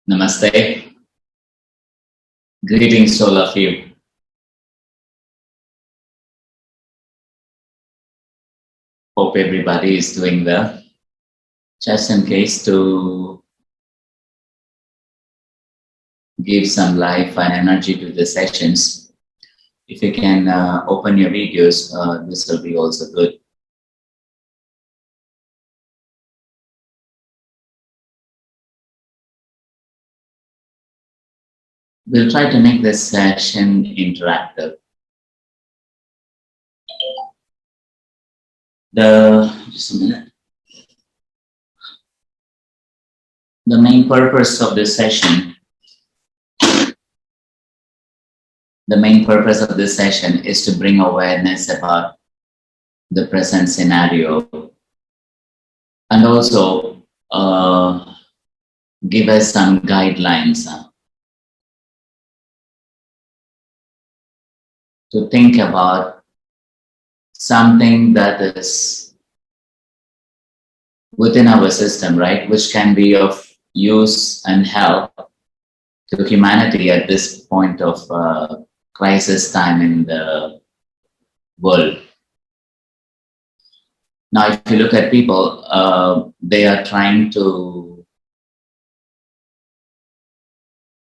Namaste. Greetings, all of you. Hope everybody is doing well. Just in case to give some life and energy to the sessions, if you can open your videos, this will be also good. We'll try to make this session interactive. Just a minute. The main purpose of this session, is to bring awareness about the present scenario and also give us some guidelines to think about something that is within our system, right, which can be of use and help to humanity at this point of crisis time in the world. Now, if you look at people, they are trying to,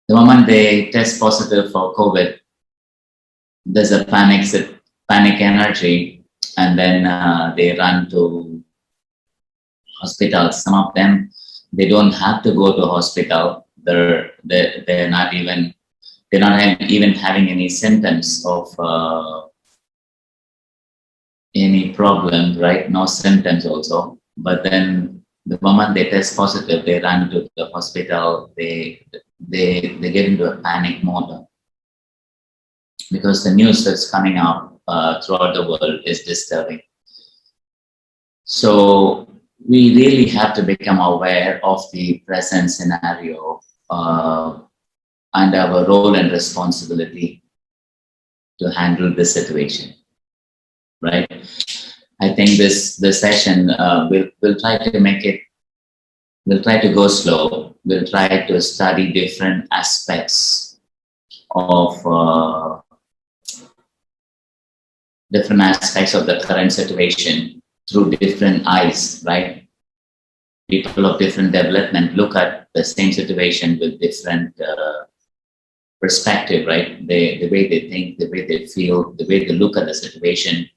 the moment they test positive for COVID, there's a panic energy, and then they run to hospitals. Some of them, they don't have to go to hospital. They're not even having any symptoms of any problem, right? No symptoms also. But then the moment they test positive, they run to the hospital. They get into a panic mode because the news that's coming out throughout the world is disturbing. So we really have to become aware of the present scenario and our role and responsibility to handle this situation, right? I think this session we'll try to make it. We'll try to go slow. We'll try to study different aspects of the current situation through different eyes, right? People of different development look at the same situation with different perspective, right? The way they think, the way they feel, the way they look at the situation,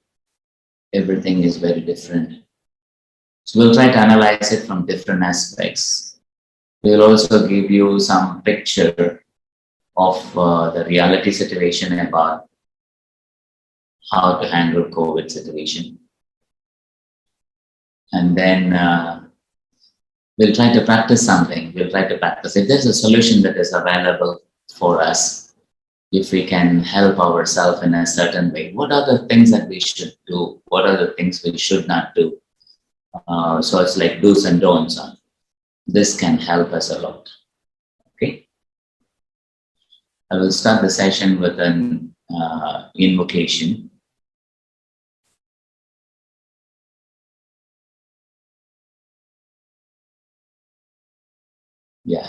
everything is very different. So we'll try to analyze it from different aspects. We'll also give you some picture of the reality situation about how to handle COVID situation. And then we'll try to practice something. We'll try to practice. If there's a solution that is available for us, if we can help ourselves in a certain way, what are the things that we should do? What are the things we should not do? So it's like do's and don'ts. This can help us a lot. Okay. I will start the session with an invocation. Yeah.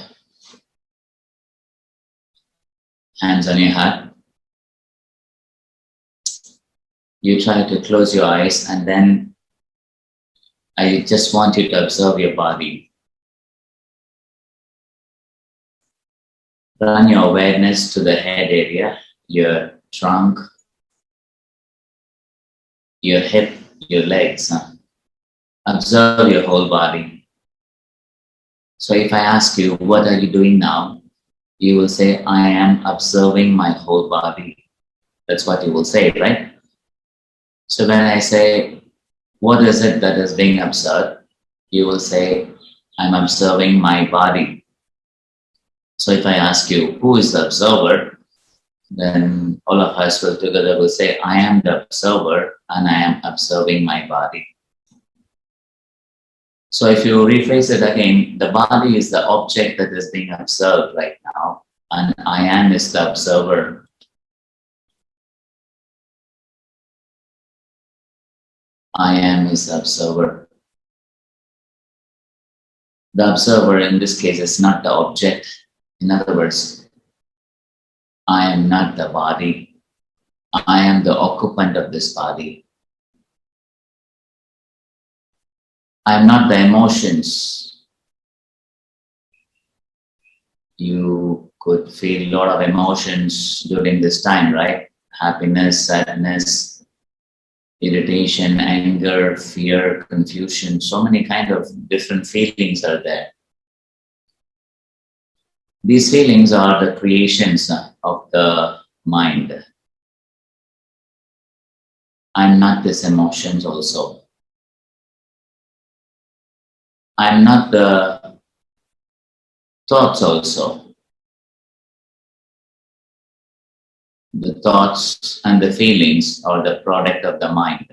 Hands on your heart. You try to close your eyes, and then I just want you to observe your body. Run your awareness to the head area, your trunk, your hip, your legs. Observe your whole body. So if I ask you, what are you doing now? You will say, I am observing my whole body. That's what you will say, right? So when I say, what is it that is being observed? You will say, I'm observing my body. So if I ask you, who is the observer? Then all of us together will say, I am the observer and I am observing my body. So if you rephrase it again, the body is the object that is being observed right now, and I am is the observer. I am is the observer. The observer in this case is not the object. In other words, I am not the body. I am the occupant of this body. I am not the emotions. You could feel a lot of emotions during this time, right? Happiness, sadness, irritation, anger, fear, confusion. So many kind of different feelings are there. These feelings are the creations of the mind. I'm not these emotions also. I'm not the thoughts also. The thoughts and the feelings are the product of the mind.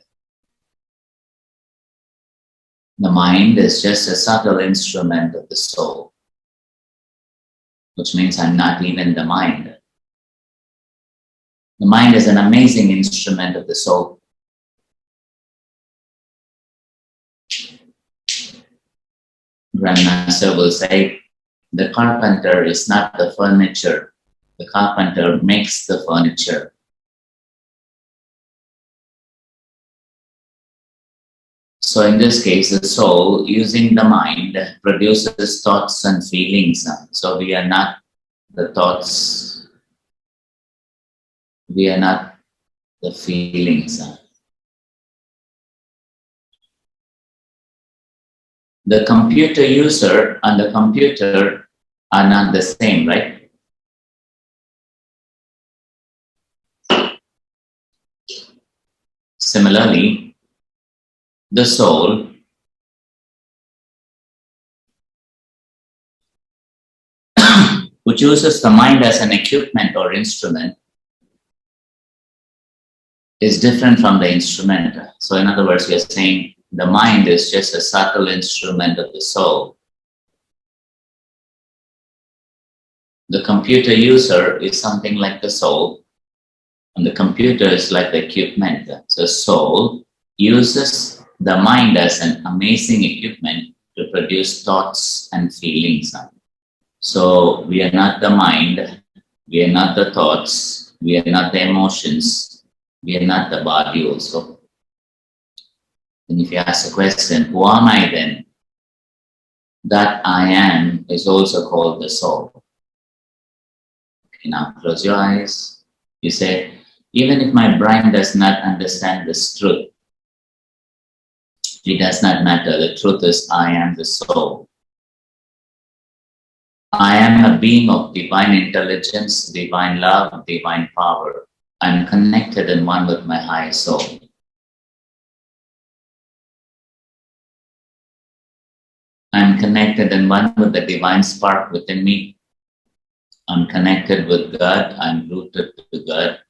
The mind is just a subtle instrument of the soul, which means I'm not even the mind. The mind is an amazing instrument of the soul. Grandmaster will say, the carpenter is not the furniture. The carpenter makes the furniture. So in this case, the soul, using the mind, produces thoughts and feelings. So we are not the thoughts, we are not the feelings. The computer user and the computer are not the same, right? Similarly, the soul who chooses the mind as an equipment or instrument is different from the instrument. So in other words, we are saying the mind is just a subtle instrument of the soul. The computer user is something like the soul, and the computer is like the equipment. So soul uses the mind as an amazing equipment to produce thoughts and feelings. So we are not the mind, we are not the thoughts, we are not the emotions, we are not the body also. And if you ask the question, who am I then? That I am is also called the soul. Okay, now close your eyes. You say, even if my brain does not understand this truth, it does not matter. The truth is I am the soul. I am a being of divine intelligence, divine love, divine power. I am connected and one with my higher soul. I am connected and one with the divine spark within me. I'm connected with God. I'm rooted to God.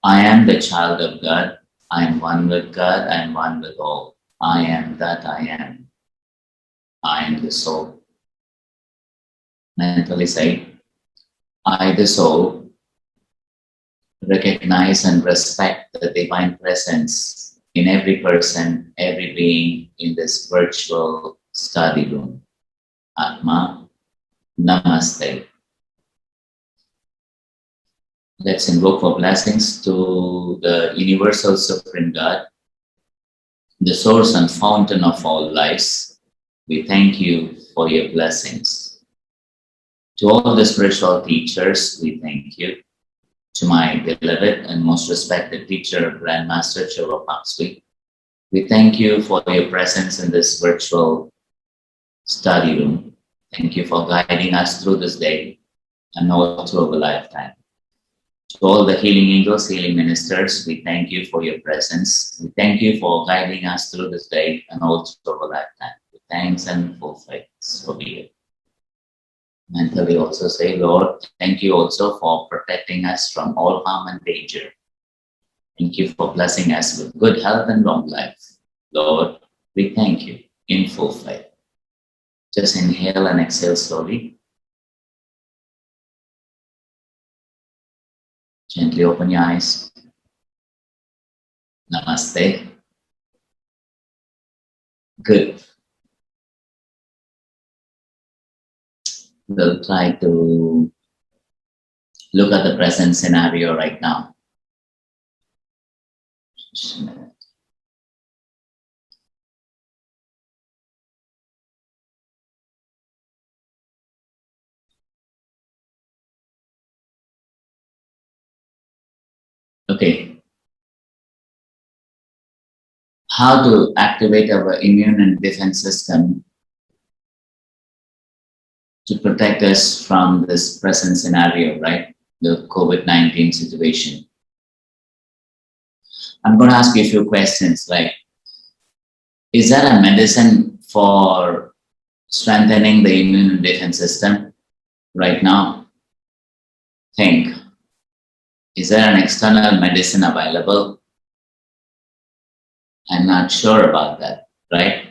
I am the child of God. I am one with God. I am one with all. I am that I am. I am the soul. Mentally say, I, the soul, recognize and respect the divine presence in every person, every being in this virtual study room. Atma, Namaste. Let's invoke for blessings to the universal supreme God, the source and fountain of all lives. We thank you for your blessings. To all the spiritual teachers, we thank you. To my beloved and most respected teacher, Grandmaster Chova Paksui, we thank you for your presence in this virtual study room. Thank you for guiding us through this day and all through our lifetime. To all the healing angels, healing ministers, we thank you for your presence. We thank you for guiding us through this day and all through our lifetime. With thanks and full faith, so be it. Mentally also say, Lord, thank you also for protecting us from all harm and danger. Thank you for blessing us with good health and long life. Lord, we thank you in full faith. Just inhale and exhale slowly. Gently open your eyes. Namaste. Good. We'll try to Look at the present scenario right now. Just a minute. Okay, how to activate our immune and defense system to protect us from this present scenario, right? The COVID-19 situation. I'm going to ask you a few questions like, is there a medicine for strengthening the immune and defense system right now? Think, is there an external medicine available? I'm not sure about that, right?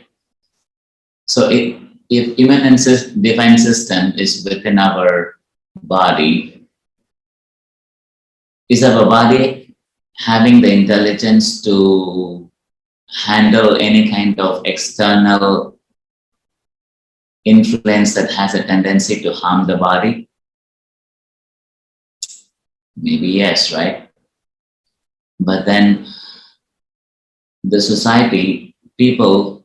So if immune and defense system is within our body, is our body having the intelligence to handle any kind of external influence that has a tendency to harm the body? Maybe yes, right? But then the society, people,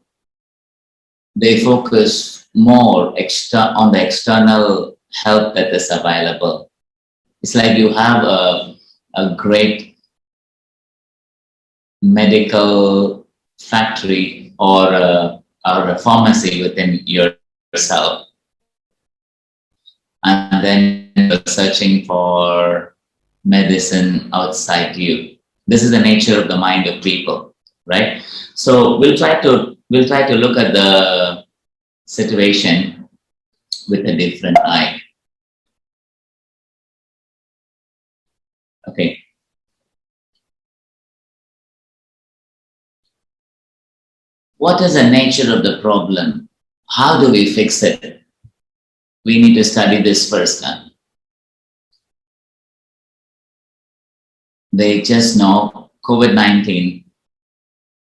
they focus more on the external help that is available. It's like you have a great medical factory or a pharmacy within yourself, and then you're searching for medicine outside you. This is the nature of the mind of people, right? So we'll try to look at the situation with a different eye. Okay. What is the nature of the problem? How do we fix it? We need to study this first. They just know COVID-19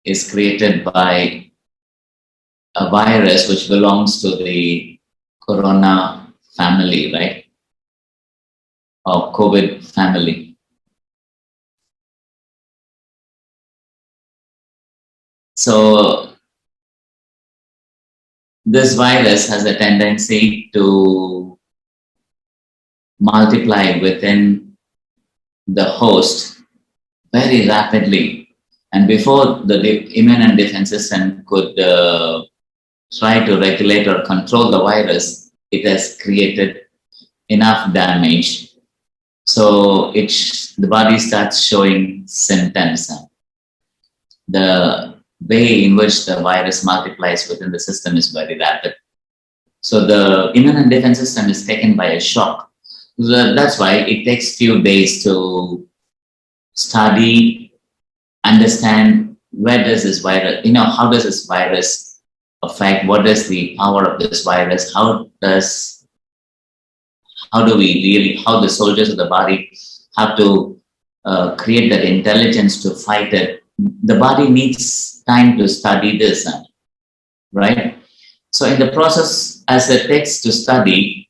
is created by a virus which belongs to the corona family, right? Or COVID family. So this virus has a tendency to multiply within the host very rapidly. And before the immune and defense system could try to regulate or control the virus, it has created enough damage. So the body starts showing symptoms. The way in which the virus multiplies within the system is very rapid. So the immune and defense system is taken by a shock. That's why it takes few days to study, understand where does this virus, how does this virus affect, what is the power of this virus, how the soldiers of the body have to create that intelligence to fight it. The body needs time to study this, right? So in the process, as it takes to study,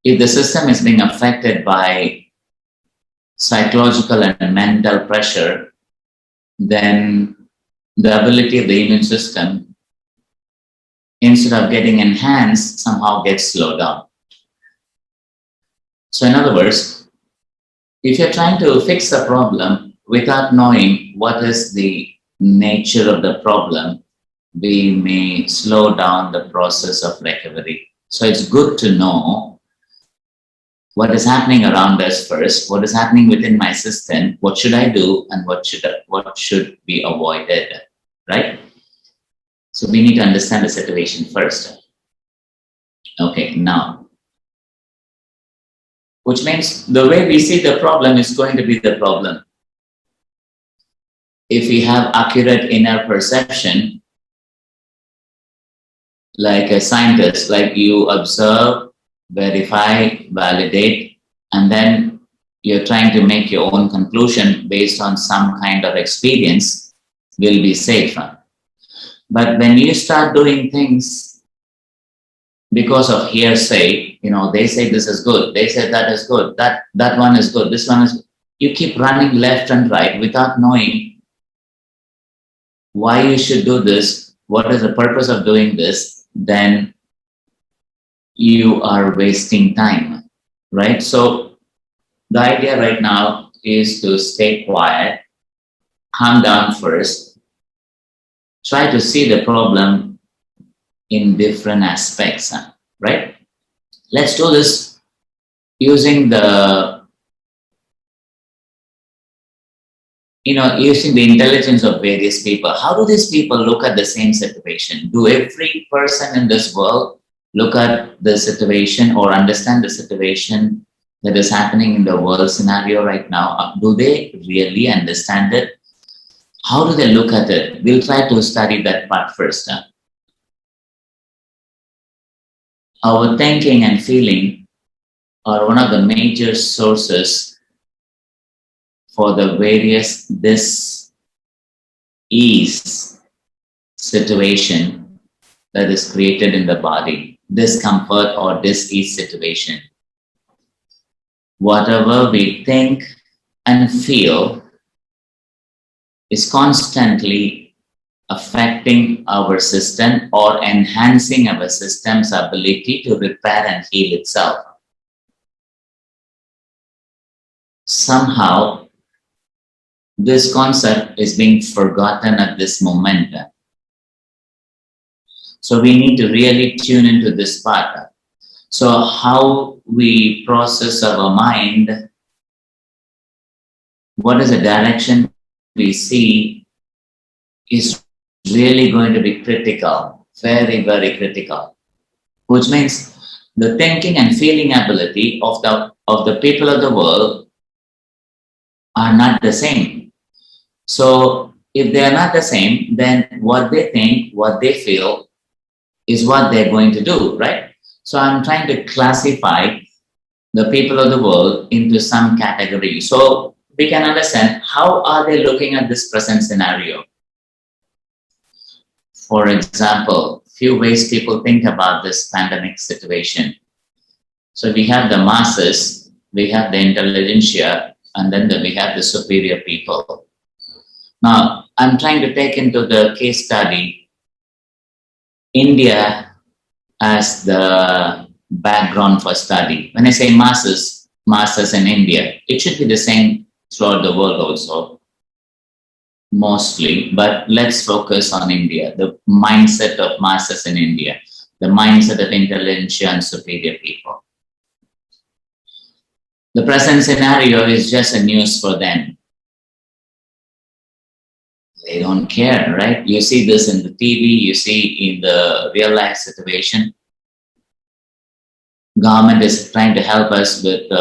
if the system is being affected by psychological and mental pressure, then the ability of the immune system, instead of getting enhanced, somehow gets slowed down. So in other words, if you're trying to fix a problem without knowing what is the nature of the problem, we may slow down the process of recovery. So it's good to know what is happening around us first, what is happening within my system, what should I do, and what should be avoided, right? So we need to understand the situation first. Okay, now, which means the way we see the problem is going to be the problem. If we have accurate inner perception, like a scientist, like you observe, verify, validate, and then you're trying to make your own conclusion based on some kind of experience, will be safe. But when you start doing things because of hearsay, They say this is good, they say that is good, that one is good, this one is good. You keep running left and right without knowing why you should do this, what is the purpose of doing this, then you are wasting time, right? So the idea right now is to stay quiet, calm down first, try to see the problem in different aspects, right? Let's do this using using the intelligence of various people. How do these people look at the same situation? Do every person in this world look at the situation or understand the situation that is happening in the world scenario right now? Do they really understand it? How do they look at it? We'll try to study that part first. Our thinking and feeling are one of the major sources for the various dis-ease situation that is created in the body, discomfort or dis-ease situation. Whatever we think and feel is constantly affecting our system or enhancing our system's ability to repair and heal itself. Somehow, this concept is being forgotten at this moment. So we need to really tune into this part. So how we process our mind, what is the direction we see, is really going to be critical, very, very critical. Which means the thinking and feeling ability of the people of the world are not the same. So if they are not the same, then what they think, what they feel is what they're going to do, right? So I'm trying to classify the people of the world into some category. So we can understand how are they looking at this present scenario. For example, few ways people think about this pandemic situation. So we have the masses, we have the intelligentsia, and then we have the superior people. Now, I'm trying to take into the case study India as the background for study. When I say masses in India, it should be the same throughout the world also, mostly, but let's focus on India, the mindset of masses in India, the mindset of intelligentsia and superior people. The present scenario is just a news for them. They don't care, right? You see this in the TV, you see in the real life situation. Government is trying to help us with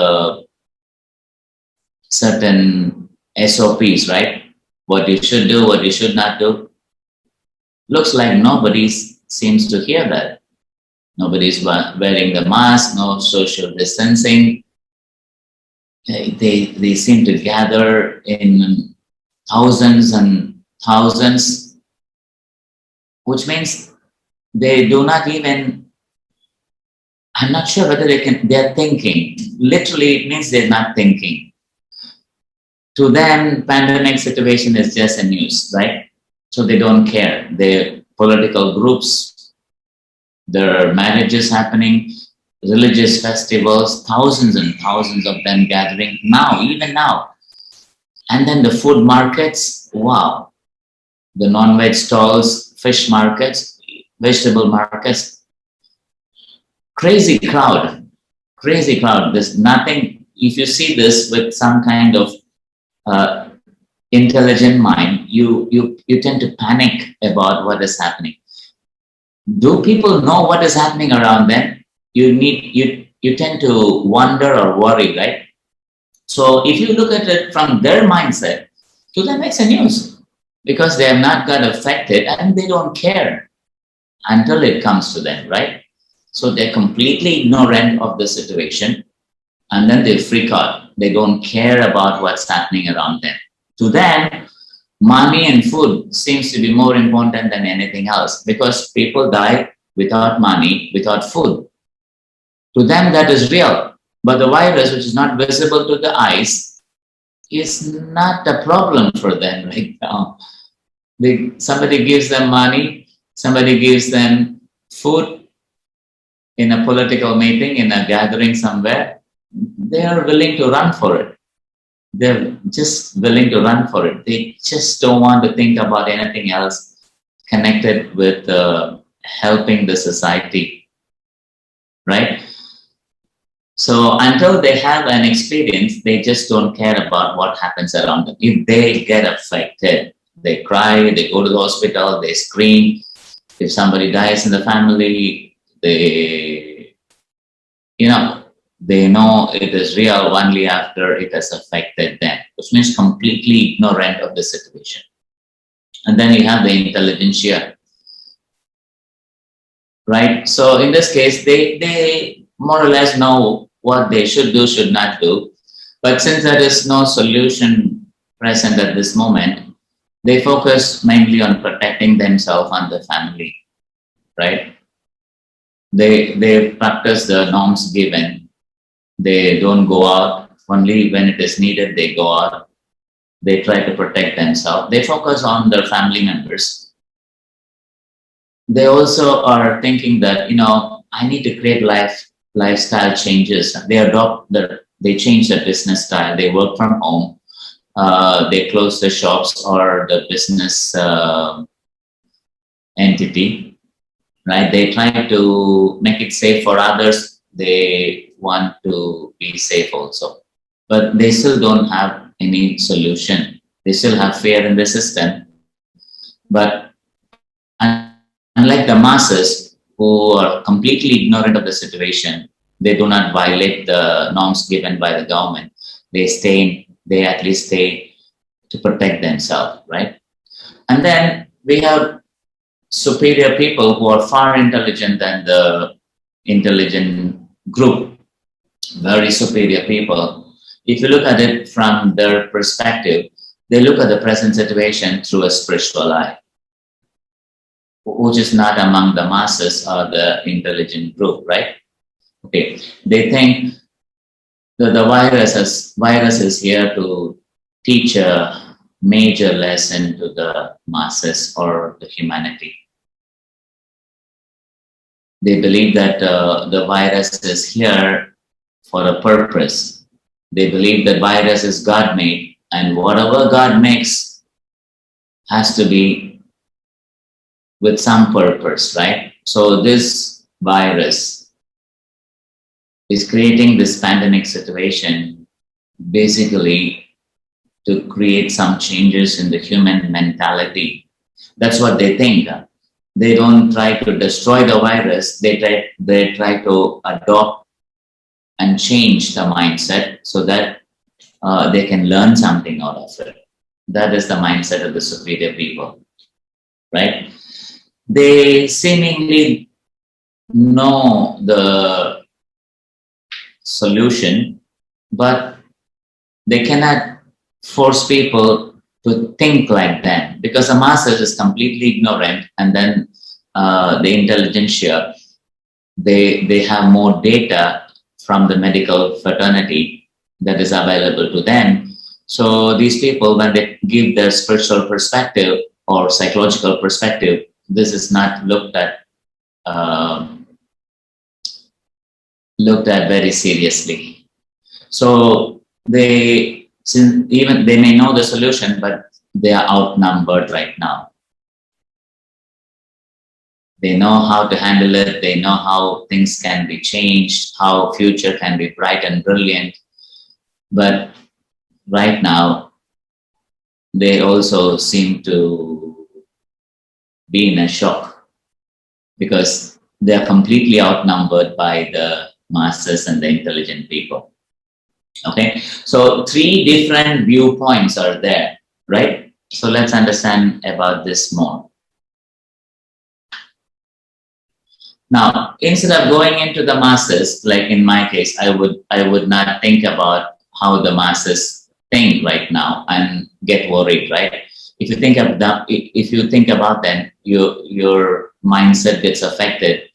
certain SOPs, right? What you should do, what you should not do. Looks like nobody seems to hear that. Nobody's wearing the mask, no social distancing. They seem to gather in thousands and thousands, which means they do not even, I'm not sure whether they're thinking. Literally, it means they're not thinking. To them, pandemic situation is just a news, right? So they don't care. Their political groups, there are marriages happening, religious festivals, thousands and thousands of them gathering now, even now. And then the food markets, wow. The non-veg stalls, fish markets, vegetable markets. Crazy crowd. There's nothing, if you see this with some kind of intelligent mind, you tend to panic about what is happening. Do people know what is happening around them? You tend to wonder or worry, right? So if you look at it from their mindset, to them it's a news because they have not got affected and they don't care until it comes to them, right? So they're completely ignorant of the situation and then they freak out. They don't care about what's happening around them. To them, money and food seems to be more important than anything else because people die without money, without food. To them, that is real. But the virus, which is not visible to the eyes, is not a problem for them right now. Somebody gives them money, somebody gives them food in a political meeting, in a gathering somewhere, they are willing to run for it. They're just willing to run for it. They just don't want to think about anything else connected with helping the society, right? So until they have an experience, they just don't care about what happens around them. If they get affected, they cry, they go to the hospital, they scream. If somebody dies in the family, they, they know it is real only after it has affected them, which means completely ignorant of the situation. And then you have the intelligentsia, right? So in this case, they more or less know what they should do, should not do. But since there is no solution present at this moment, they focus mainly on protecting themselves and the family, right? They practice the norms given. They don't go out. Only when it is needed, they go out. They try to protect themselves. They focus on their family members. They also are thinking that, I need to create lifestyle changes. They change their business style. They work from home. They close the shops or the business entity, right? They try to make it safe for others. They want to be safe also, but they still don't have any solution. They still have fear in the system. But unlike the masses who are completely ignorant of the situation, they do not violate the norms given by the government. They at least stay to protect themselves, right? And then we have superior people who are far intelligent than the intelligent group, very superior people. If you look at it from their perspective, they look at the present situation through a spiritual eye, which is not among the masses or the intelligent group, right? Okay, they think that the virus is here to teach a major lesson to the masses or the humanity. They believe that the virus is here for a purpose. They believe that virus is God-made, and whatever God makes has to be with some purpose, right? So this virus is creating this pandemic situation basically to create some changes in the human mentality. That's what they think. They don't try to destroy the virus. They try to adopt and change the mindset so that they can learn something out of it. That is the mindset of the superior people, right? They seemingly know the solution, but they cannot force people to think like them because the masses is completely ignorant, and then the intelligentsia, they have more data from the medical fraternity that is available to them. So these people, when they give their spiritual perspective or psychological perspective, this is not looked at very seriously. So even they may know the solution, but they are outnumbered right now. They know how to handle it. They know how things can be changed, how future can be bright and brilliant. But right now, they also seem to be in a shock because they are completely outnumbered by the masses and the intelligent people. Okay, so 3 different viewpoints are there, right? So let's understand about this more. Now, instead of going into the masses, like in my case, I would not think about how the masses think right now and get worried, right? If you think of that, if you think about them, your mindset gets affected.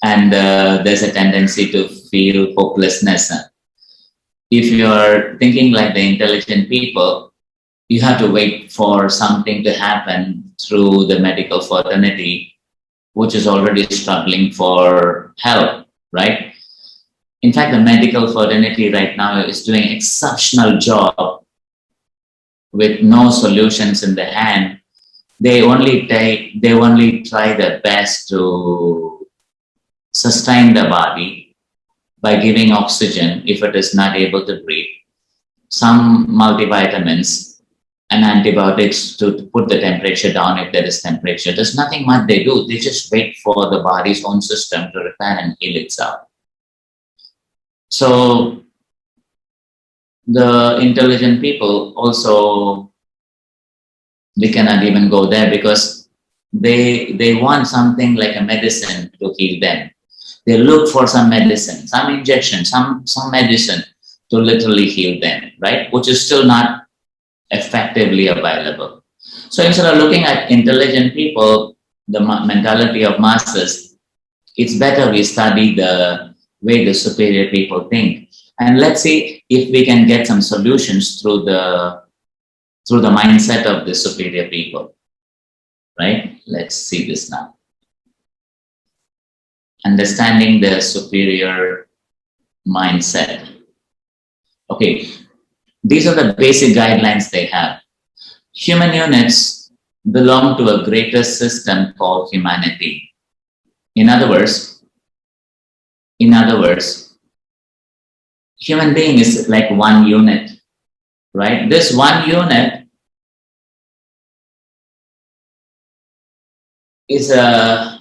and there's a tendency to feel hopelessness. If you're thinking like the intelligent people, you have to wait for something to happen through the medical fraternity, which is already struggling for help, right? In fact, the medical fraternity right now is doing exceptional job with no solutions in the hand. They only try their best to sustain the body by giving oxygen if it is not able to breathe, some multivitamins and antibiotics to put the temperature down if there is temperature. There's nothing much they do. They just wait for the body's own system to repair and heal itself. So the intelligent people also, we cannot even go there because they want something like a medicine to heal them. They look for some medicine, some injection, some medicine to literally heal them, right? Which is still not effectively available. So instead of looking at intelligent people, the mentality of masses, it's better we study the way the superior people think. And let's see if we can get some solutions through the mindset of the superior people, right? Let's see this now. Understanding the superior mindset. Okay, these are the basic guidelines they have. Human units belong to a greater system called humanity. In other words, human being is like one unit, right? This one unit is a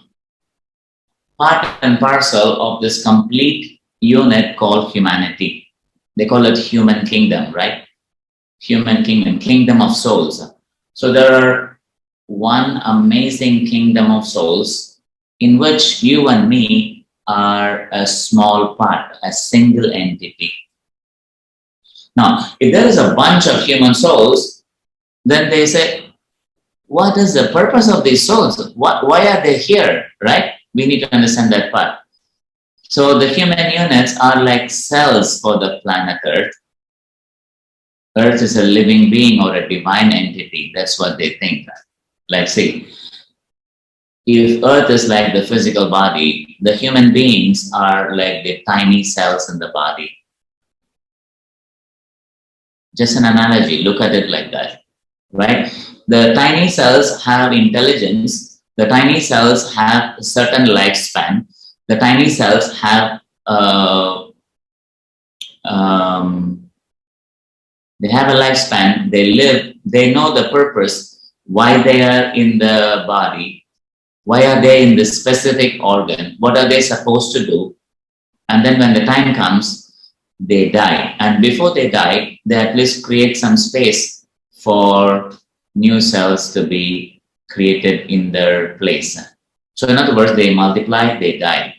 part and parcel of this complete unit called humanity. They call it human kingdom, right? Human kingdom, kingdom of souls. So there are one amazing kingdom of souls in which you and me are a small part, a single entity. Now, if there is a bunch of human souls, then they say, what is the purpose of these souls? Why are they here, right? We need to understand that part. So the human units are like cells for the planet Earth. Earth is a living being or a divine entity. That's what they think. Like, see, if Earth is like the physical body, the human beings are like the tiny cells in the body. Just an analogy, look at it like that, right? The tiny cells have intelligence. The tiny cells have a certain lifespan. The tiny cells have they have a lifespan. They live. They know the purpose, why they are in the body, why are they in this specific organ, what are they supposed to do, and then when the time comes, they die. And before they die, they at least create some space for new cells to be created in their place. So in other words, they multiply, they die.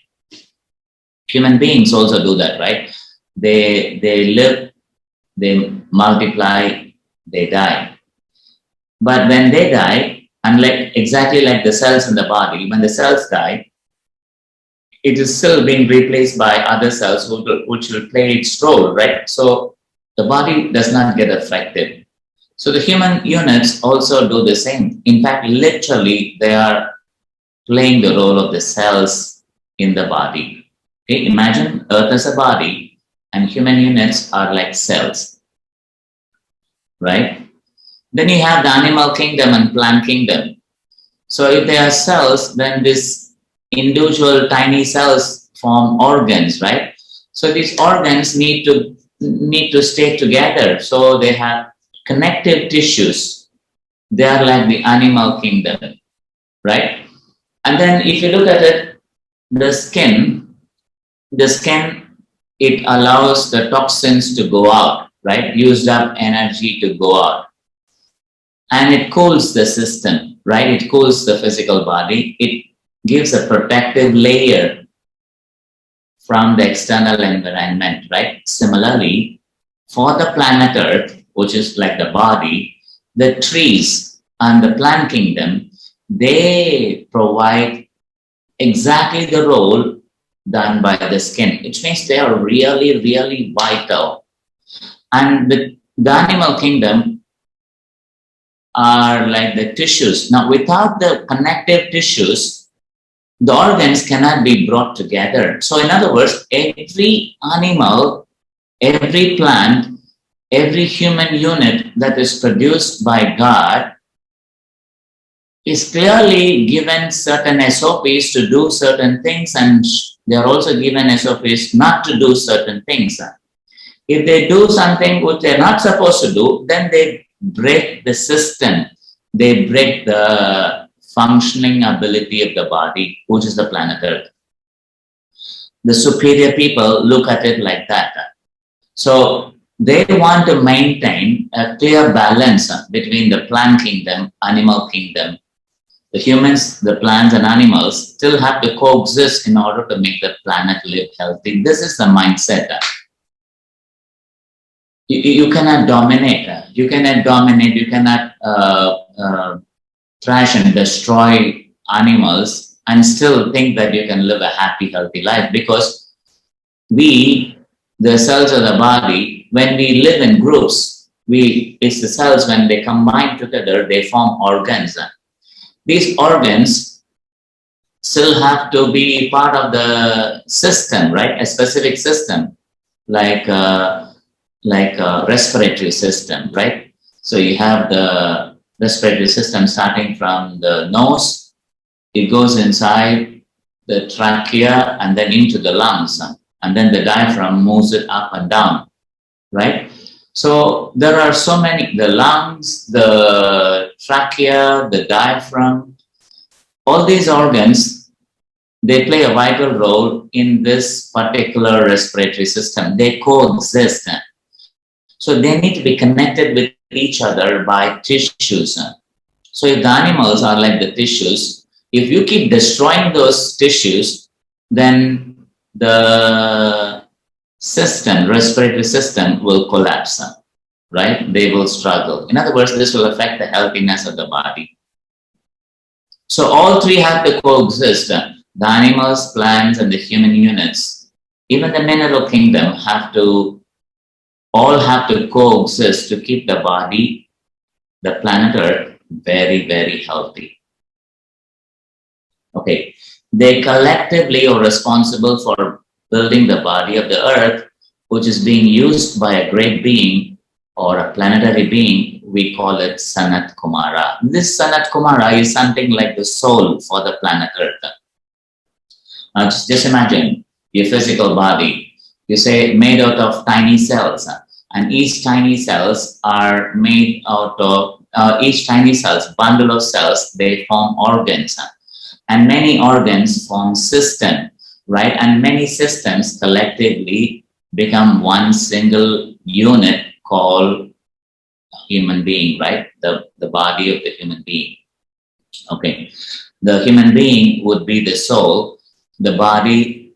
Human beings also do that, right? They live, they multiply, they die. But when they die, unlike exactly like the cells in the body, when the cells die, it is still being replaced by other cells which will play its role, right? So the body does not get affected. So the human units also do the same. In fact, literally, they are playing the role of the cells in the body. Okay, imagine Earth as a body and human units are like cells, right? Then you have the animal kingdom and plant kingdom. So if they are cells, then these individual tiny cells form organs, right? So these organs need to stay together. So they have connective tissues. They are like the animal kingdom, right? And then if you look at it, the skin, it allows the toxins to go out, right? Used up energy to go out. And it cools the system, right? It cools the physical body. It gives a protective layer from the external environment, right? Similarly, for the planet Earth, which is like the body, the trees and the plant kingdom, they provide exactly the role done by the skin, which means they are really, really vital. And the animal kingdom are like the tissues. Now, without the connective tissues, the organs cannot be brought together. So, in other words, every animal, every plant, every human unit that is produced by God is clearly given certain SOPs to do certain things, and they are also given SOPs not to do certain things. If they do something which they're not supposed to do, then they break the system. They break the functioning ability of the body, which is the planet Earth. The superior people look at it like that. So they want to maintain a clear balance between the plant kingdom, animal kingdom. The humans, the plants and animals still have to coexist in order to make the planet live healthy. This is the mindset. You cannot dominate. You cannot dominate. You cannot trash and destroy animals and still think that you can live a happy, healthy life, because we, the cells of the body, when we live in groups, it's the cells, when they combine together, they form organs. These organs still have to be part of the system, right? A specific system, like respiratory system, right? So you have the respiratory system starting from the nose, it goes inside the trachea and then into the lungs, and then the diaphragm moves it up and down, right? So there are so many, the lungs, the trachea, the diaphragm, all these organs, they play a vital role in this particular respiratory system. They coexist. So they need to be connected with each other by tissues. So if the animals are like the tissues, if you keep destroying those tissues, then the system, respiratory system will collapse, right? They will struggle. In other words, this will affect the healthiness of the body. So all three have to coexist. The animals, plants, and the human units. Even the mineral kingdom all have to coexist to keep the body, the planet Earth, very, very healthy. Okay, they collectively are responsible for building the body of the Earth, which is being used by a great being or a planetary being. We call it Sanat Kumara. This Sanat Kumara is something like the soul for the planet Earth. Now just imagine your physical body. You say made out of tiny cells, and each tiny cells are made out of each tiny cells, bundle of cells, they form organs, and many organs form system, right? And many systems collectively become one single unit called human being, right? The body of the human being. Okay, the human being would be the soul. The body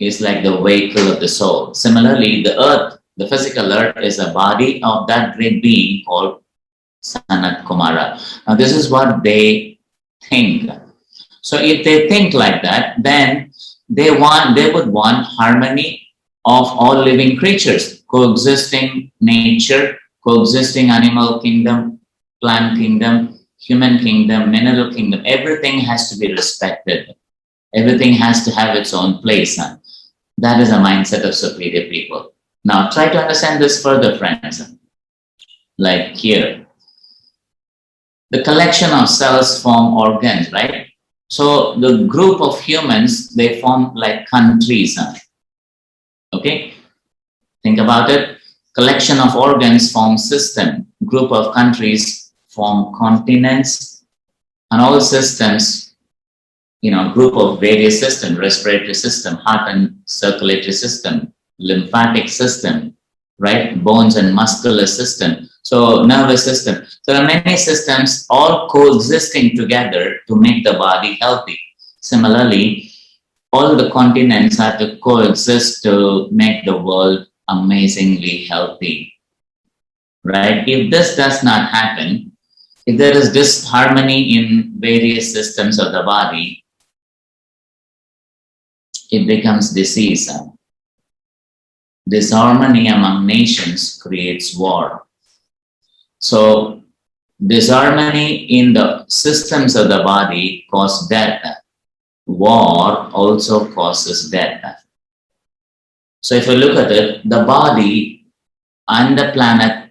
is like the vehicle of the soul. Similarly, the earth, the physical earth, is a body of that great being called Sanat Kumara. Now, this is what they think. So, if they think like that, then they would want harmony of all living creatures, coexisting nature, coexisting animal kingdom, plant kingdom, human kingdom, mineral kingdom. Everything has to be respected. Everything has to have its own place. That is a mindset of superior people. Now, try to understand this further, friends. Like here, the collection of cells form organs, right? So the group of humans, they form like countries. Okay, think about it. Collection of organs form system. Group of countries form continents, and all systems, group of various systems, respiratory system, heart and circulatory system, lymphatic system, right? Bones and muscular system. So nervous system. There are many systems all coexisting together to make the body healthy. Similarly, all the continents have to coexist to make the world amazingly healthy, right? If this does not happen, if there is disharmony in various systems of the body, it becomes disease. Disharmony among nations creates war. So disharmony in the systems of the body causes death. War also causes death. So if you look at it, the body and the planet,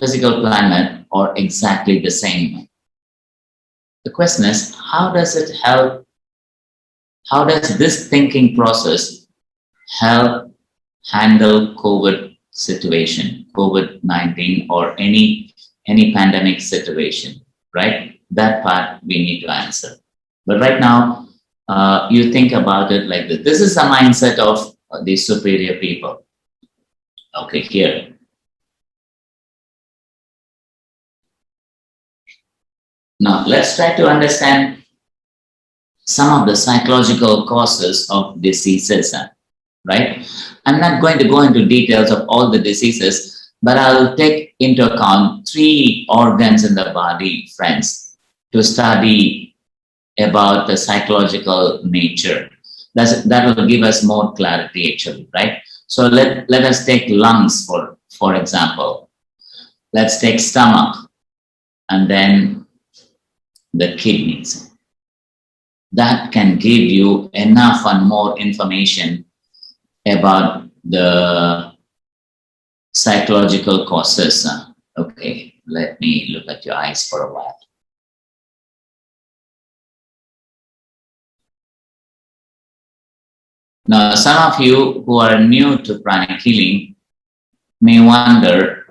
physical planet, are exactly the same. The question is, how does it help? How does this thinking process help handle COVID situation, COVID-19, or any pandemic situation, right? That part we need to answer. But right now, you think about it like this. This is the mindset of the superior people. Okay, here. Now, let's try to understand some of the psychological causes of diseases, right? I'm not going to go into details of all the diseases, but I'll take into account 3 organs in the body, friends, to study about the psychological nature. That will give us more clarity, actually, right? So let us take lungs, for example. Let's take stomach, and then the kidneys. That can give you enough and more information about the psychological causes. Okay, let me look at your eyes for a while. Now, some of you who are new to pranic healing may wonder,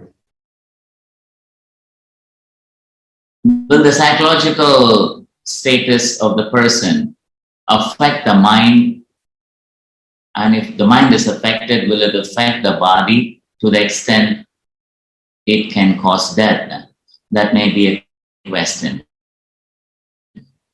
will the psychological status of the person affect the mind? And if the mind is affected, will it affect the body to the extent it can cause death? That may be a question,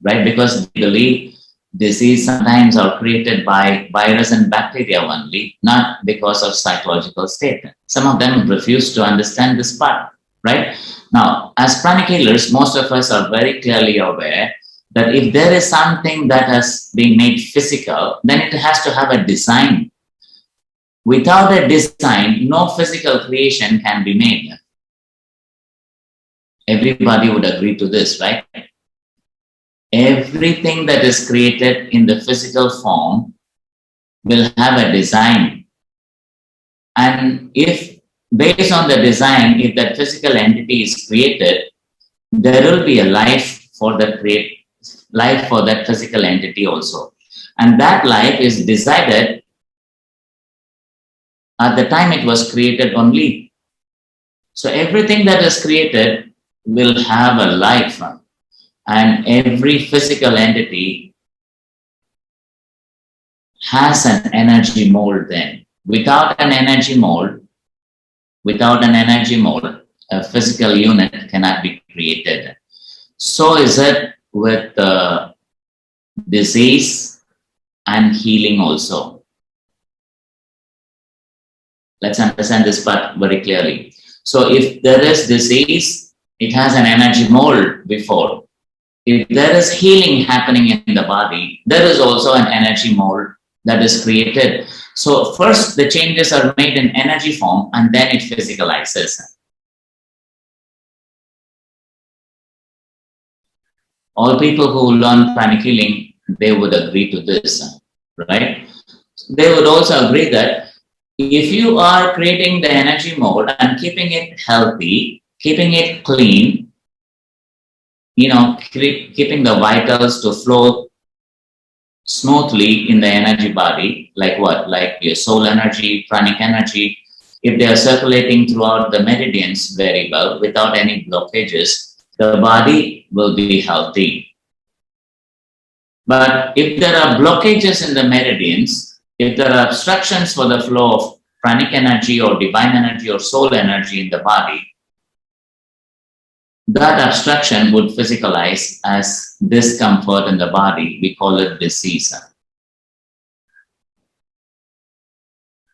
right? Because we believe disease sometimes are created by virus and bacteria only, not because of psychological state. Some of them refuse to understand this part, right? Now, as pranic healers, most of us are very clearly aware that if there is something that has been made physical, then it has to have a design. Without a design, no physical creation can be made. Everybody would agree to this, right? Everything that is created in the physical form will have a design. And if based on the design, if that physical entity is created, there will be a life for that physical entity also. And that life is decided at the time it was created only. So everything that is created will have a life. And every physical entity has an energy mold then. Without an energy mold, a physical unit cannot be created. So is it with disease and healing also. Let's understand this part very clearly. So if there is disease, it has an energy mold before. If there is healing happening in the body, there is also an energy mold that is created. So first the changes are made in energy form and then it physicalizes. All people who learn pranic healing, they would agree to this, right? They would also agree that if you are creating the energy mold and keeping it healthy, keeping it clean, keeping the vitals to flow smoothly in the energy body, like what? Like your soul energy, pranic energy, if they are circulating throughout the meridians very well without any blockages, the body will be healthy. But if there are blockages in the meridians, if there are obstructions for the flow of pranic energy or divine energy or soul energy in the body, that obstruction would physicalize as discomfort in the body. We call it disease.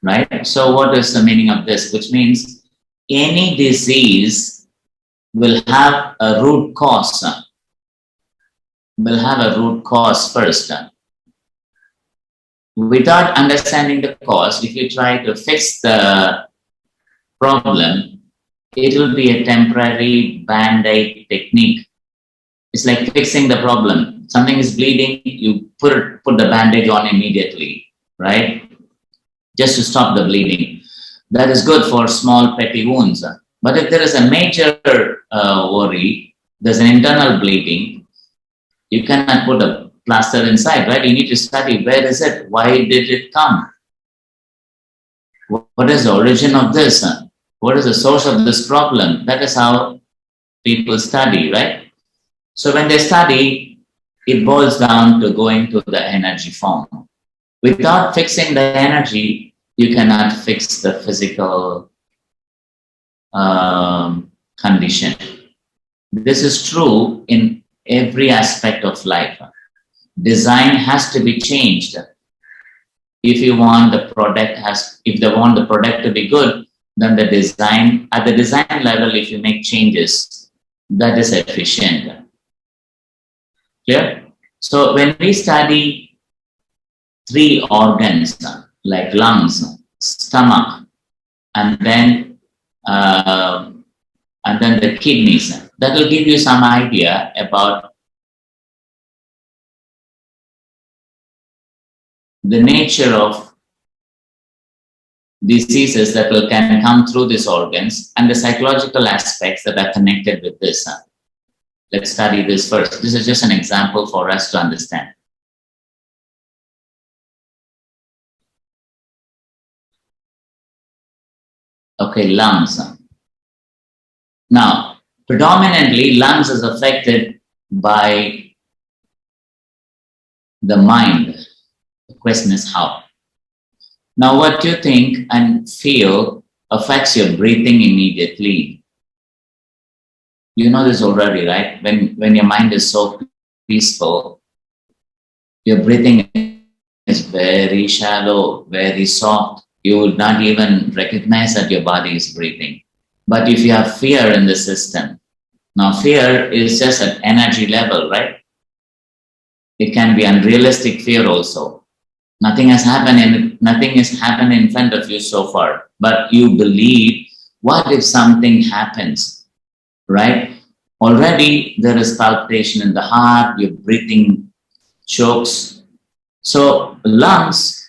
Right? So what is the meaning of this? Which means any disease will have a root cause. Will have a root cause first. Without understanding the cause, if you try to fix the problem, it will be a temporary band-aid technique. It's like fixing the problem. Something is bleeding, you put the bandage on immediately, right? Just to stop the bleeding. That is good for small petty wounds. But if there is a major worry, there's an internal bleeding, you cannot put a plaster inside, right? You need to study where is it, why did it come, what is the origin of this, what is the source of this problem. That is how people study, right? So when they study, it boils down to going to the energy form. Without fixing the energy, you cannot fix the physical condition. This is true in every aspect of life. Design has to be changed. If you want the product if they want the product to be good, then the design, at the design level, if you make changes, that is efficient. Clear? So when we study 3 organs like lungs, stomach, and then the kidneys, that will give you some idea about the nature of diseases that can come through these organs and the psychological aspects that are connected with this. Let's study this first. This is just an example for us to understand. Okay, lungs. Now, predominantly, lungs is affected by the mind. The question is how. Now, what you think and feel affects your breathing immediately. You know this already, right? When your mind is so peaceful, your breathing is very shallow, very soft. You would not even recognize that your body is breathing. But if you have fear in the system, now fear is just an energy level, right? It can be unrealistic fear also. Nothing has happened in front of you so far, but you believe, what if something happens, right? Already there is palpitation in the heart, your breathing chokes. So lungs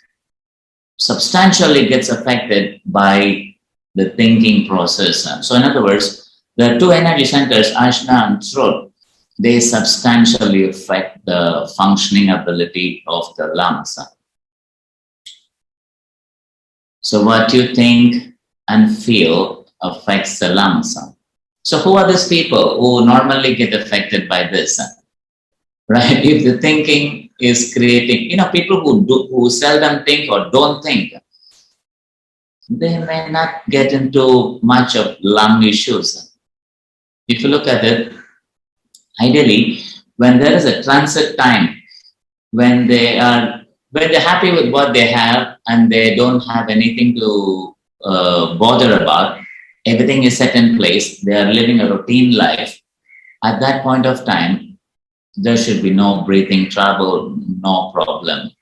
substantially gets affected by the thinking process. So in other words, the 2 energy centers, Ajna and throat, they substantially affect the functioning ability of the lungs. So what you think and feel affects the lungs. So who are these people who normally get affected by this? Right? If the thinking is creating, people who seldom think or don't think, they may not get into much of lung issues. If you look at it, ideally, when there is a transit time, when they're happy with what they have and they don't have anything to bother about, everything is set in place, they are living a routine life, at that point of time, there should be no breathing trouble, no problem.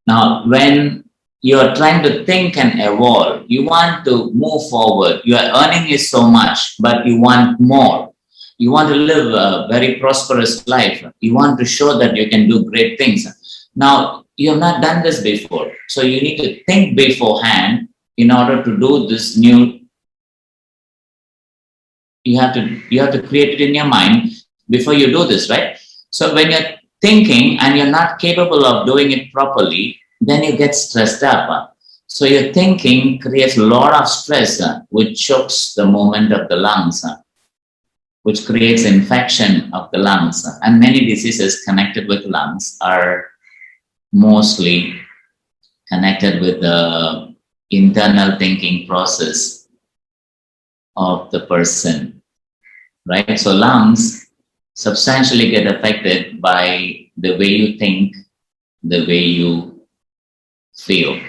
Now, when you're trying to think and evolve, you want to move forward, your earning is so much, but you want more. You want to live a very prosperous life. You want to show that you can do great things. Now, you have not done this before. So you need to think beforehand in order to do this new. You have to create it in your mind before you do this, right? So when you're thinking and you're not capable of doing it properly, then you get stressed up. So your thinking creates a lot of stress, which chokes the movement of the lungs, which creates infection of the lungs. And many diseases connected with lungs are mostly connected with the internal thinking process of the person, right? So lungs substantially get affected by the way you think, the way you feel.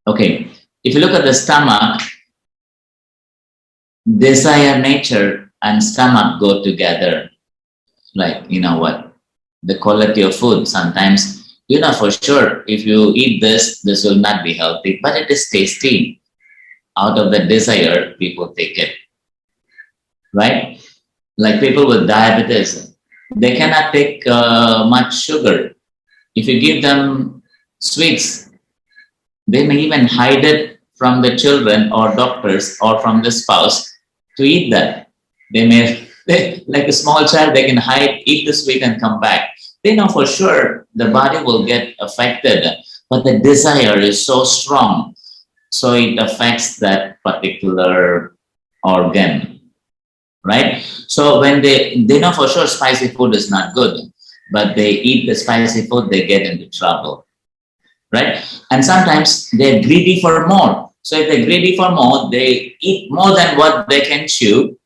Okay, if you look at the stomach, desire nature and stomach go together. Like, the quality of food. Sometimes You know for sure if you eat this, this will not be healthy, but it is tasty. Out of the desire, people take it, right? Like people with diabetes, they cannot take much sugar. If you give them sweets, they may even hide it from the children or doctors or from the spouse to eat that. They may, like a small child, they can hide, eat the sweet and come back. They know for sure the body will get affected, but the desire is so strong. So it affects that particular organ, right? So when they know for sure spicy food is not good, but they eat the spicy food, they get into trouble, right? And sometimes they're greedy for more. So if they're greedy for more, they eat more than what they can chew,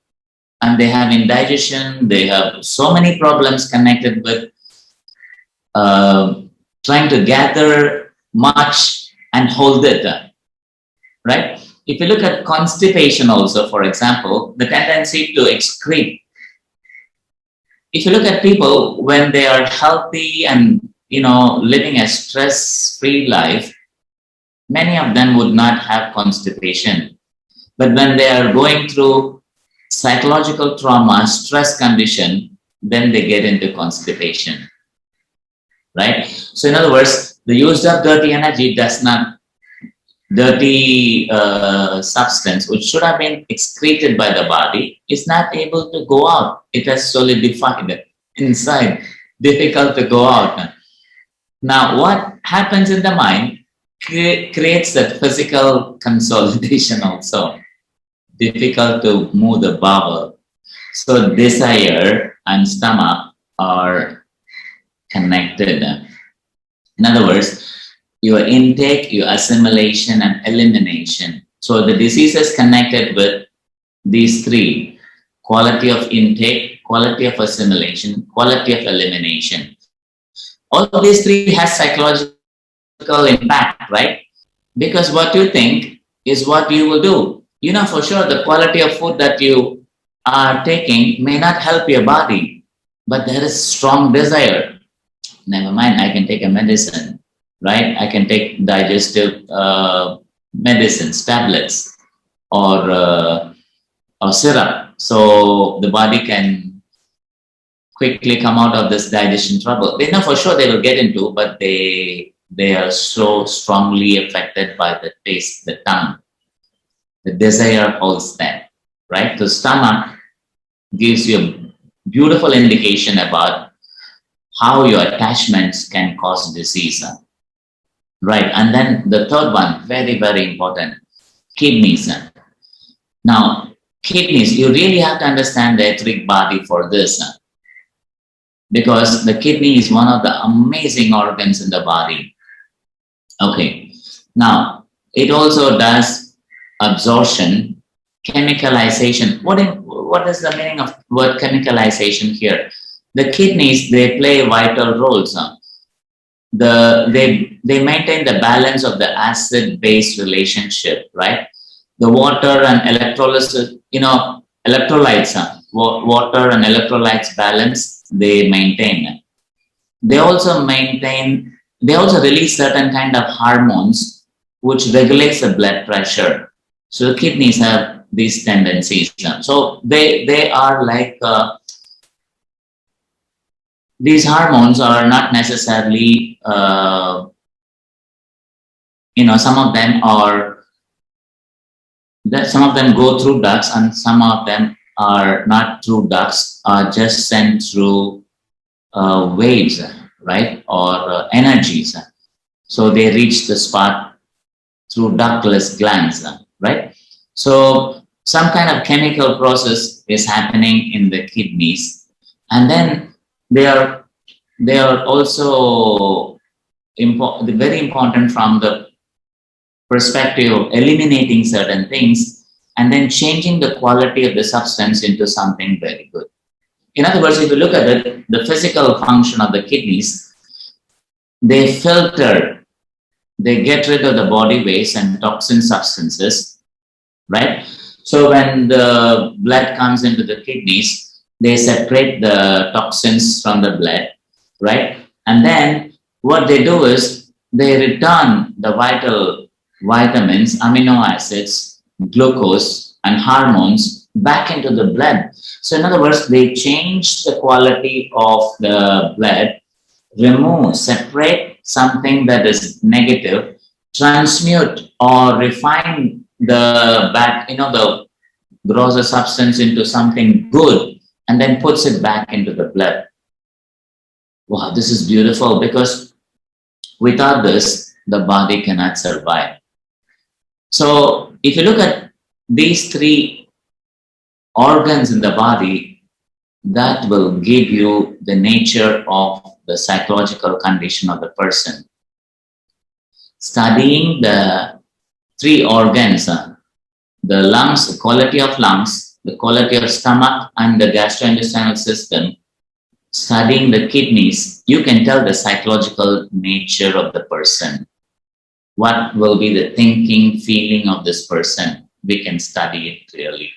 and they have indigestion. They have so many problems connected with uh, trying to gather much and hold it, right? If you look at constipation also, for example, the tendency to excrete. If you look at people when they are healthy and living a stress-free life, many of them would not have constipation. But when they are going through psychological trauma, stress condition, then they get into constipation, right? So in other words, the used up dirty energy does not, dirty substance which should have been excreted by the body is not able to go out. It has solidified inside, difficult to go out. Now, what happens in the mind creates that physical consolidation also. Difficult to move the bowel. So desire and stomach are connected. In other words, your intake, your assimilation, and elimination. So the disease is connected with these three: quality of intake, quality of assimilation, quality of elimination. All of these three has psychological impact, right? Because what you think is what you will do. You know for sure the quality of food that you are taking may not help your body, but there is strong desire. Never mind, I can take a medicine, right? I can take digestive medicines, tablets, or syrup, so the body can quickly come out of this digestion trouble. They know for sure they will get into, but they are so strongly affected by the taste, the tongue. The desire holds them, right? The stomach gives you a beautiful indication about how your attachments can cause disease. Right, and then the third one, very, very important, kidneys. Now, kidneys, you really have to understand the etheric body for this, because the kidney is one of the amazing organs in the body. Okay, now, it also does absorption, chemicalization. What is the meaning of word chemicalization here? The kidneys, they play vital roles. They maintain the balance of the acid-base relationship, right? The water and electrolysis, electrolytes, water and electrolytes balance, they maintain. They also release certain kind of hormones which regulates the blood pressure. So the kidneys have these tendencies. So they are like, these hormones are not necessarily, some of them go through ducts, and some of them are not through ducts, are just sent through waves, right, or energies. So they reach the spot through ductless glands, right? So some kind of chemical process is happening in the kidneys, and then they are also very important from the perspective of eliminating certain things and then changing the quality of the substance into something very good. In other words, if you look at it, the physical function of the kidneys, they filter, they get rid of the body waste and toxin substances, right? So when the blood comes into the kidneys, they separate the toxins from the blood, right? And then What they do is they return the vital vitamins, amino acids, glucose, and hormones back into the blood. So, in other words, they change the quality of the blood, remove, separate something that is negative, transmute or refine the the grosser substance into something good, and then puts it back into the blood. Wow, this is beautiful because without this, the body cannot survive. So, if you look at these three organs in the body, that will give you the nature of the psychological condition of the person. Studying the three organs, the lungs, the quality of lungs, the quality of stomach, and the gastrointestinal system, studying the kidneys, you can tell the psychological nature of the person. What will be the thinking, feeling of this person? We can study it clearly.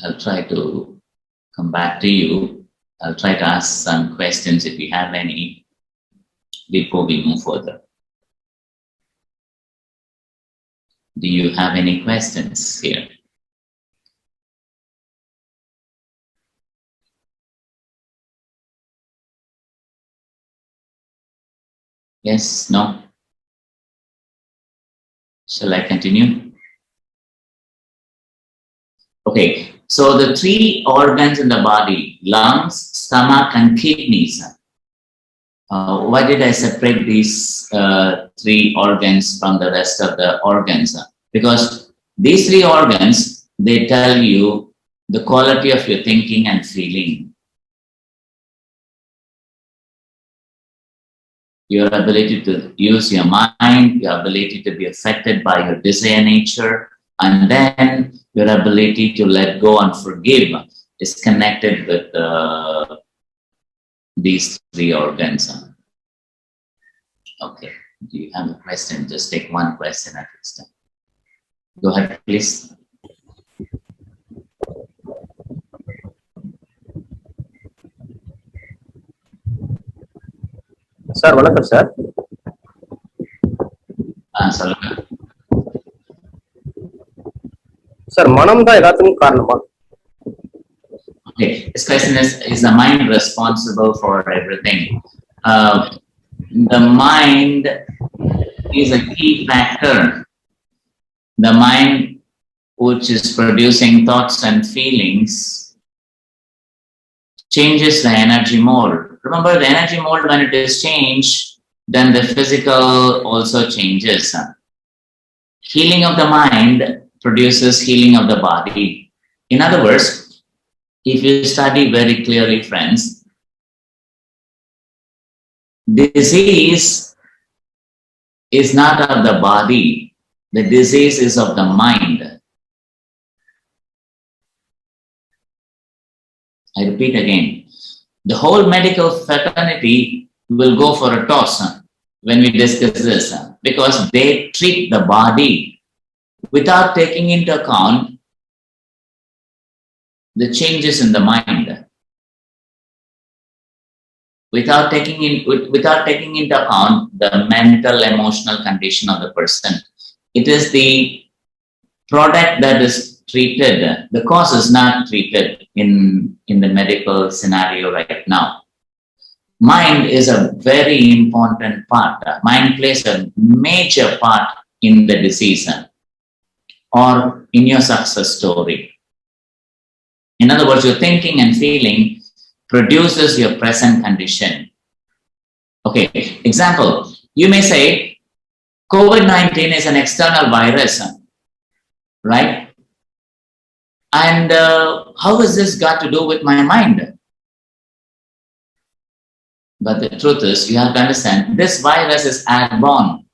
I'll try to come back to you. I'll try to ask some questions if you have any before we move further. Do you have any questions here? Yes, no? Shall I continue? Okay, so the three organs in the body, lungs, stomach, and kidneys. Why did I separate these three organs from the rest of the organs? Because these three organs, they tell you the quality of your thinking and feeling. Your ability to use your mind, your ability to be affected by your desire nature, and then your ability to let go and forgive is connected with these three organs. Okay, do you have a question? Just take one question at a time. Go ahead, please. Sir வணக்கம் sir. சொல்லுங்க sir, மனம் தான் எல்லாத்துக்கும் காரணமா? Okay, this question is the mind responsible for everything? The mind is a key factor. The mind, which is producing thoughts and feelings, changes the energy mode. Remember, the energy mode, when it is changed, then the physical also changes. Healing of the mind produces healing of the body. In other words, if you study very clearly, friends, disease is not of the body. The disease is of the mind. I repeat again. The whole medical fraternity will go for a toss when we discuss this, because they treat the body without taking into account the changes in the mind, without taking into account the mental, emotional condition of the person. It is the product that is treated. The cause is not treated in the medical scenario right now. Mind is a very important part. Mind plays a major part in the disease or in your success story. In other words, your thinking and feeling produces your present condition. Okay, example, you may say COVID-19 is an external virus, right? And how has this got to do with my mind? But the truth is, you have to understand, this virus is airborne.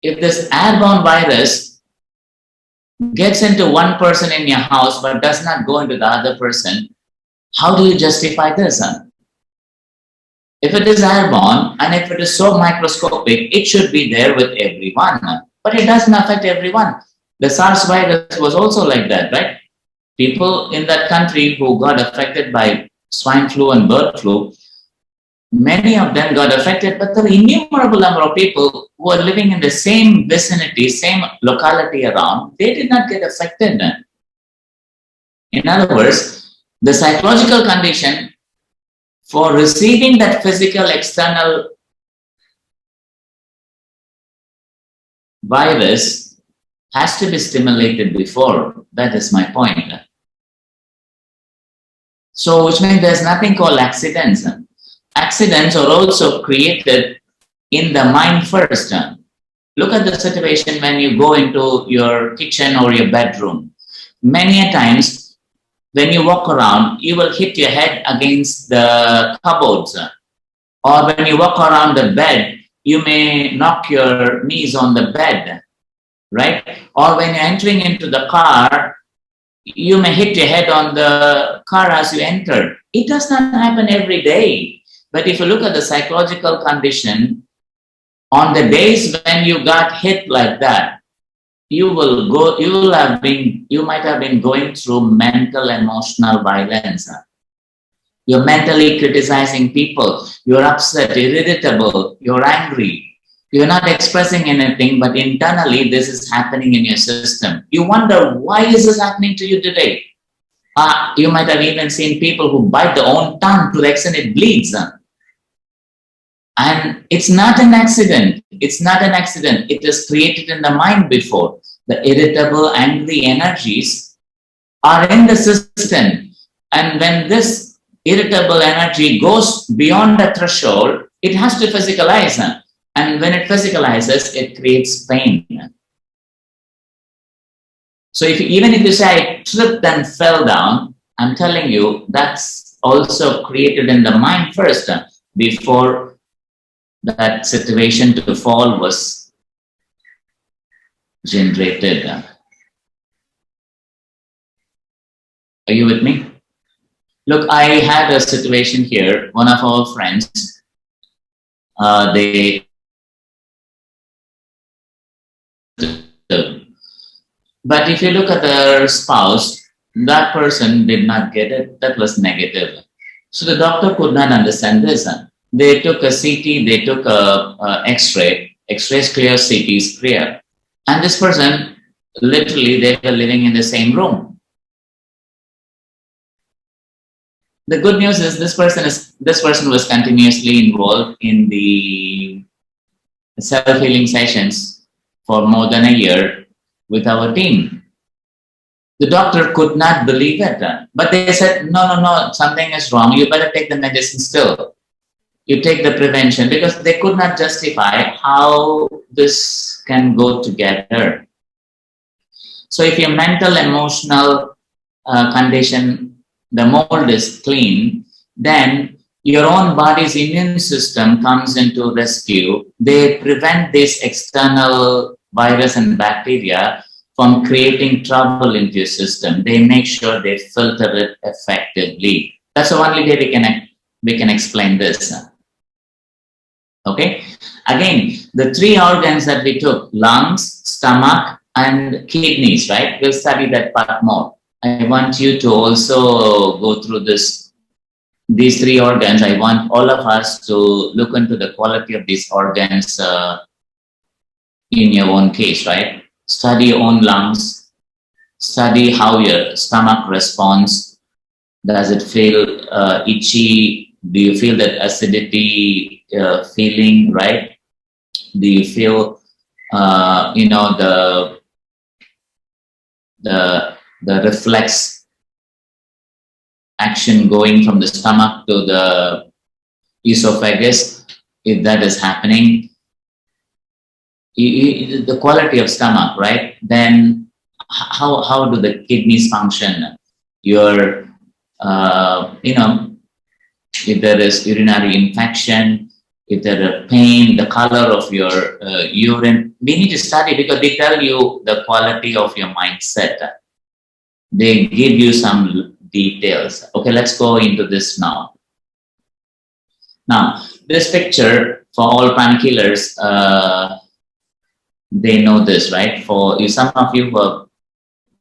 If this airborne virus gets into one person in your house but does not go into the other person, how do you justify this? If it is airborne and if it is so microscopic, it should be there with everyone. But it doesn't affect everyone. The SARS virus was also like that, right? People in that country who got affected by swine flu and bird flu, many of them got affected, but there are innumerable number of people who are living in the same vicinity, same locality around, they did not get affected. In other words, the psychological condition for receiving that physical external virus has to be stimulated before. That is my point. So, which means there's nothing called accidents. Accidents are also created in the mind first. Look at the situation when you go into your kitchen or your bedroom. Many a times, when you walk around, you will hit your head against the cupboards. Or when you walk around the bed, you may knock your knees on the bed, right? Or when you're entering into the car, you may hit your head on the car as you enter. It does not happen every day. But if you look at the psychological condition, on the days when you got hit like that, you might have been going through mental, emotional violence. You're mentally criticizing people. You're upset, you're irritable, you're angry. You're not expressing anything, but internally this is happening in your system. You wonder, why is this happening to you today? You might have even seen people who bite their own tongue to the extent it bleeds. And it's not an accident. It's not an accident. It is created in the mind before. The irritable, angry energies are in the system. And when this irritable energy goes beyond the threshold, it has to physicalize. And when it physicalizes, it creates pain. So even if you say I tripped and fell down, I'm telling you that's also created in the mind first before that situation to fall was generated. Are you with me? Look, I had a situation here. One of our friends, but if you look at their spouse, that person did not get it. That was negative. So the doctor could not understand this. They took a CT, they took a X-ray. X-ray is clear, CT is clear. And this person, literally, they were living in the same room. The good news is this person was continuously involved in the self-healing sessions for more than a year with our team. The doctor could not believe it, but they said, no, something is wrong. You better take the medicine still. You take the prevention, because they could not justify how this can go together. So if your mental, emotional condition, the mold is clean, then your own body's immune system comes into rescue. They prevent this external virus and bacteria from creating trouble into your system. They make sure they filter it effectively. That's the only way we can explain this. Okay. Again, the three organs that we took: lungs, stomach, and kidneys. Right? We'll study that part more. I want you to also go through these three organs. I want all of us to look into the quality of these organs in your own case, right? Study your own lungs, study how your stomach responds. Does it feel itchy? Do you feel that acidity feeling, right? Do you feel, the reflex action going from the stomach to the esophagus? If that is happening, the quality of stomach, right? Then how do the kidneys function? Your, if there is urinary infection, if there is pain, the color of your urine, we need to study, because they tell you the quality of your mindset. They give you some details. Okay, let's go into this now. Now, this picture, for all pranic healers, they know this, right? For you, some of you who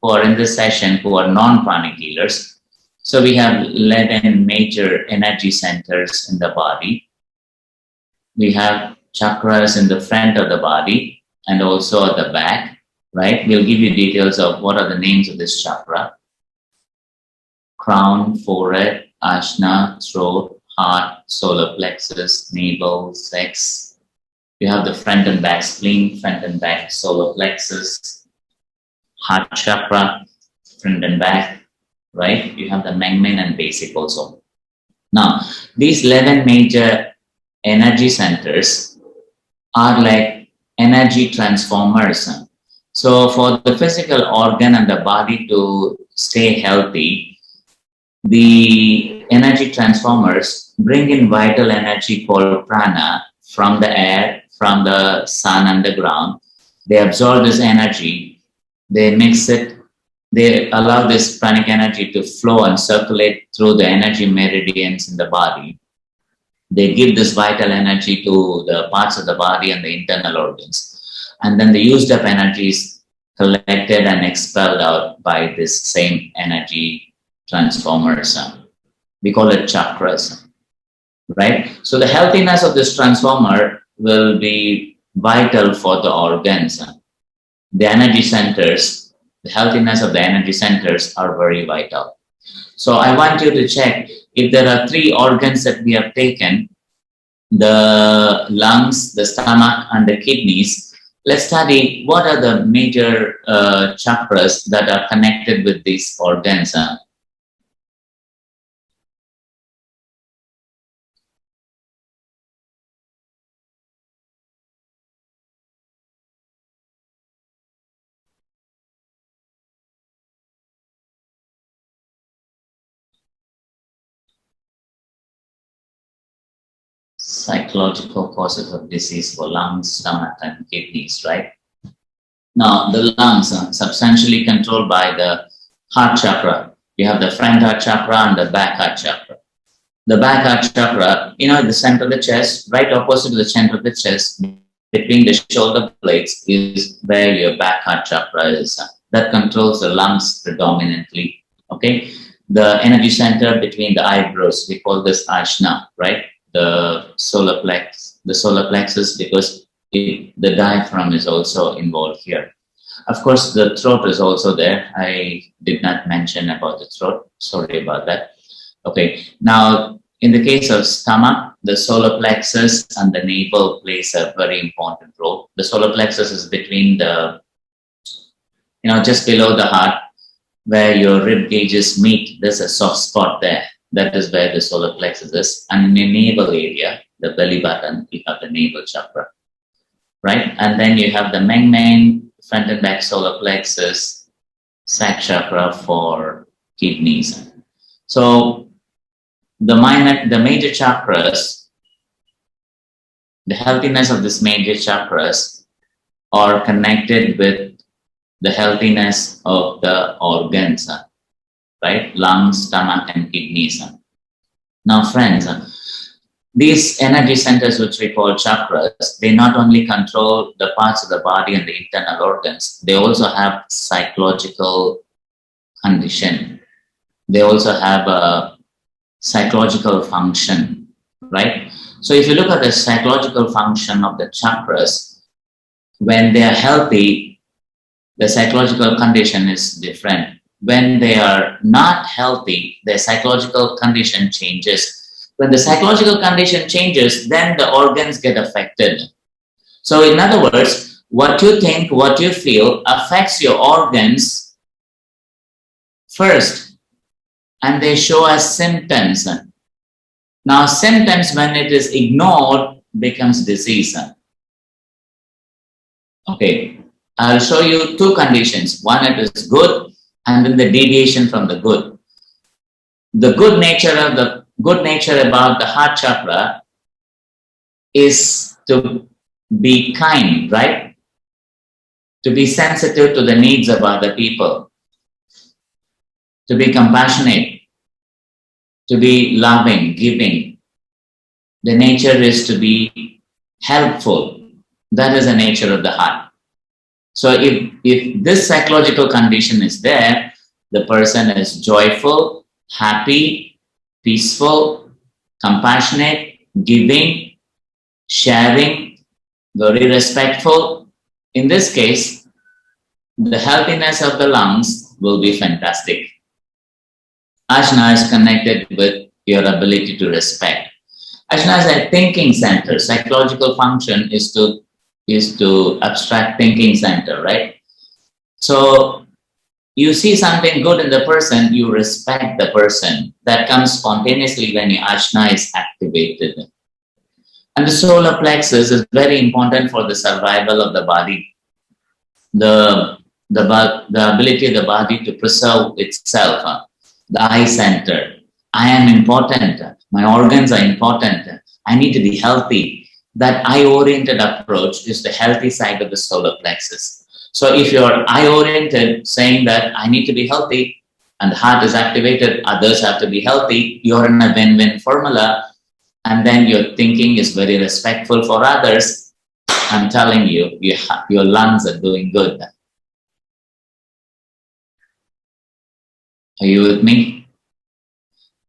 are in this session who are non-pranic healers, So we have 11 major energy centers in the body. We have chakras in the front of the body and also at the back, right? We'll give you details of what are the names of this chakra. Crown, forehead, ajna, throat, heart, solar plexus, navel, sex. You have the front and back spleen, front and back solar plexus, heart chakra, front and back, right? You have the Mengmen and basic also. Now, these 11 major energy centers are like energy transformers. So for the physical organ and the body to stay healthy, the energy transformers bring in vital energy called prana from the air, from the sun and the ground. They absorb this energy, they mix it, they allow this pranic energy to flow and circulate through the energy meridians in the body. They give this vital energy to the parts of the body and the internal organs. And then the used up energy is collected and expelled out by this same energy transformers. We call it chakras, right? So the healthiness of this transformer will be vital for the organs. The energy centers, the healthiness of the energy centers are very vital. So I want you to check if there are 3 organs that we have taken, the lungs, the stomach, and the kidneys. Let's study what are the major chakras that are connected with these organs. Psychological causes of disease for lungs, stomach, and kidneys, right? Now, the lungs are substantially controlled by the heart chakra. You have the front heart chakra and the back heart chakra. The back heart chakra, the center of the chest, right opposite to the center of the chest, between the shoulder blades is where your back heart chakra is. That controls the lungs predominantly, okay? The energy center between the eyebrows, we call this ajna, right? The solar plexus, because the diaphragm is also involved here. Of course, the throat is also there. I did not mention about the throat. Sorry about that. Okay. Now, in the case of stomach, the solar plexus and the navel plays a very important role. The solar plexus is between the, just below the heart, where your rib gauges meet. There's a soft spot there. That is where the solar plexus is. And in the navel area, the belly button, you have the navel chakra, right? And then you have the Mengmen, front and back solar plexus, sac chakra for kidneys. So the major chakras, the healthiness of these major chakras are connected with the healthiness of the organs, right? Lungs, stomach, and kidneys. Now, friends, these energy centers, which we call chakras, they not only control the parts of the body and the internal organs, they also have psychological condition. They also have a psychological function, right? So if you look at the psychological function of the chakras, when they are healthy, the psychological condition is different. When they are not healthy, their psychological condition changes. When the psychological condition changes, then the organs get affected. So in other words, what you think, what you feel affects your organs first, and they show as symptoms. Now, symptoms, when it is ignored, becomes disease. Okay, I'll show you 2 conditions. One, it is good, and then the deviation from the good. The good nature about the heart chakra is to be kind, right? To be sensitive to the needs of other people, to be compassionate, to be loving, giving. The nature is to be helpful. That is the nature of the heart. So if this psychological condition is there, the person is joyful, happy, peaceful, compassionate, giving, sharing, very respectful. In this case, the healthiness of the lungs will be fantastic. Ajna is connected with your ability to respect. Ajna is a thinking center. Psychological function is to abstract thinking center, right? So you see something good in the person, you respect the person. That comes spontaneously when your Ajna is activated. And the solar plexus is very important for the survival of the body. The, the ability of the body to preserve itself. The eye center. I am important. My organs are important. I need to be healthy. That eye-oriented approach is the healthy side of the solar plexus. So if you're eye-oriented, saying that I need to be healthy, and the heart is activated, others have to be healthy, you're in a win-win formula, and then your thinking is very respectful for others. I'm telling you, your lungs are doing good. Are you with me?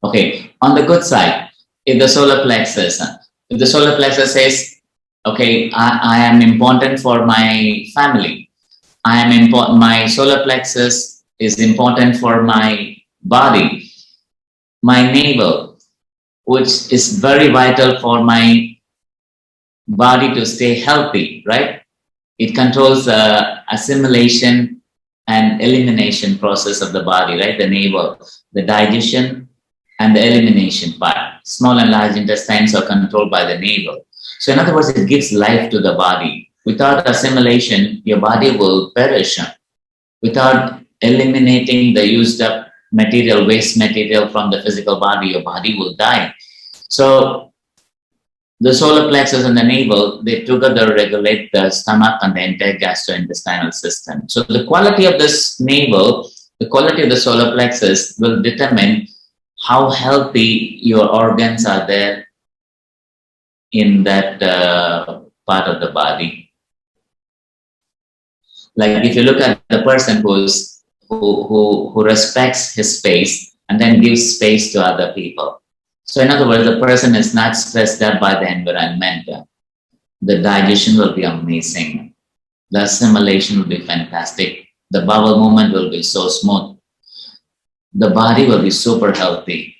Okay, on the good side, if the solar plexus says, okay, I am important for my family. I am important. My solar plexus is important for my body, my navel, which is very vital for my body to stay healthy, right? It controls the assimilation and elimination process of the body, right? The navel, the digestion and the elimination part. Small and large intestines are controlled by the navel. So in other words, it gives life to the body. Without assimilation, your body will perish. Without eliminating the used up material, waste material from the physical body, your body will die. So the solar plexus and the navel, they together regulate the stomach and the entire gastrointestinal system. So the quality of this navel, the quality of the solar plexus will determine how healthy your organs are there in that part of the body. Like if you look at the person who respects his space and then gives space to other people. So in other words, the person is not stressed out by the environment. The digestion will be amazing. The assimilation will be fantastic. The bowel movement will be so smooth. The body will be super healthy,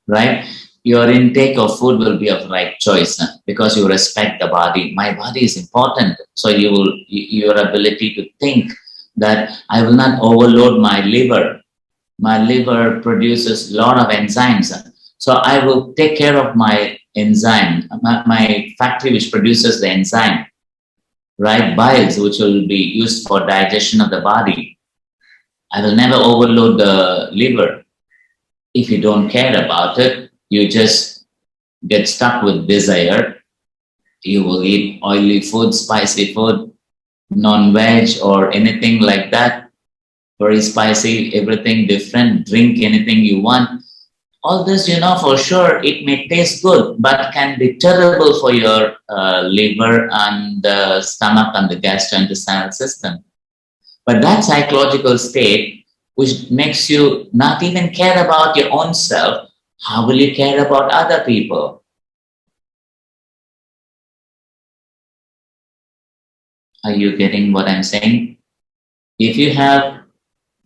right? Your intake of food will be of right choice because you respect the body. My body is important. So your ability to think that I will not overload my liver. My liver produces a lot of enzymes. So I will take care of my enzyme, my factory which produces the enzyme, right? Biles, which will be used for digestion of the body. I will never overload the liver. If you don't care about it, you just get stuck with desire. You will eat oily food, spicy food, non-veg or anything like that. Very spicy, everything different, drink anything you want. All this, you know, for sure, it may taste good, but can be terrible for your liver and the stomach and the gastrointestinal system. But that psychological state, which makes you not even care about your own self, how will you care about other people? Are you getting what I'm saying? If you have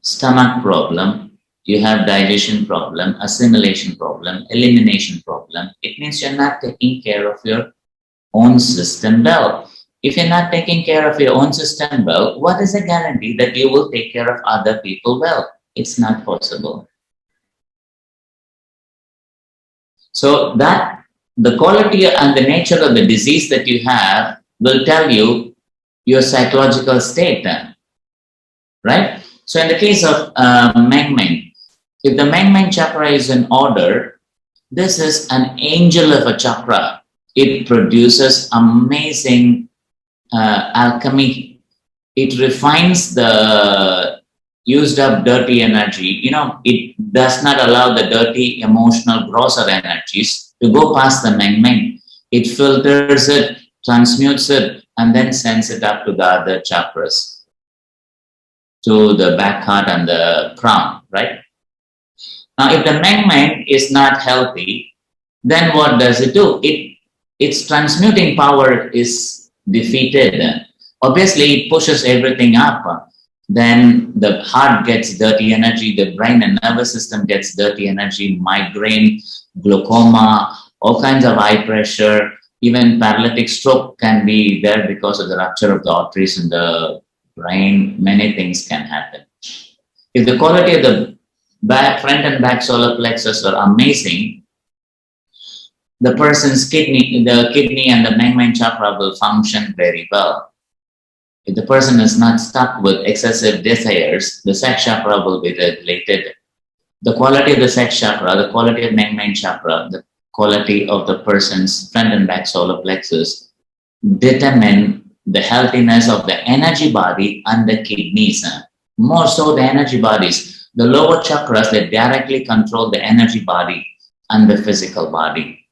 stomach problem, you have digestion problem, assimilation problem, elimination problem, it means you're not taking care of your own system well. If you're not taking care of your own system well, what is the guarantee that you will take care of other people well? It's not possible. So that the quality and the nature of the disease that you have will tell you your psychological state, right? So in the case of Meng Meng, if the Meng Meng chakra is in order, this is an angel of a chakra. It produces amazing alchemy. It refines the used up dirty energy. You know, it does not allow the dirty, emotional, grosser energies to go past the Meng Meng. It filters it, transmutes it, and then sends it up to the other chakras. to the back heart and the crown, right? Now, if the mind is not healthy, then what does it do? Its transmuting power is defeated. Obviously, it pushes everything up. Then the heart gets dirty energy, the brain and nervous system gets dirty energy, migraine, glaucoma, all kinds of eye pressure, even paralytic stroke can be there because of the rupture of the arteries in the brain. Many things can happen. If the quality of the front and back solar plexus are amazing, the person's kidney and the main chakra will function very well. If the person is not stuck with excessive desires, the sex chakra will be regulated. The quality of the sex chakra, the quality of main chakra, the quality of the person's front and back solar plexus determine the healthiness of the energy body and the kidneys. More so the energy bodies. The lower chakras, they directly control the energy body and the physical body.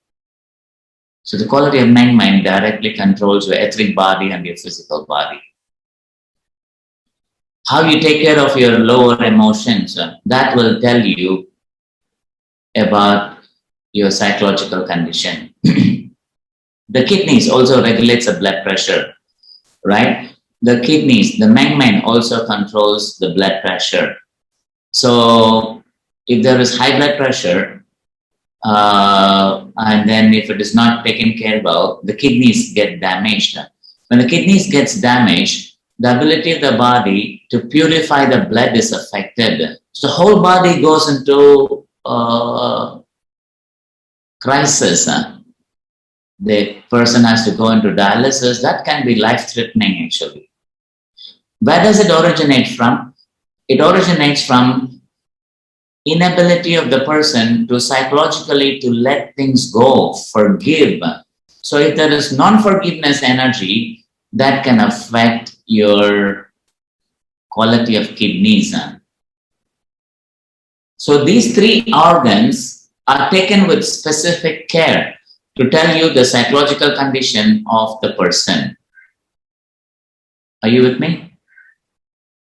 So the quality of mind directly controls your etheric body and your physical body. How you take care of your lower emotions, that will tell you about your psychological condition. The kidneys also regulates the blood pressure, right? The kidneys, the mind also controls the blood pressure. So if there is high blood pressure, and then if it is not taken care well, the kidneys get damaged. When the kidneys gets damaged, the ability of the body to purify the blood is affected. So the whole body goes into crisis. The person has to go into dialysis. That can be life-threatening actually. Where does it originate from? It originates from inability of the person to psychologically to let things go, forgive. So if there is non-forgiveness energy, that can affect your quality of kidneys. So these three organs are taken with specific care to tell you the psychological condition of the person. Are you with me?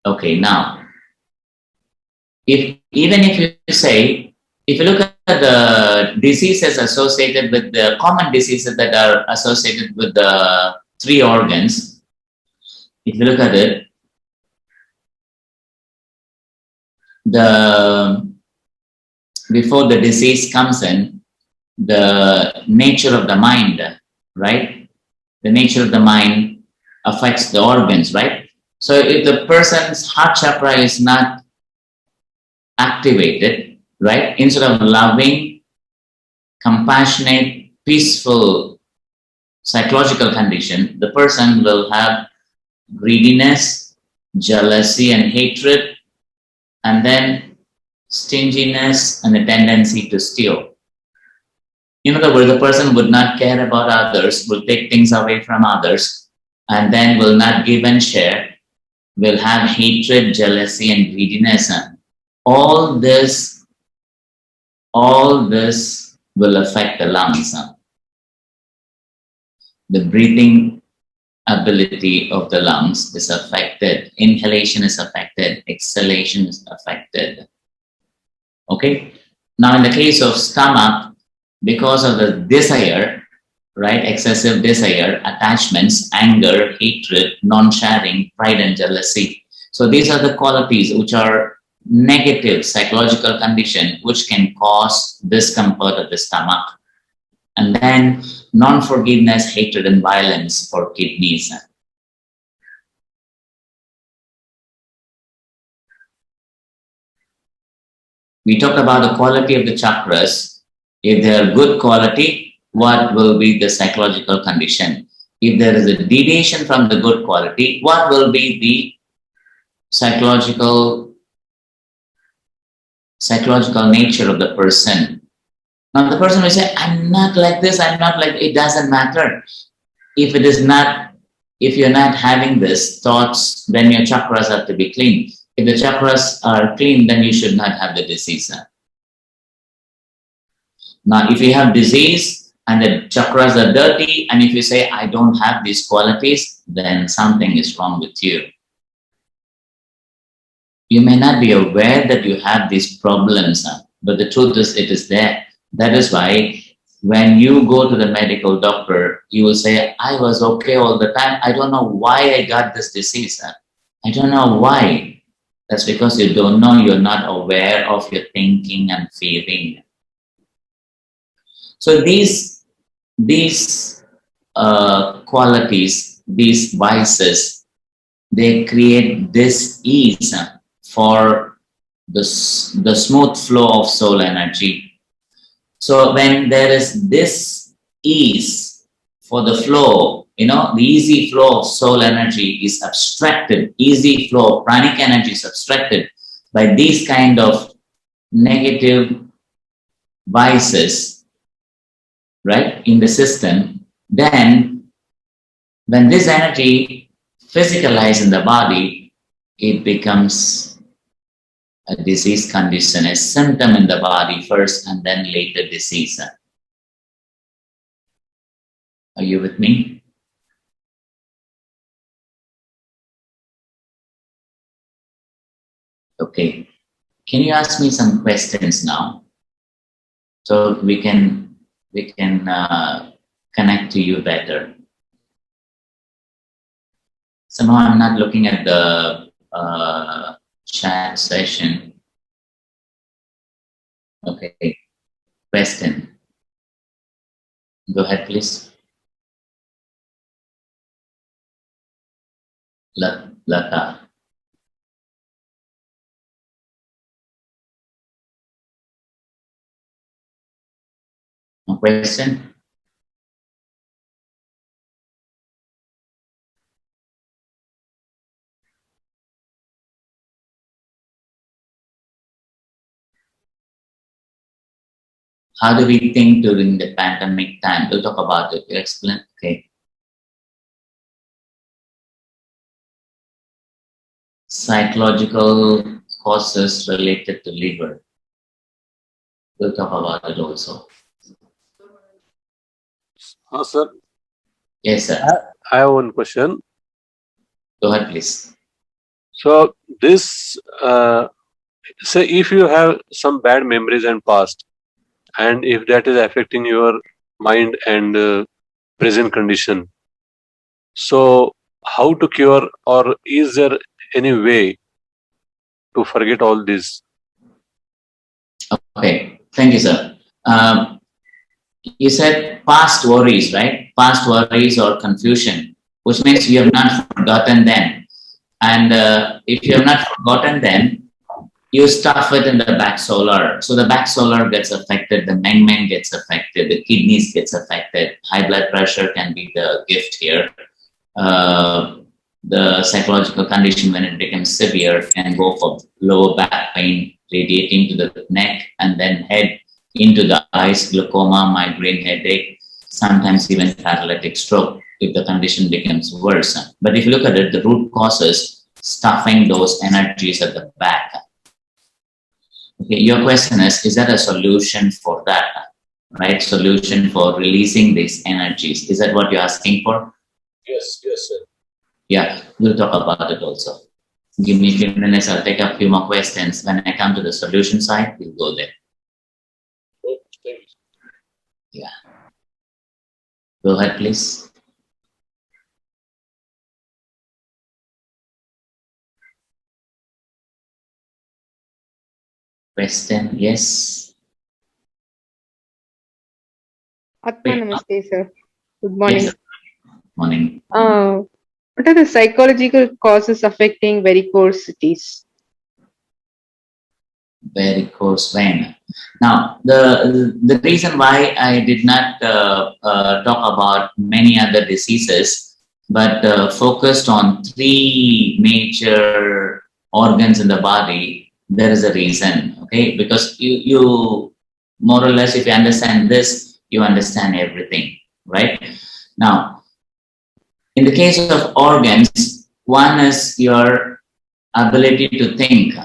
Okay, now, if you say, if you look at the diseases associated with the common diseases that are associated with the three organs, if you look at it, before the disease comes in, the nature of the mind, right? The nature of the mind affects the organs, right? So if the person's heart chakra is not activated, right? Instead of loving, compassionate, peaceful psychological condition, the person will have greediness, jealousy and hatred, and then stinginess and a tendency to steal. In other words, the person would not care about others, will take things away from others, and then will not give and share, will have hatred, jealousy, and greediness. All this will affect the lungs. The breathing ability of the lungs is affected. Inhalation is affected. Exhalation is affected. Okay. Now, in the case of stomach, because of the desire, right, excessive desire, attachments, anger, hatred, non-sharing, pride and jealousy. So these are the qualities which are negative psychological condition which can cause discomfort of the stomach. And then non-forgiveness, hatred and violence for kidneys. We talked about the quality of the chakras. If they are good quality, what will be the psychological condition? If there is a deviation from the good quality, what will be the psychological nature of the person? Now the person will say, I'm not like this, I'm not like, it doesn't matter. If it is not, if you're not having this thoughts, then your chakras have to be clean. If the chakras are clean, then you should not have the disease. Now, if you have disease and the chakras are dirty, and if you say, I don't have these qualities, then something is wrong with you. You may not be aware that you have these problems, but the truth is it is there. That is why when you go to the medical doctor, you will say, I was okay all the time. I don't know why I got this disease. I don't know why. That's because you don't know, you're not aware of your thinking and feeling. So these qualities, these vices, they create this ease for the smooth flow of soul energy. So when there is this ease for the flow, the easy flow of soul energy is abstracted, easy flow of pranic energy is abstracted by these kind of negative vices, right, in the system. Then when this energy physicalizes in the body, it becomes a disease condition, a symptom in the body first and then later disease. Are you with me? Okay. Can you ask me some questions now so we can connect to you better? Somehow I'm not looking at the chat session. Okay. Question. Go ahead, please. Lata. No question? How do we think during the pandemic time? We'll talk about it. You explain. Okay. Psychological causes related to liver. We'll talk about it also. Sir. Yes, sir. I have one question. Go ahead, please. So this, say if you have some bad memories and past, and if that is affecting your mind and present condition, so how to cure, or is there any way to forget all this? Okay, thank you, sir. You said past worries, right? Past worries or confusion, which means you have not forgotten them. And if you have not forgotten them, you stuff it in the back solar. So the back solar gets affected, the meng gets affected, the kidneys gets affected, high blood pressure can be the gift here. The psychological condition, when it becomes severe, can go for lower back pain, radiating to the neck and then head into the eyes, glaucoma, migraine, headache, sometimes even paralytic stroke if the condition becomes worse. But if you look at it, the root causes stuffing those energies at the back. Okay, your question is that a solution for that, right? Solution for releasing these energies. Is that what you're asking for? Yes, sir. Yeah, we'll talk about it also. Give me a few minutes, I'll take a few more questions. When I come to the solution side, we'll go there. Oh, thank you. Yeah. Go ahead, please. Question, yes. Atma Namaste, sir. Good morning. Yes. Morning. What are the psychological causes affecting varicosities? Varicose vein. Now, the reason why I did not talk about many other diseases, but focused on 3 major organs in the body, there is a reason, okay? Because you more or less, if you understand this, you understand everything, right? Now, in the case of organs, one is your ability to think,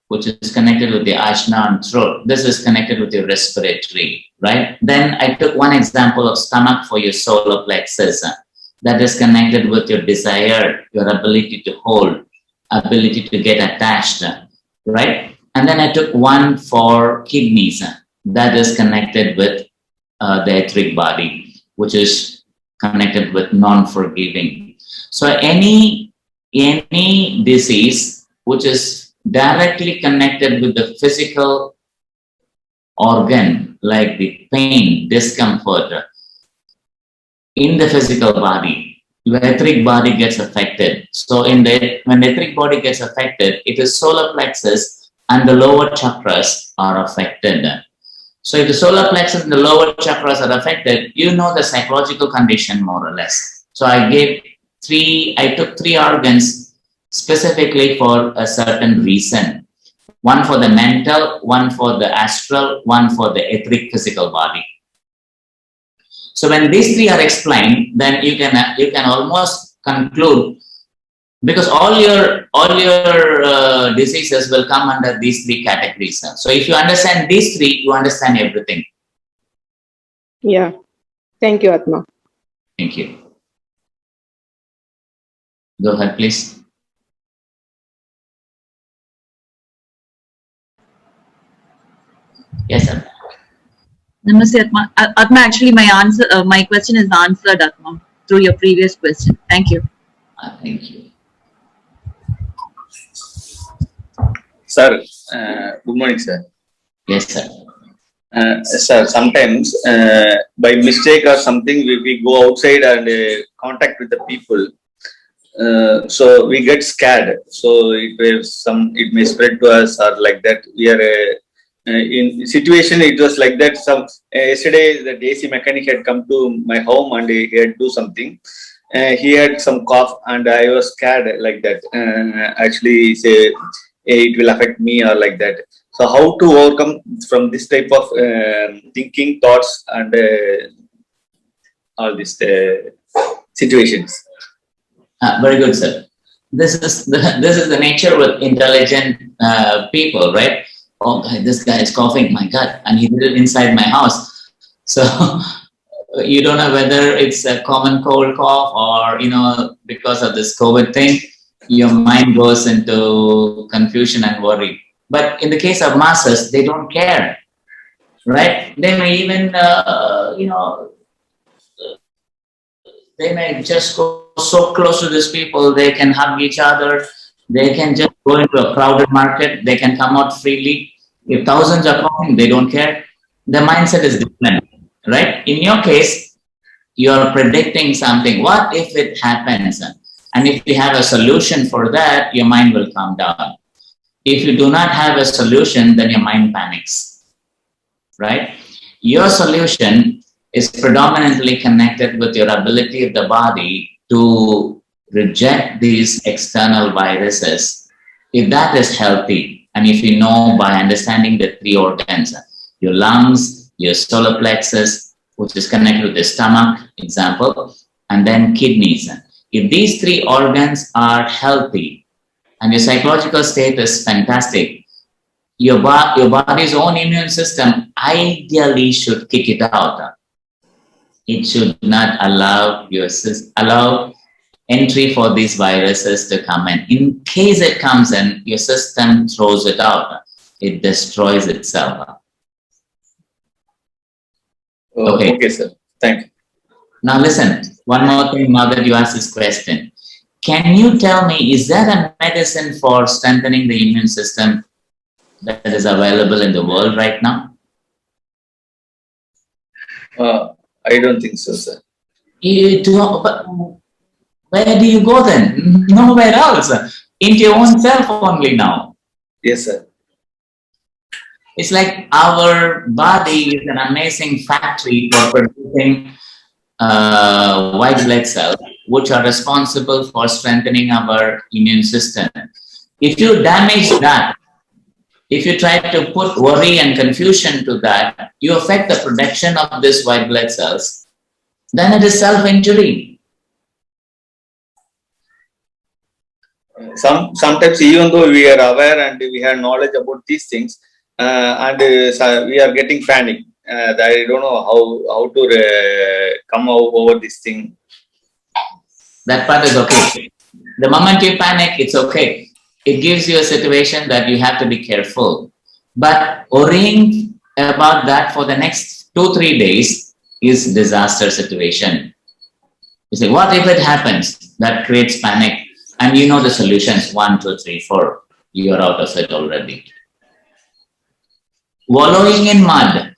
which is connected with the ajna and throat. This is connected with your respiratory, right? Then I took one example of stomach for your solar plexus. That is connected with your desire, your ability to hold, ability to get attached. right? And then I took one for kidneys, that is connected with the etheric body, which is connected with non-forgiving. So any disease which is directly connected with the physical organ, like the pain, discomfort in the physical body, your etheric body gets affected. So when the etheric body gets affected, it is solar plexus and the lower chakras are affected. So if the solar plexus and the lower chakras are affected, you know the psychological condition more or less. So I took three organs specifically for a certain reason. One for the mental, one for the astral, one for the etheric physical body. So when these three are explained, then you can almost conclude, because all your diseases will come under these three categories. So if you understand these three, you understand everything. Yeah. Thank you, Atma. Thank you. Go ahead, please. Yes, sir. Namaste, Atma. Atma, actually, my question is answered, Atma, through your previous question. Thank you. Thank you. Sir, good morning, sir. Yes, sir. Sir, sometimes by mistake or something, we go outside and contact with the people. So we get scared. So it may spread to us or like that. We are in situation. It was like that. Yesterday the AC mechanic had come to my home and he had to do something. He had some cough and I was scared like that. Actually, say it will affect me or like that. So how to overcome from this type of thinking, thoughts, and all these situations? Very good, sir. This is the nature with intelligent people, right? Oh, this guy is coughing, my God, and he did it inside my house. So you don't know whether it's a common cold cough or, because of this COVID thing, your mind goes into confusion and worry. But in the case of masses, they don't care, right? They may even, they may just go so close to these people, they can hug each other, they can just go into a crowded market, they can come out freely. If thousands are coming, they don't care. The mindset is different, right? In your case, you're predicting something. What if it happens? And if you have a solution for that, your mind will calm down. If you do not have a solution, then your mind panics, right? Your solution is predominantly connected with your ability of the body to reject these external viruses. If that is healthy, and if you know by understanding the three organs, your lungs, your solar plexus, which is connected with the stomach, example, and then kidneys. If these three organs are healthy and your psychological state is fantastic, your body's own immune system ideally should kick it out. It should not allow entry for these viruses to come in. In case it comes in, your system throws it out. It destroys itself. Okay, sir. Thank you. Now listen, one more thing now that you asked this question. Can you tell me, is there a medicine for strengthening the immune system that is available in the world right now? I don't think so, sir. You don't, but where do you go then? Nowhere else. Into your own self only now. Yes, sir. It's like our body is an amazing factory for producing white blood cells, which are responsible for strengthening our immune system. If you damage that, if you try to put worry and confusion to that, you affect the production of these white blood cells, then it is self-injury. Sometimes, even though we are aware and we have knowledge about these things, and we are getting panic. I don't know how to come over this thing. That part is okay. The moment you panic, it's okay. it gives you a situation that you have to be careful. But worrying about that for the next 2-3 days is disaster situation. You say, what if it happens? That creates panic. And you know the solutions, 1, 2, 3, 4. You are out of it already. Wallowing in mud,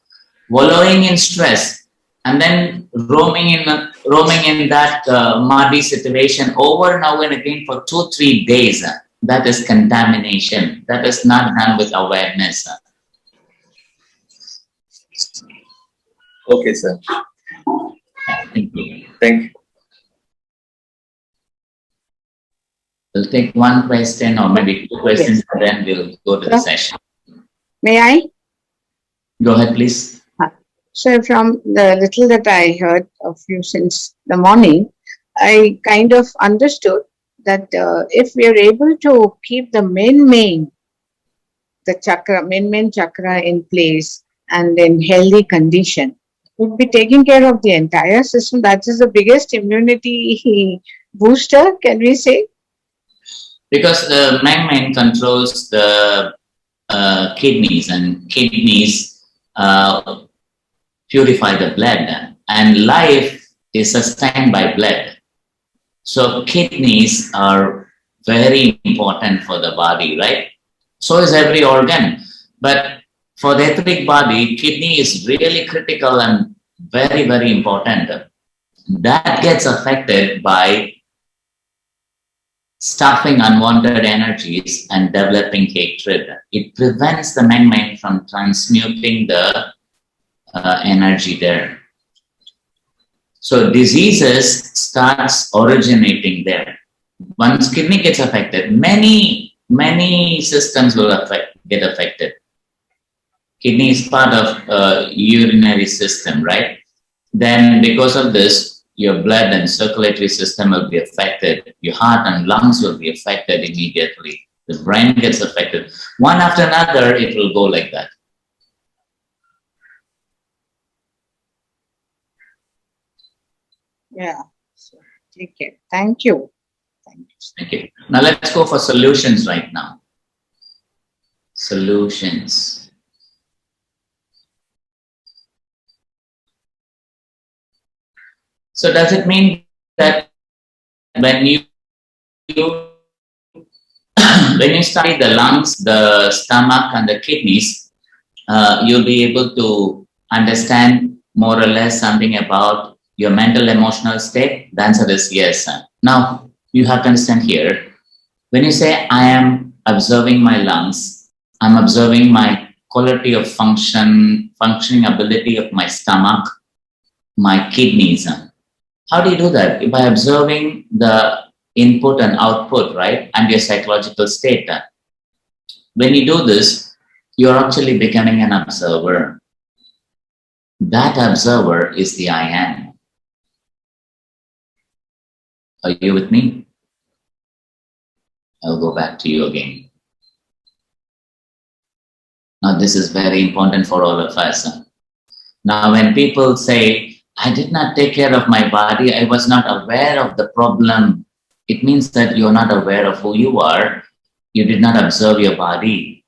wallowing in stress, and then roaming in that muddy situation over now and again for 2-3 days. That is contamination. That is not done with awareness. Okay, sir. Thank you. Thank you. We'll take one question or maybe 2 questions, and then we'll go to the session. May I? Go ahead, please. So from the little that I heard of you since the morning, I kind of understood that if we are able to keep the main chakra in place and in healthy condition, we'll be taking care of the entire system. That is the biggest immunity booster, can we say? Because the main controls the kidneys, and kidneys purify the blood, and life is sustained by blood. So kidneys are very important for the body, right? So is every organ. But for the etheric body, kidney is really critical and very, very important. That gets affected by stuffing unwanted energies and developing hatred. It prevents the mind from transmuting the energy there. So diseases starts originating there. Once kidney gets affected, many systems will get affected. Kidney is part of urinary system, right? Then because of this, your blood and circulatory system will be affected. Your heart and lungs will be affected immediately. The brain gets affected. One after another, it will go like that. Yeah. So take care. Thank you. Thank you. Thank you. Now let's go for solutions right now. Solutions. So does it mean that when you when you study the lungs, the stomach, and the kidneys, you'll be able to understand more or less something about your mental emotional state? The answer is yes. Now you have to understand here, when you say I am observing my lungs, I'm observing my quality of functioning ability of my stomach, my kidneys. How do you do that? By observing the input and output, right? And your psychological state. When you do this, you're actually becoming an observer. That observer is the I am. Are you with me? I'll go back to you again. Now, this is very important for all of us. Now, when people say, I did not take care of my body, I was not aware of the problem, it means that you're not aware of who you are. You did not observe your body.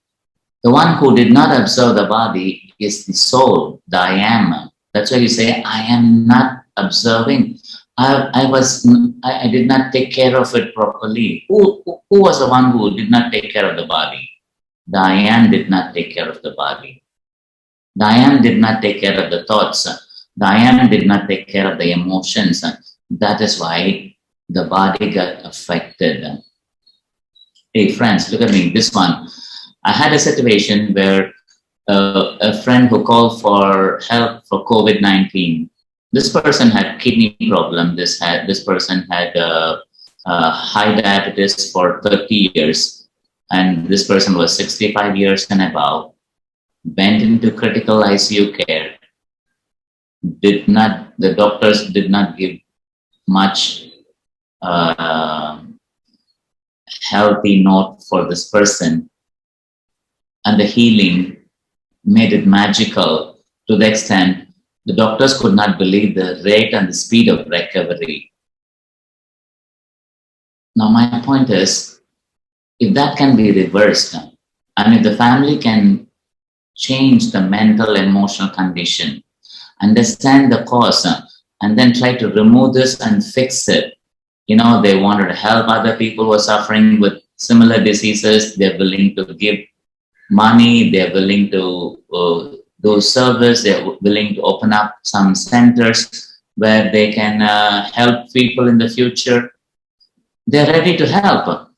The one who did not observe the body is the soul, the I am. That's why you say, I am not observing. I did not take care of it properly. Who was the one who did not take care of the body? The I am did not take care of the body. The I am did not take care of the thoughts. The I am did not take care of the emotions. That is why the body got affected. Hey friends, look at me, this one. I had a situation where a friend who called for help for COVID-19. This person had kidney problem. This person had high diabetes for 30 years. And this person was 65 years and above, went into critical ICU care. The doctors did not give much healthy note for this person, and the healing made it magical to the extent the doctors could not believe the rate and the speed of recovery. Now my point is, if that can be reversed, and if the family can change the mental emotional condition, understand the cause, and then try to remove this and fix it. They wanted to help other people who are suffering with similar diseases. They're willing to give money, they're willing to do service, they're willing to open up some centers where they can help people in the future. They're ready to help.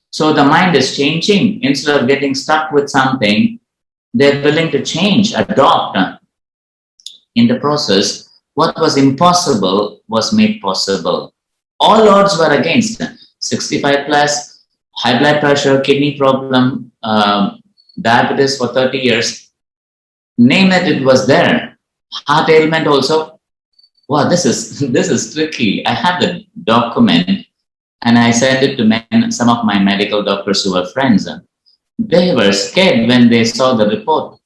So the mind is changing. Instead of getting stuck with something, they're willing to change, adopt. In the process, what was impossible was made possible. All odds were against. 65 plus, high blood pressure, kidney problem, diabetes for 30 years. Name it, it was there. Heart ailment also. Wow, this is tricky. I have the document and I sent it to some of my medical doctors who were friends. They were scared when they saw the report.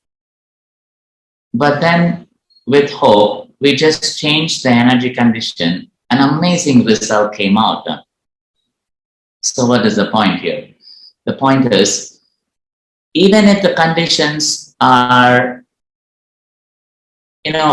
But then with hope, we just changed the energy condition. An amazing result came out. So what is the point here? The point is, even if the conditions are,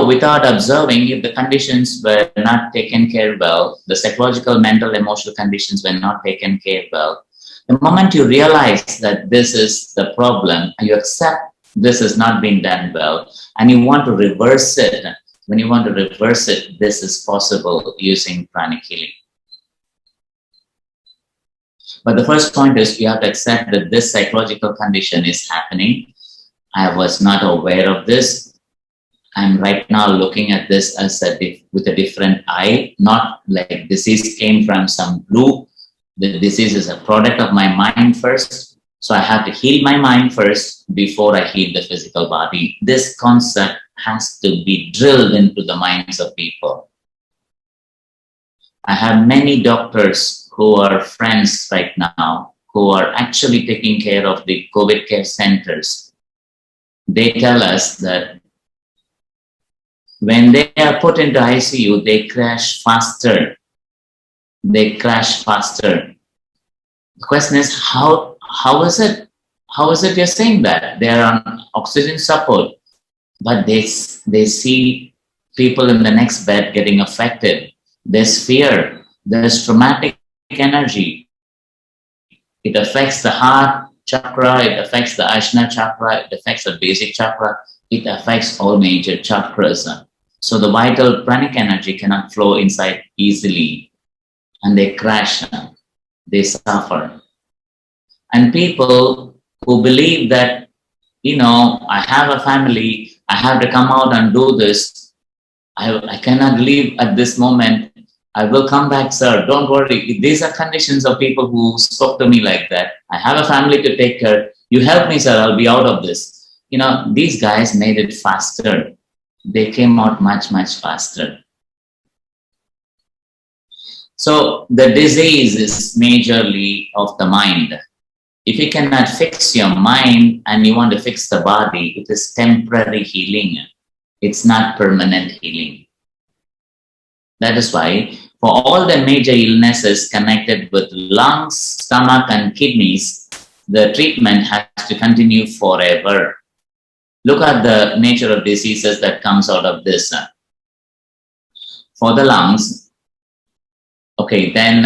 without observing, if the conditions were not taken care well, the psychological, mental, emotional conditions were not taken care well, the moment you realize that this is the problem, and you accept this is not being done well, and you want to reverse it, when you want to reverse it, this is possible using pranic healing. But the first point is you have to accept that this psychological condition is happening. I was not aware of this. I'm right now looking at this as with a different eye, not like disease came from some blue. The disease is a product of my mind first. So I have to heal my mind first before I heal the physical body. This concept has to be drilled into the minds of people. I have many doctors who are friends right now who are actually taking care of the COVID care centers. They tell us that when they are put into ICU, they crash faster. They crash faster. The question is, how is it? How is it you're saying that? They are on oxygen support, but they see people in the next bed getting affected. There's fear. There's traumatic energy. It affects the heart chakra. It affects the Ajna chakra. It affects the basic chakra. It affects all major chakras. So the vital pranic energy cannot flow inside easily, and they crash. They suffer. And people who believe that, I have a family, I have to come out and do this. I cannot leave at this moment. I will come back, sir. Don't worry. These are conditions of people who spoke to me like that. I have a family to take care. You help me, sir. I'll be out of this. These guys made it faster. They came out much, much faster. So the disease is majorly of the mind. If you cannot fix your mind and you want to fix the body, it is temporary healing. It's not permanent healing. That is why for all the major illnesses connected with lungs, stomach, and kidneys, the treatment has to continue forever. Look at the nature of diseases that comes out of this. For the lungs, okay, then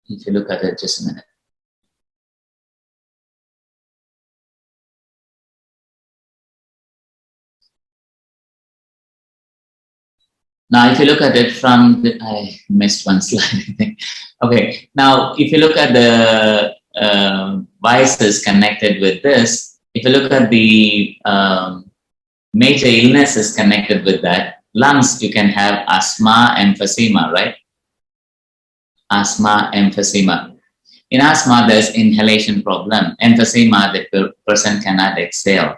if you look at it, just a minute. Now, if you look at it from I missed one slide, I think. Okay, now if you look at the vices connected with this, if you look at the major illnesses connected with that, lungs, you can have asthma, emphysema, right? Asthma, emphysema. In asthma, there's inhalation problem. Emphysema, the person cannot exhale.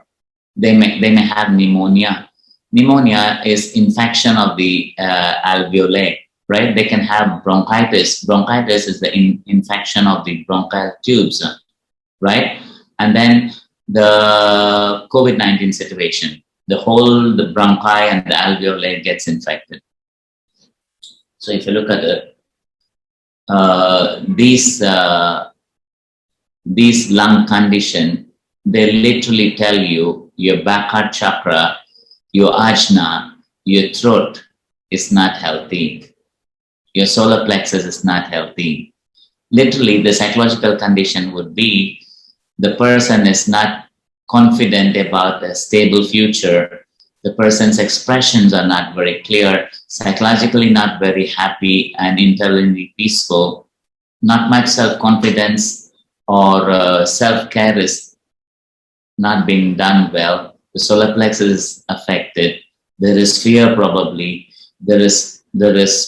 They may have pneumonia. Pneumonia is infection of the alveoli, right? They can have bronchitis. Bronchitis is the infection of the bronchial tubes, right? And then the COVID-19 situation, the bronchi and the alveoli gets infected. So if you look at it, these lung condition, they literally tell you your back heart chakra, your ajna, your throat is not healthy. Your solar plexus is not healthy. Literally, the psychological condition would be the person is not confident about a stable future. The person's expressions are not very clear, psychologically not very happy and internally peaceful, not much self-confidence or self-care is not being done well. The solar plexus is affected. There is fear probably. There is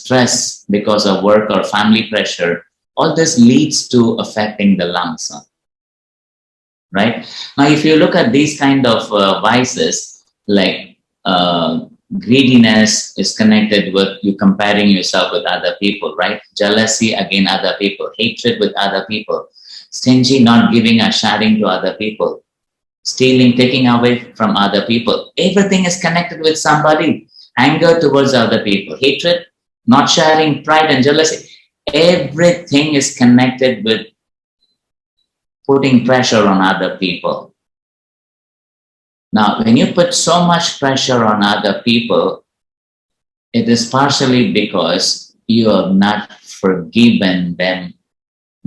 stress because of work or family pressure. All this leads to affecting the lungs. Right? Now, if you look at these kind of vices, like greediness is connected with you comparing yourself with other people, right? Jealousy, again, other people. Hatred with other people. Stingy, not giving or sharing to other people. Stealing, taking away from other people. Everything is connected with somebody. Anger towards other people. Hatred, not sharing, pride and jealousy. Everything is connected with putting pressure on other people. Now, when you put so much pressure on other people, it is partially because you have not forgiven them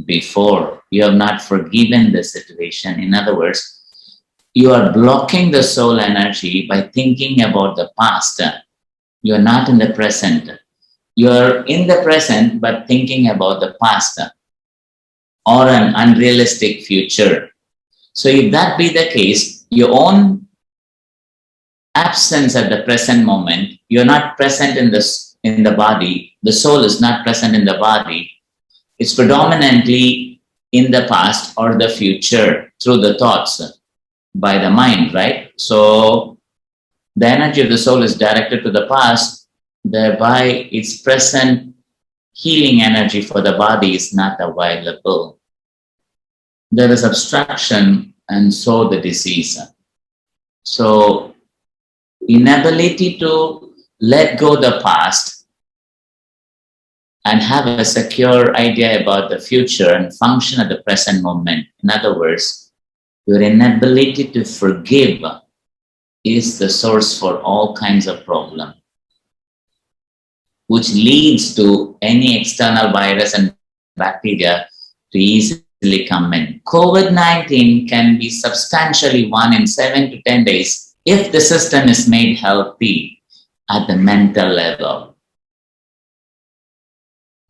before. You have not forgiven the situation. In other words, you are blocking the soul energy by thinking about the past. You are not in the present. You are in the present, but thinking about the past or an unrealistic future. So if that be the case, your own absence at the present moment, you're not present in the body, the soul is not present in the body, it's predominantly in the past or the future through the thoughts by the mind, right? So the energy of the soul is directed to the past, thereby its present healing energy for the body is not available. There is obstruction and so the disease. So inability to let go the past and have a secure idea about the future and function at the present moment. In other words, your inability to forgive is the source for all kinds of problems, which leads to any external virus and bacteria to easily come in. COVID-19 can be substantially won in 7 to 10 days if the system is made healthy at the mental level.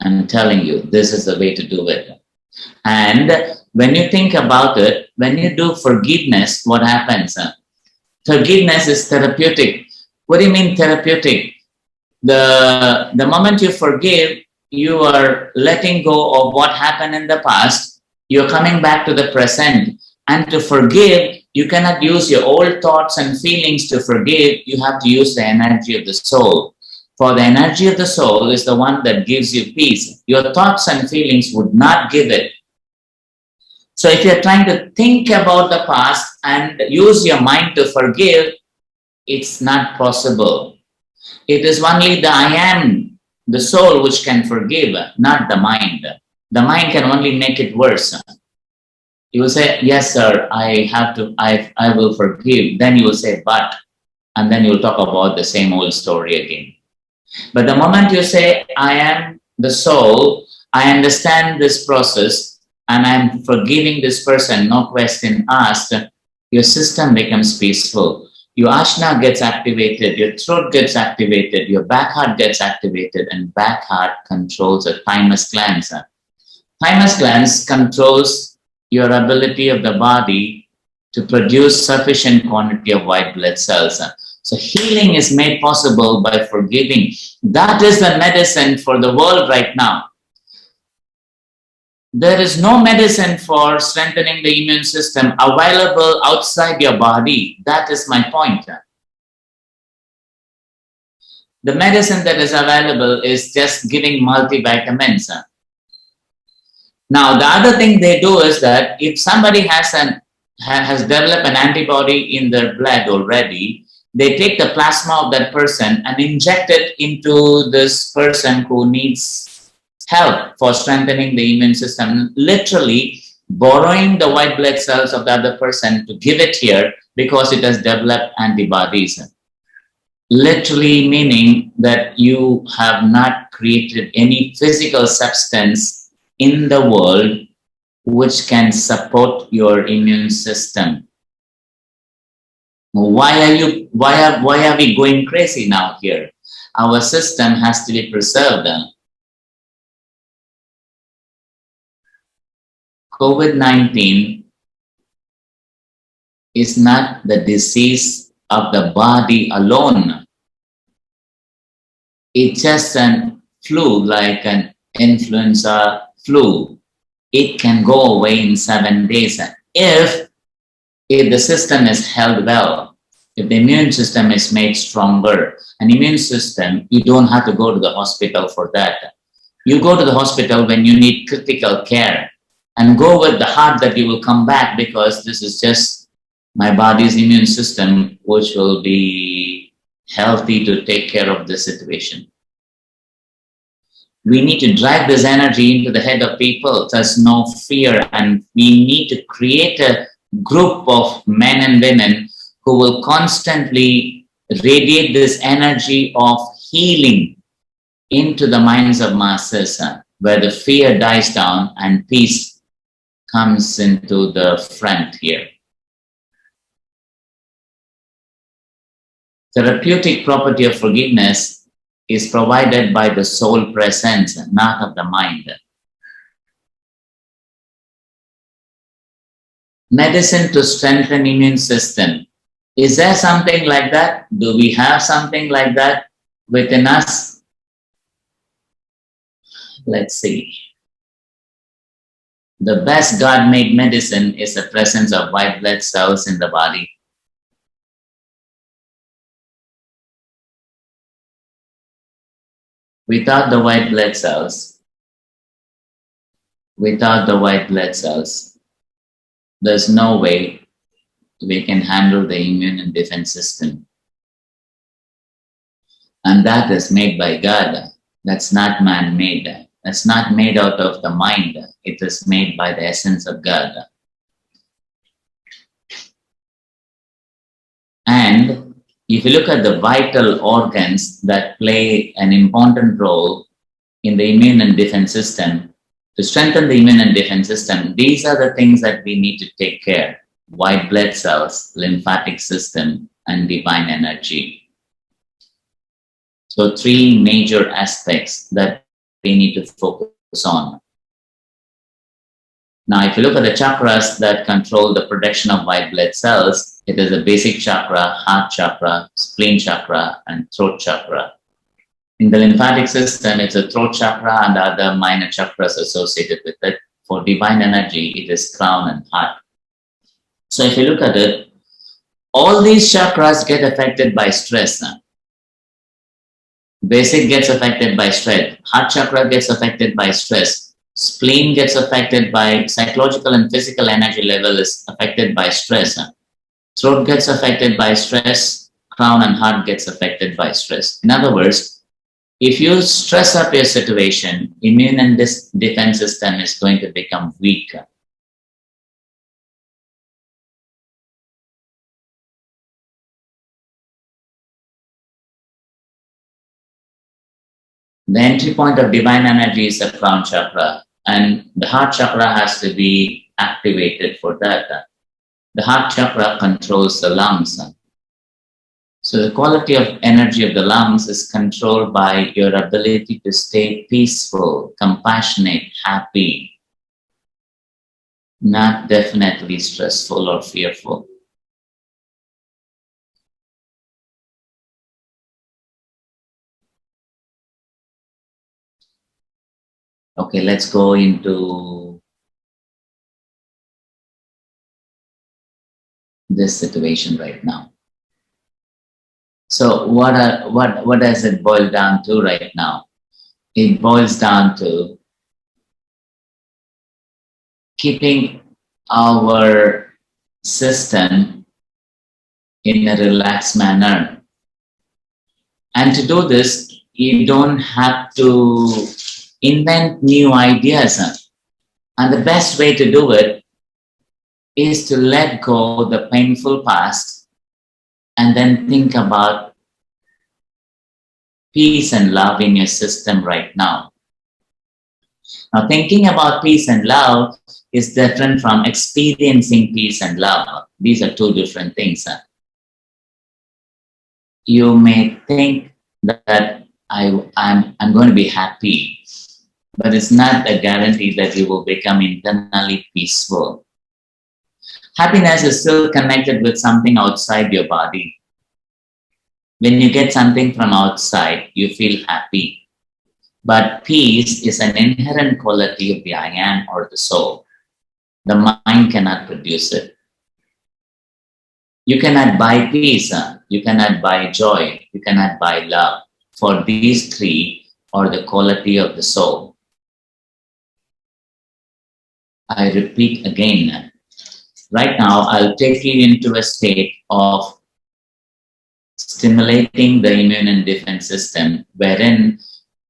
I'm telling you, this is the way to do it. And when you think about it, when you do forgiveness, what happens? Forgiveness is therapeutic. What do you mean therapeutic? The moment you forgive, you are letting go of what happened in the past. You're coming back to the present. And to forgive, you cannot use your old thoughts and feelings to forgive. You have to use the energy of the soul. For the energy of the soul is the one that gives you peace. Your thoughts and feelings would not give it. So if you're trying to think about the past and use your mind to forgive, it's not possible. It is only the I am, the soul, which can forgive, not the mind. The mind can only make it worse. You will say, yes, sir, I will forgive. Then you will say, but, and then you'll talk about the same old story again. But the moment you say, I am the soul, I understand this process, and I'm forgiving this person, no question asked, your system becomes peaceful. Your ajna gets activated, your throat gets activated, your back heart gets activated, and back heart controls the thymus glands. Thymus glands controls your ability of the body to produce sufficient quantity of white blood cells. So healing is made possible by forgiving. That is the medicine for the world right now. There is no medicine for strengthening the immune system available outside your body. That is my point. The medicine that is available is just giving multivitamins. Now, the other thing they do is that if somebody has developed an antibody in their blood already, they take the plasma of that person and inject it into this person who needs help for strengthening the immune system, literally borrowing the white blood cells of the other person to give it here because it has developed antibodies. Literally meaning that you have not created any physical substance in the world which can support your immune system. Why are we going crazy now here? Our system has to be preserved. COVID-19 is not the disease of the body alone. It's just a flu, like an influenza flu. It can go away in 7 days if the system is held well, if the immune system is made stronger. An immune system, you don't have to go to the hospital for that. You go to the hospital when you need critical care, and go with the heart that you will come back, because this is just my body's immune system which will be healthy to take care of the situation. We need to drive this energy into the head of people. There's no fear, and we need to create a group of men and women who will constantly radiate this energy of healing into the minds of masses, where the fear dies down and peace comes into the front here. Therapeutic property of forgiveness is provided by the soul presence, not of the mind. Medicine to strengthen immune system. Is there something like that? Do we have something like that within us? Let's see. The best God-made medicine is the presence of white blood cells in the body. Without the white blood cells, there's no way we can handle the immune and defense system. And that is made by God. That's not man-made. That's not made out of the mind. It is made by the essence of God. And if you look at the vital organs that play an important role in the immune and defense system, to strengthen the immune and defense system, these are the things that we need to take care. White blood cells, lymphatic system, and divine energy. So 3 major aspects that we need to focus on. Now, if you look at the chakras that control the production of white blood cells, it is the basic chakra, heart chakra, spleen chakra, and throat chakra. In the lymphatic system, it's the throat chakra and other minor chakras associated with it. For divine energy, it is crown and heart. So if you look at it, all these chakras get affected by stress. Basic gets affected by stress. Heart chakra gets affected by stress. Spleen gets affected by psychological and physical energy level is affected by stress. Throat gets affected by stress. Crown and heart gets affected by stress. In other words, if you stress up your situation, immune and defense system is going to become weak. The entry point of divine energy is the crown chakra, and the heart chakra has to be activated for that. The heart chakra controls the lungs. So the quality of energy of the lungs is controlled by your ability to stay peaceful, compassionate, happy, not definitely stressful or fearful. Okay, let's go into this situation right now. So what does it boil down to right now? It boils down to keeping our system in a relaxed manner. And to do this, you don't have to invent new ideas. And the best way to do it is to let go the painful past and then think about peace and love in your system right now. Now, thinking about peace and love is different from experiencing peace and love. These are two different things. You may think that I'm going to be happy, but it's not a guarantee that you will become internally peaceful. Happiness is still connected with something outside your body. When you get something from outside, you feel happy. But peace is an inherent quality of the I am or the soul. The mind cannot produce it. You cannot buy peace, you cannot buy joy, you cannot buy love. For these three are the quality of the soul. I repeat again. Right now, I'll take you into a state of stimulating the immune and defense system, wherein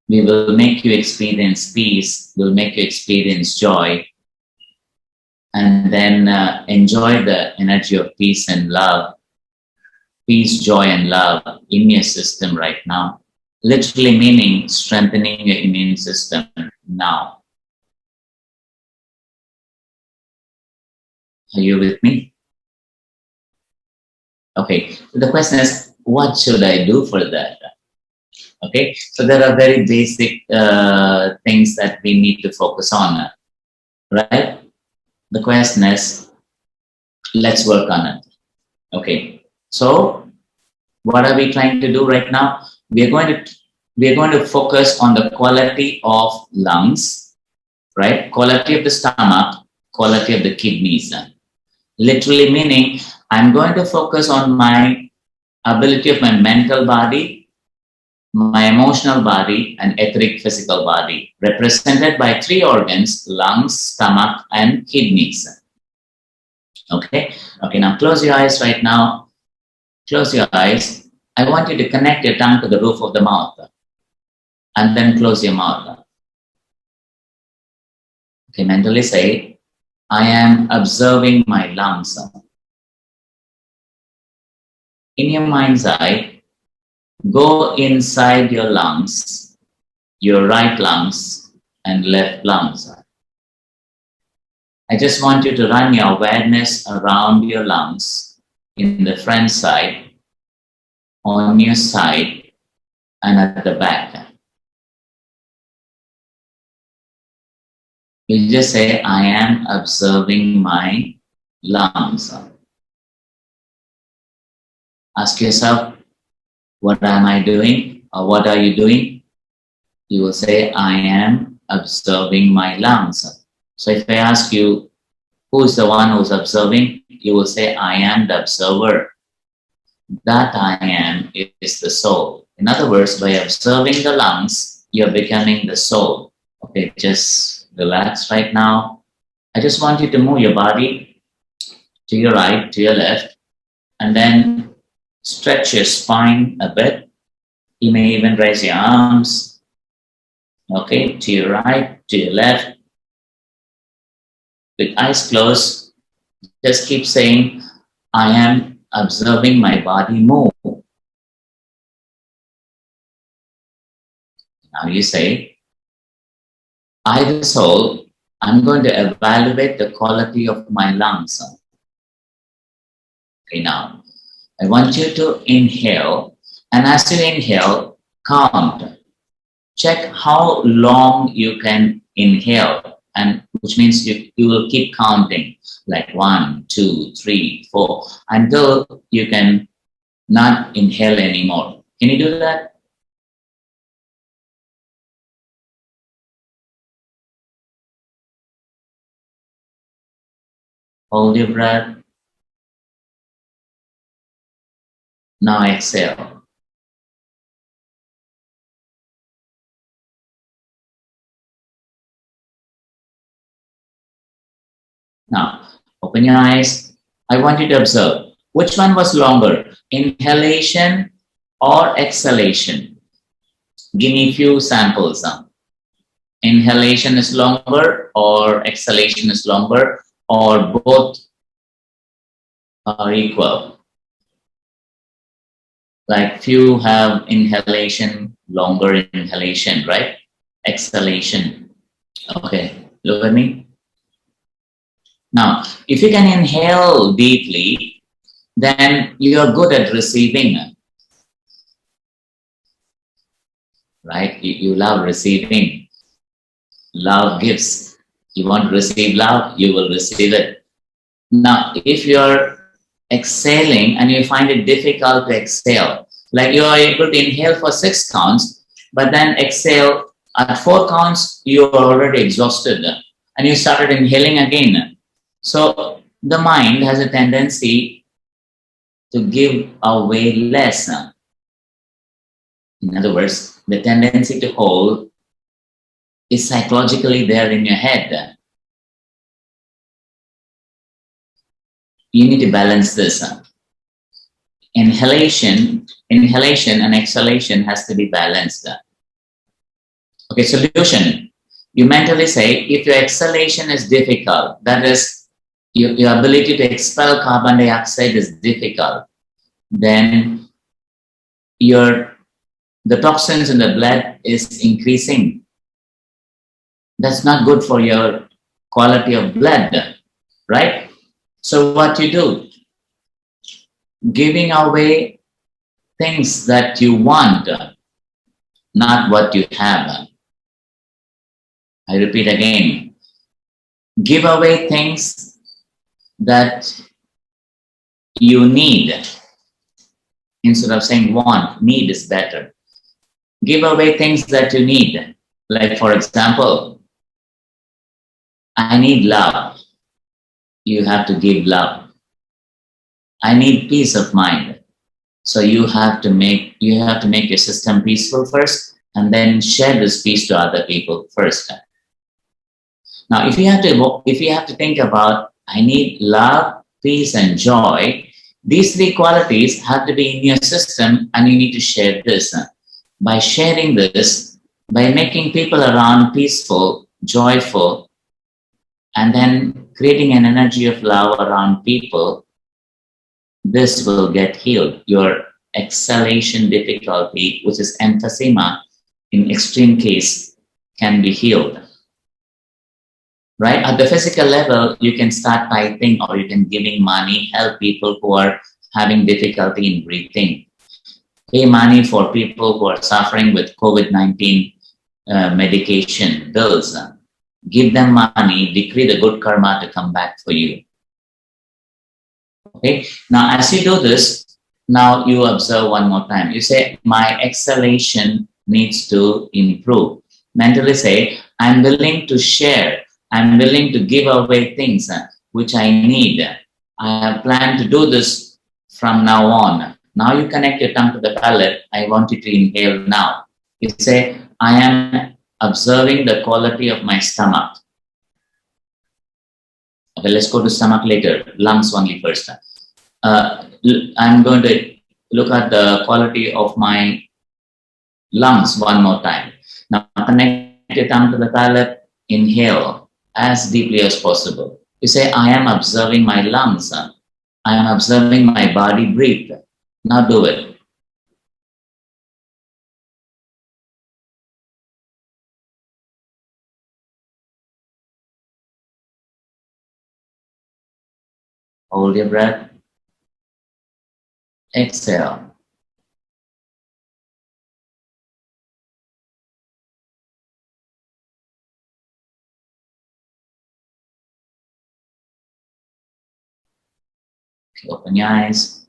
we will make you experience peace, we'll make you experience joy, and then enjoy the energy of peace and love, peace, joy, and love in your system right now. Literally meaning strengthening your immune system now. Are you with me? Okay, so the question is, what should I do for that? Okay, so there are very basic things that we need to focus on, right? The question is, let's work on it. Okay, so what are we trying to do right now? We are going to focus on the quality of lungs, right? Quality of the stomach, quality of the kidneys. Literally meaning, I'm going to focus on my ability of my mental body, my emotional body, and etheric physical body, represented by three organs: lungs, stomach, and kidneys. Okay, now close your eyes right now. Close your eyes. I want you to connect your tongue to the roof of the mouth and then close your mouth. Okay, mentally say, I am observing my lungs. In your mind's eye, go inside your lungs, your right lungs and left lungs. I just want you to run your awareness around your lungs in the front side, on your side, and at the back. You just say, I am observing my lungs. Ask yourself, what am I doing? Or what are you doing? You will say, I am observing my lungs. So if I ask you, who is the one who's observing? You will say, I am the observer. That I am is the soul. In other words, by observing the lungs, you're becoming the soul. Okay, just relax right now. I just want you to move your body to your right, to your left, and then stretch your spine a bit. You may even raise your arms. Okay, to your right, to your left. With eyes closed, just keep saying, I am observing my body move. Now you say, I, the soul, I'm going to evaluate the quality of my lungs. Okay, now, I want you to inhale, and as you inhale, count. Check how long you can inhale, and which means you will keep counting, like 1, 2, 3, 4, until you can not inhale anymore. Can you do that? Hold your breath. Now exhale. Now, open your eyes. I want you to observe which one was longer, inhalation or exhalation. Give me a few samples. inhalation is longer or exhalation is longer, or both are equal? Like few have inhalation, longer inhalation, right? Exhalation. Okay, look at me. Now, if you can inhale deeply, then you are good at receiving, right? You love receiving. Love gives. You want to receive love, you will receive it. Now, if you're exhaling and you find it difficult to exhale, like you are able to inhale for 6 counts, but then exhale at 4 counts, you are already exhausted and you started inhaling again. So the mind has a tendency to give away less. In other words, the tendency to hold is psychologically there in your head. You need to balance this. Inhalation and exhalation has to be balanced. Okay, solution. You mentally say, if your exhalation is difficult, that is, your ability to expel carbon dioxide is difficult, then the toxins in the blood is increasing. That's not good for your quality of blood, right? So what you do, giving away things that you want, not what you have. I repeat again, give away things that you need. Instead of saying want, need is better. Give away things that you need. Like for example, I need love. You have to give love. I need peace of mind. So you have to make your system peaceful first, and then share this peace to other people first. Now, if you have to think about, I need love, peace, and joy, these 3 qualities have to be in your system, and you need to share this. By sharing this, by making people around peaceful, joyful, and then creating an energy of love around people, this will get healed. Your exhalation difficulty, which is emphysema, in extreme case, can be healed. Right? At the physical level, you can start typing or you can giving money, help people who are having difficulty in breathing. Pay money for people who are suffering with COVID-19 medication bills. Give them money, decree the good karma to come back for you. Okay. Now, as you do this, now you observe one more time. You say, my exhalation needs to improve. Mentally say, I'm willing to share. I'm willing to give away things which I need. I have planned to do this from now on. Now you connect your tongue to the palate. I want you to inhale now. You say, I am observing the quality of my stomach. Okay, let's go to stomach later. Lungs only first. I'm going to look at the quality of my lungs one more time. Now connect your tongue to the palate. Inhale as deeply as possible. You say, I am observing my lungs. I am observing my body breathe. Now do it. Hold your breath. Exhale. Open your eyes.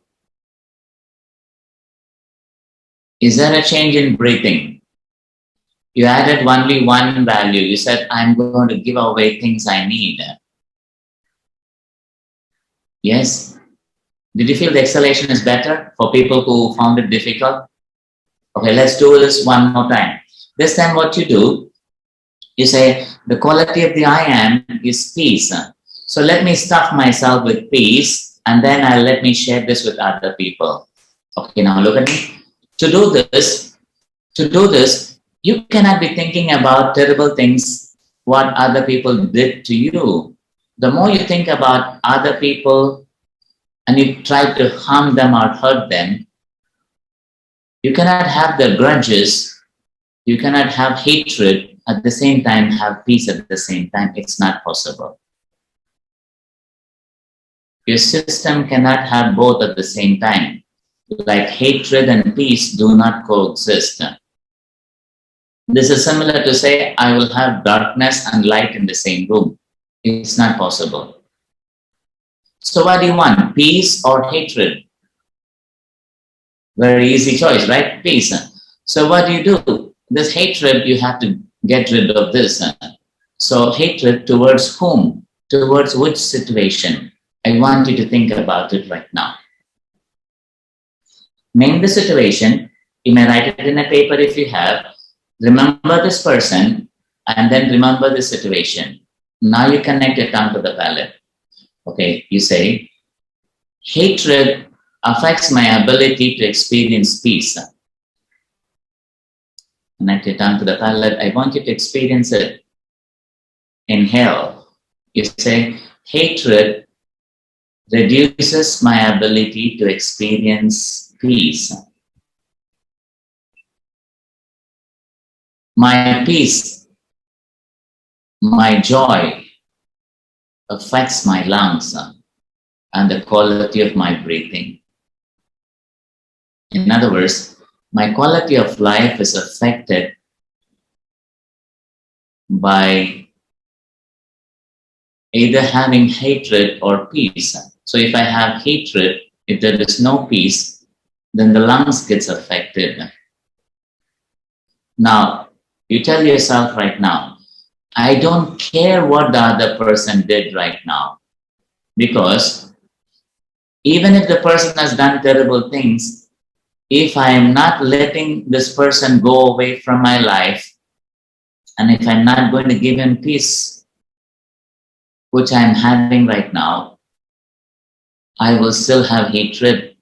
Is there a change in breathing? You added only one value. You said, I'm going to give away things I need. Yes? Did you feel the exhalation is better for people who found it difficult? Okay, let's do this one more time. This time what you do, you say, the quality of the I am is peace. So let me stuff myself with peace, and then let me share this with other people. Okay, now look at me. To do this, You cannot be thinking about terrible things, what other people did to you. The more you think about other people and you try to harm them or hurt them, you cannot have the grudges, you cannot have hatred at the same time, have peace at the same time. It's not possible. Your system cannot have both at the same time. Like hatred and peace do not coexist. This is similar to say, I will have darkness and light in the same room. It's not possible. So what do you want? Peace or hatred? Very easy choice, right? Peace. So what do? This hatred, you have to get rid of this. So hatred towards whom? Towards which situation? I want you to think about it right now. Name the situation. You may write it in a paper if you have. Remember this person and then remember the situation. Now you connect your tongue to the palate. Okay, you say, hatred affects my ability to experience peace. Connect your tongue to the palate. I want you to experience it. Inhale. You say, hatred reduces my ability to experience peace. My peace, my joy affects my lungs and the quality of my breathing. In other words, my quality of life is affected by either having hatred or peace. So if I have hatred, if there is no peace, then the lungs gets affected. Now, you tell yourself right now, I don't care what the other person did right now, because even if the person has done terrible things, if I am not letting this person go away from my life, and if I'm not going to give him peace, which I'm having right now, I will still have hatred.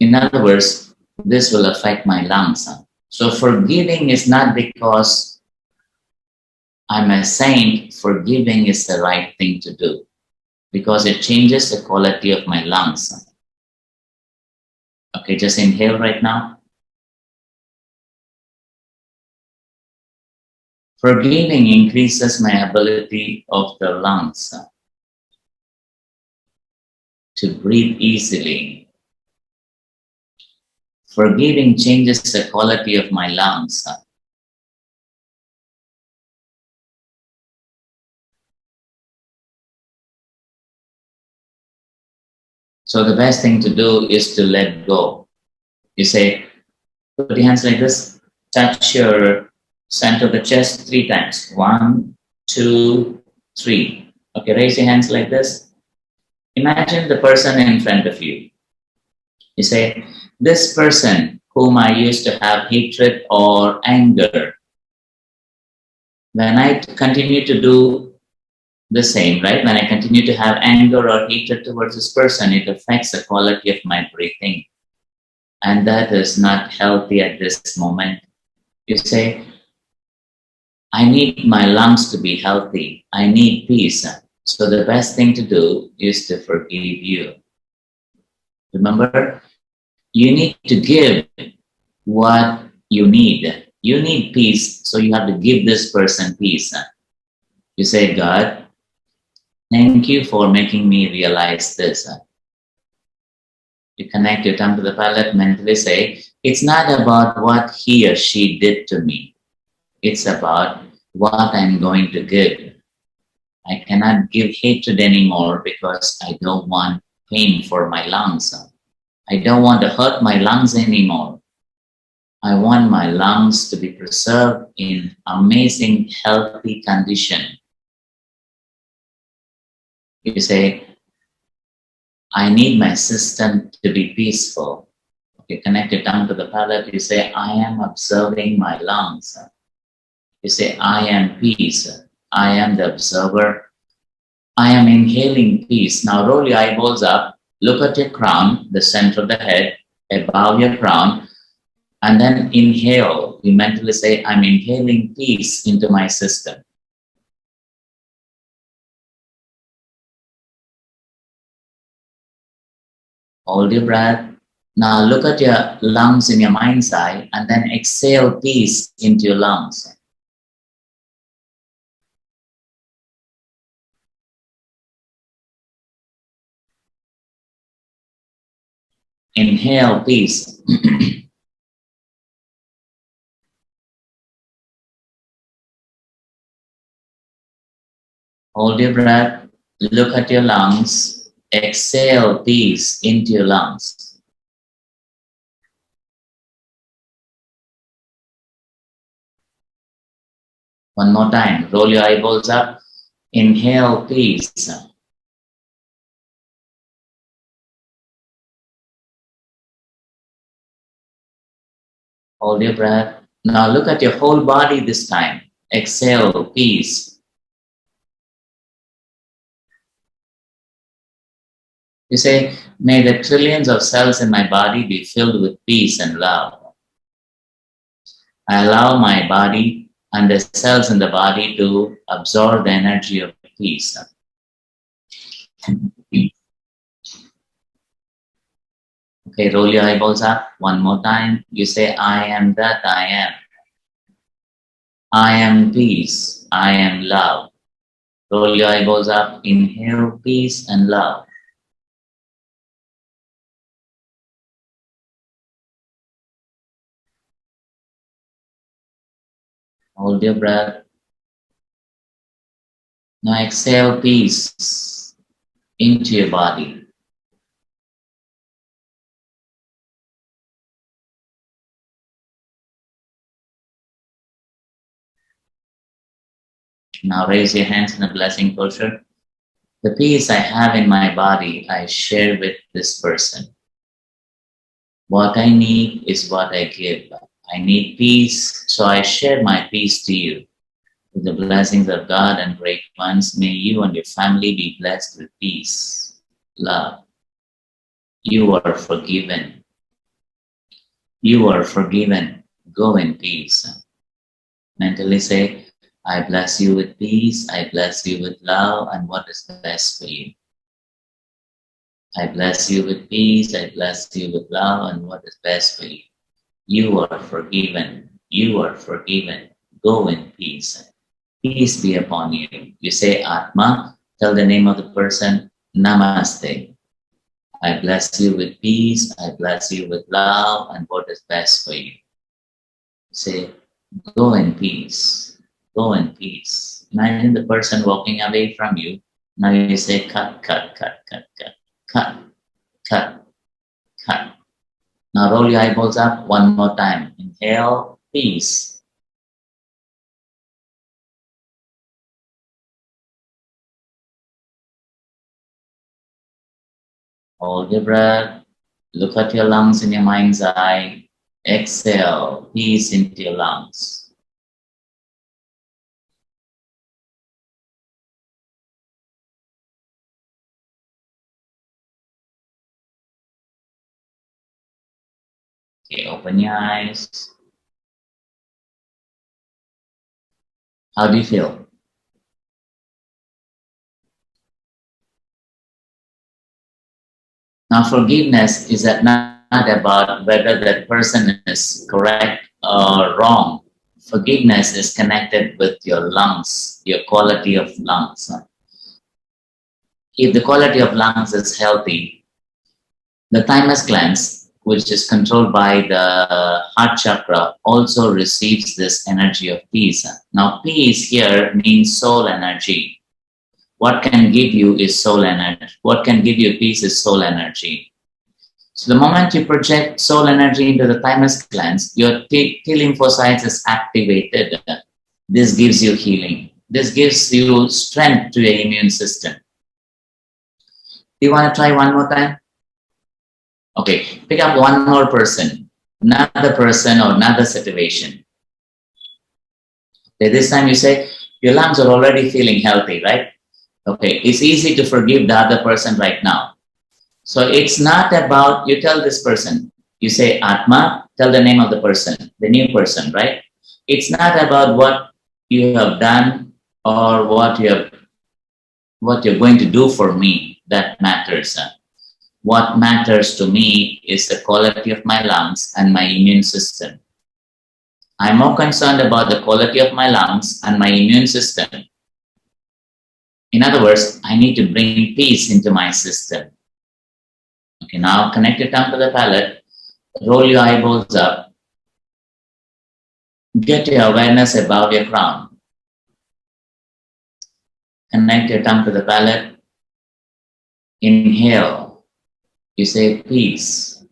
In other words, this will affect my lungs. So forgiving is not because I'm a saint. Forgiving is the right thing to do because it changes the quality of my lungs. Okay, just inhale right now. Forgiving increases my ability of the lungs to breathe easily. Forgiving changes the quality of my lungs. So the best thing to do is to let go. You say, put your hands like this, touch your center of the chest 3 times. 1, 2, 3. Okay, raise your hands like this. Imagine the person in front of you. You say, this person whom I used to have hatred or anger, when I continue to do the same, right? When I continue to have anger or hatred towards this person, it affects the quality of my breathing. And that is not healthy at this moment. You say, I need my lungs to be healthy. I need peace. So the best thing to do is to forgive you. Remember, you need to give what you need. You need peace, so you have to give this person peace. You say, God, thank you for making me realize this. You connect your tongue to the palate, mentally say, it's not about what he or she did to me. It's about what I'm going to give. I cannot give hatred anymore because I don't want pain for my lungs. I don't want to hurt my lungs anymore. I want my lungs to be preserved in amazing, healthy condition. You say, I need my system to be peaceful. You connect your tongue to the palate. You say, I am observing my lungs. You say, I am peace. I am the observer. I am inhaling peace. Now roll your eyeballs up. Look at your crown, the center of the head, above your crown. And then inhale. You mentally say, I'm inhaling peace into my system. Hold your breath. Now look at your lungs in your mind's eye and then exhale peace into your lungs. Inhale peace. Hold your breath. Look at your lungs. Exhale peace into your lungs. One more time. Roll your eyeballs up. Inhale peace. Hold your breath. Now look at your whole body this time. Exhale peace. You say, may the trillions of cells in my body be filled with peace and love. I allow my body and the cells in the body to absorb the energy of peace. Okay, roll your eyeballs up. One more time. You say, I am that I am. I am peace. I am love. Roll your eyeballs up. Inhale peace and love. Hold your breath. Now exhale peace into your body. Now raise your hands in a blessing posture. The peace I have in my body, I share with this person. What I need is what I give. I need peace, so I share my peace to you. With the blessings of God and great ones, may you and your family be blessed with peace, love. You are forgiven. You are forgiven. Go in peace. Mentally say, I bless you with peace. I bless you with love and what is best for you. I bless you with peace. I bless you with love and what is best for you. You are forgiven. You are forgiven. Go in peace. Peace be upon you. You say Atma, tell the name of the person, Namaste. I bless you with peace. I bless you with love and what is best for you. Say, go in peace. Go in peace. Imagine the person walking away from you. Now you say, cut, cut, cut, cut, cut, cut, cut, cut. Now roll your eyeballs up one more time. Inhale, peace. Hold your breath. Look at your lungs in your mind's eye. Exhale, peace into your lungs. Okay, open your eyes. How do you feel? Now, forgiveness is not about whether that person is correct or wrong. Forgiveness is connected with your lungs, your quality of lungs. If the quality of lungs is healthy, the thymus glands, which is controlled by the heart chakra, also receives this energy of peace. Now, peace here means soul energy. What can give you is soul energy. What can give you peace is soul energy. So the moment you project soul energy into the thymus glands, your T lymphocytes is activated. This gives you healing. This gives you strength to your immune system. Do you want to try one more time? Okay, pick up one more person, another person or another situation. Okay, this time you say, your lungs are already feeling healthy, right? Okay, it's easy to forgive the other person right now. So it's not about, you tell this person, You say Atma, tell the name of the person, the new person, right? It's not about what you have done or what you're going to do for me that matters. What matters to me is the quality of my lungs and my immune system. I'm more concerned about the quality of my lungs and my immune system. In other words, I need to bring peace into my system. Okay, now connect your tongue to the palate, roll your eyeballs up, get your awareness above your crown. Connect your tongue to the palate, inhale, you say peace.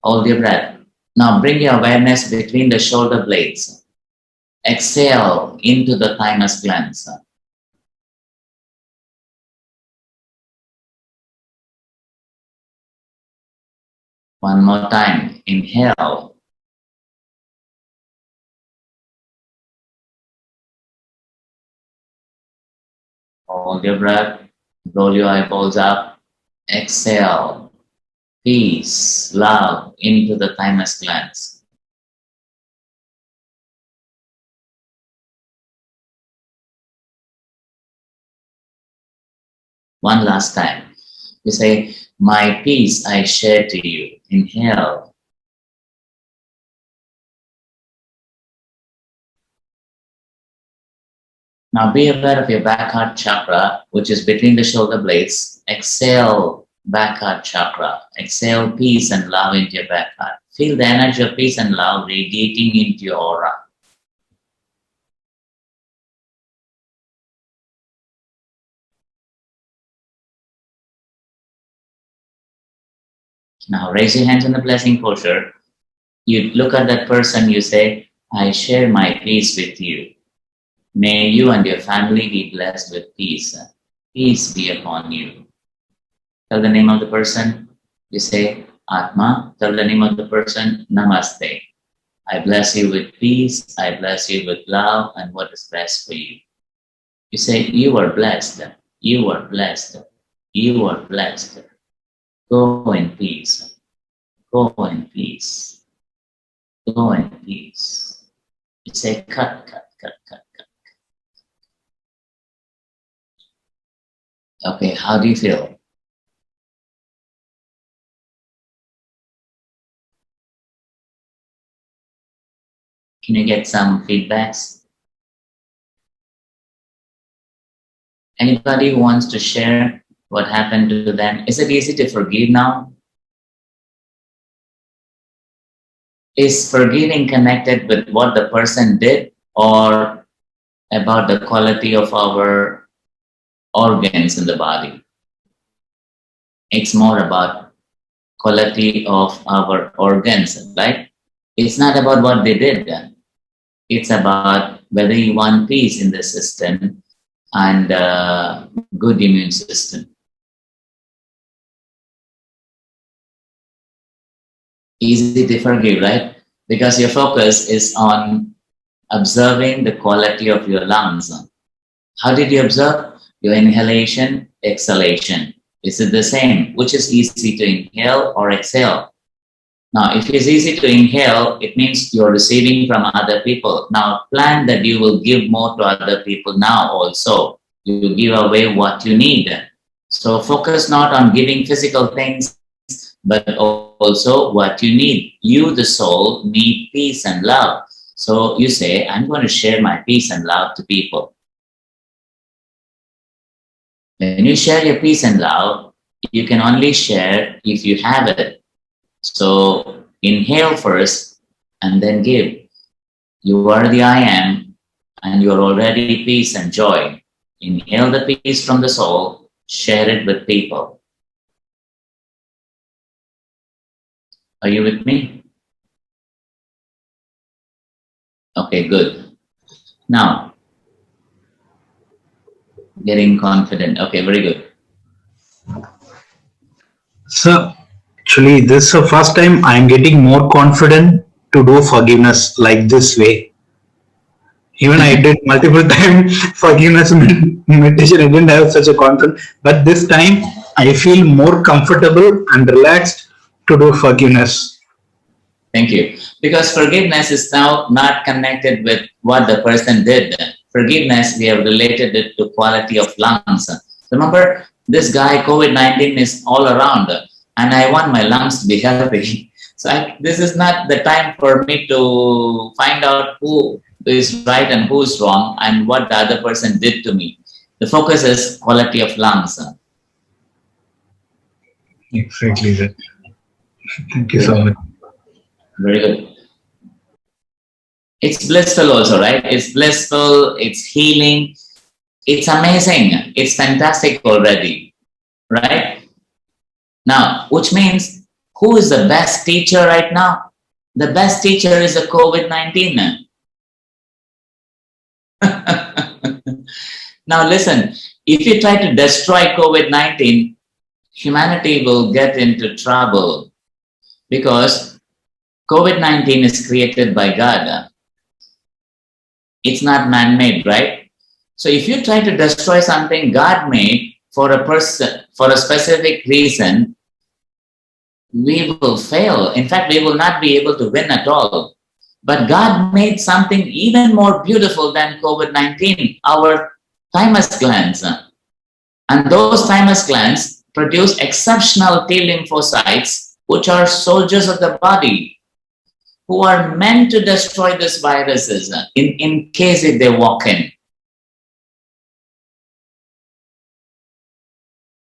Hold your breath. Now bring your awareness between the shoulder blades. Exhale into the thymus glands. One more time. Inhale. Hold your breath. Roll your eyeballs up. Exhale. Peace, love into the thymus glands. One last time. You say, my peace I share to you. Inhale. Now be aware of your back heart chakra, which is between the shoulder blades. Exhale, back heart chakra. Exhale, peace and love into your back heart. Feel the energy of peace and love radiating into your aura. Now raise your hands in the blessing posture. You look at that person, you say, I share my peace with you. May you and your family be blessed with peace. Peace be upon you. Tell the name of the person. You say, Atma. Tell the name of the person, Namaste. I bless you with peace. I bless you with love and what is best for you. You say, you are blessed. You are blessed. You are blessed. Go in peace. Go in peace. Go in peace. You say, cut, cut, cut, cut, cut. Okay, how do you feel? Can you get some feedbacks? Anybody who wants to share what happened to them? Is it easy to forgive now? Is forgiving connected with what the person did or about the quality of our organs in the body? It's more about quality of our organs, right? It's not about what they did. It's about whether you want peace in the system and good immune system. Easy to forgive, right? Because your focus is on observing the quality of your lungs. How did you observe? Your inhalation, exhalation. Is it the same? Which is easy to inhale or exhale? Now, if it's easy to inhale, it means you're receiving from other people. Now, plan that you will give more to other people now also. You will give away what you need. So focus not on giving physical things, but also what you need. You, the soul, need peace and love. So you say, I'm going to share my peace and love to people. When you share your peace and love, you can only share if you have it. So inhale first and then give. You are the I am and you are already peace and joy. Inhale the peace from the soul, share it with people. Are you with me? Okay, good. Now, getting confident. Okay, very good. So, actually, this is the first time I'm getting more confident to do forgiveness like this way. Even I did multiple times forgiveness meditation. I didn't have such a confidence, but this time I feel more comfortable and relaxed to do forgiveness. Thank you. Because forgiveness is now not connected with what the person did. Forgiveness, we have related it to quality of lungs. Remember, this guy, COVID-19 is all around, and I want my lungs to be healthy. So this is not the time for me to find out who is right and who is wrong and what the other person did to me. The focus is quality of lungs. Exactly that. Thank you so much. Very good. It's blissful also, right? It's blissful, it's healing, it's amazing, it's fantastic already, right? Now, which means who is the best teacher right now? The best teacher is the COVID-19. Now listen, if you try to destroy COVID-19, humanity will get into trouble because COVID-19 is created by God. It's not man-made, right? So if you try to destroy something God made for a person, for a specific reason, we will fail. In fact, we will not be able to win at all. But God made something even more beautiful than COVID-19, our thymus glands. And those thymus glands produce exceptional T lymphocytes, which are soldiers of the body, who are meant to destroy these viruses in case if they walk in.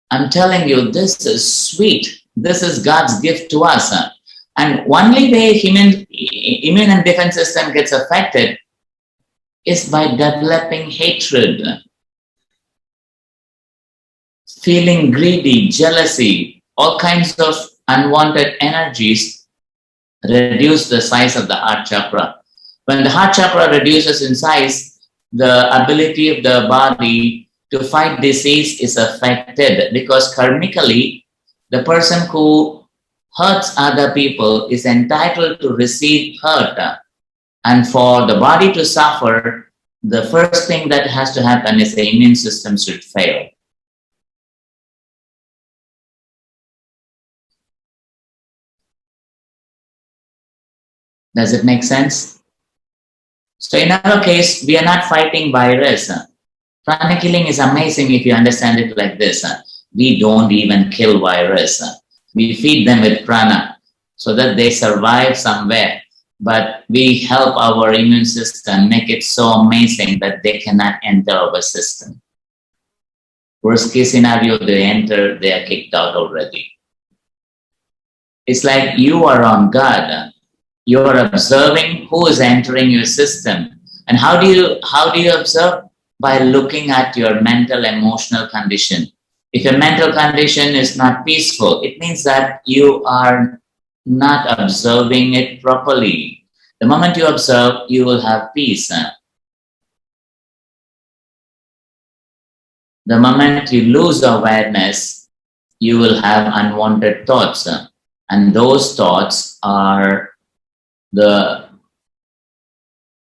I'm telling you, this is sweet. This is God's gift to us. And only way immune and defense system gets affected is by developing hatred, feeling greedy, jealousy, all kinds of unwanted energies reduce the size of the heart chakra. When the heart chakra reduces in size, the ability of the body to fight disease is affected because karmically, the person who hurts other people is entitled to receive hurt. And for the body to suffer, the first thing that has to happen is the immune system should fail. Does it make sense? So in our case, we are not fighting virus. Prana killing is amazing if you understand it like this. We don't even kill virus. We feed them with prana so that they survive somewhere. But we help our immune system make it so amazing that they cannot enter our system. Worst case scenario, they enter, they are kicked out already. It's like you are on guard. You are observing who is entering your system. And how do you observe? By looking at your mental, emotional condition. If your mental condition is not peaceful, it means that you are not observing it properly. The moment you observe, you will have peace. The moment you lose awareness, you will have unwanted thoughts. And those thoughts are the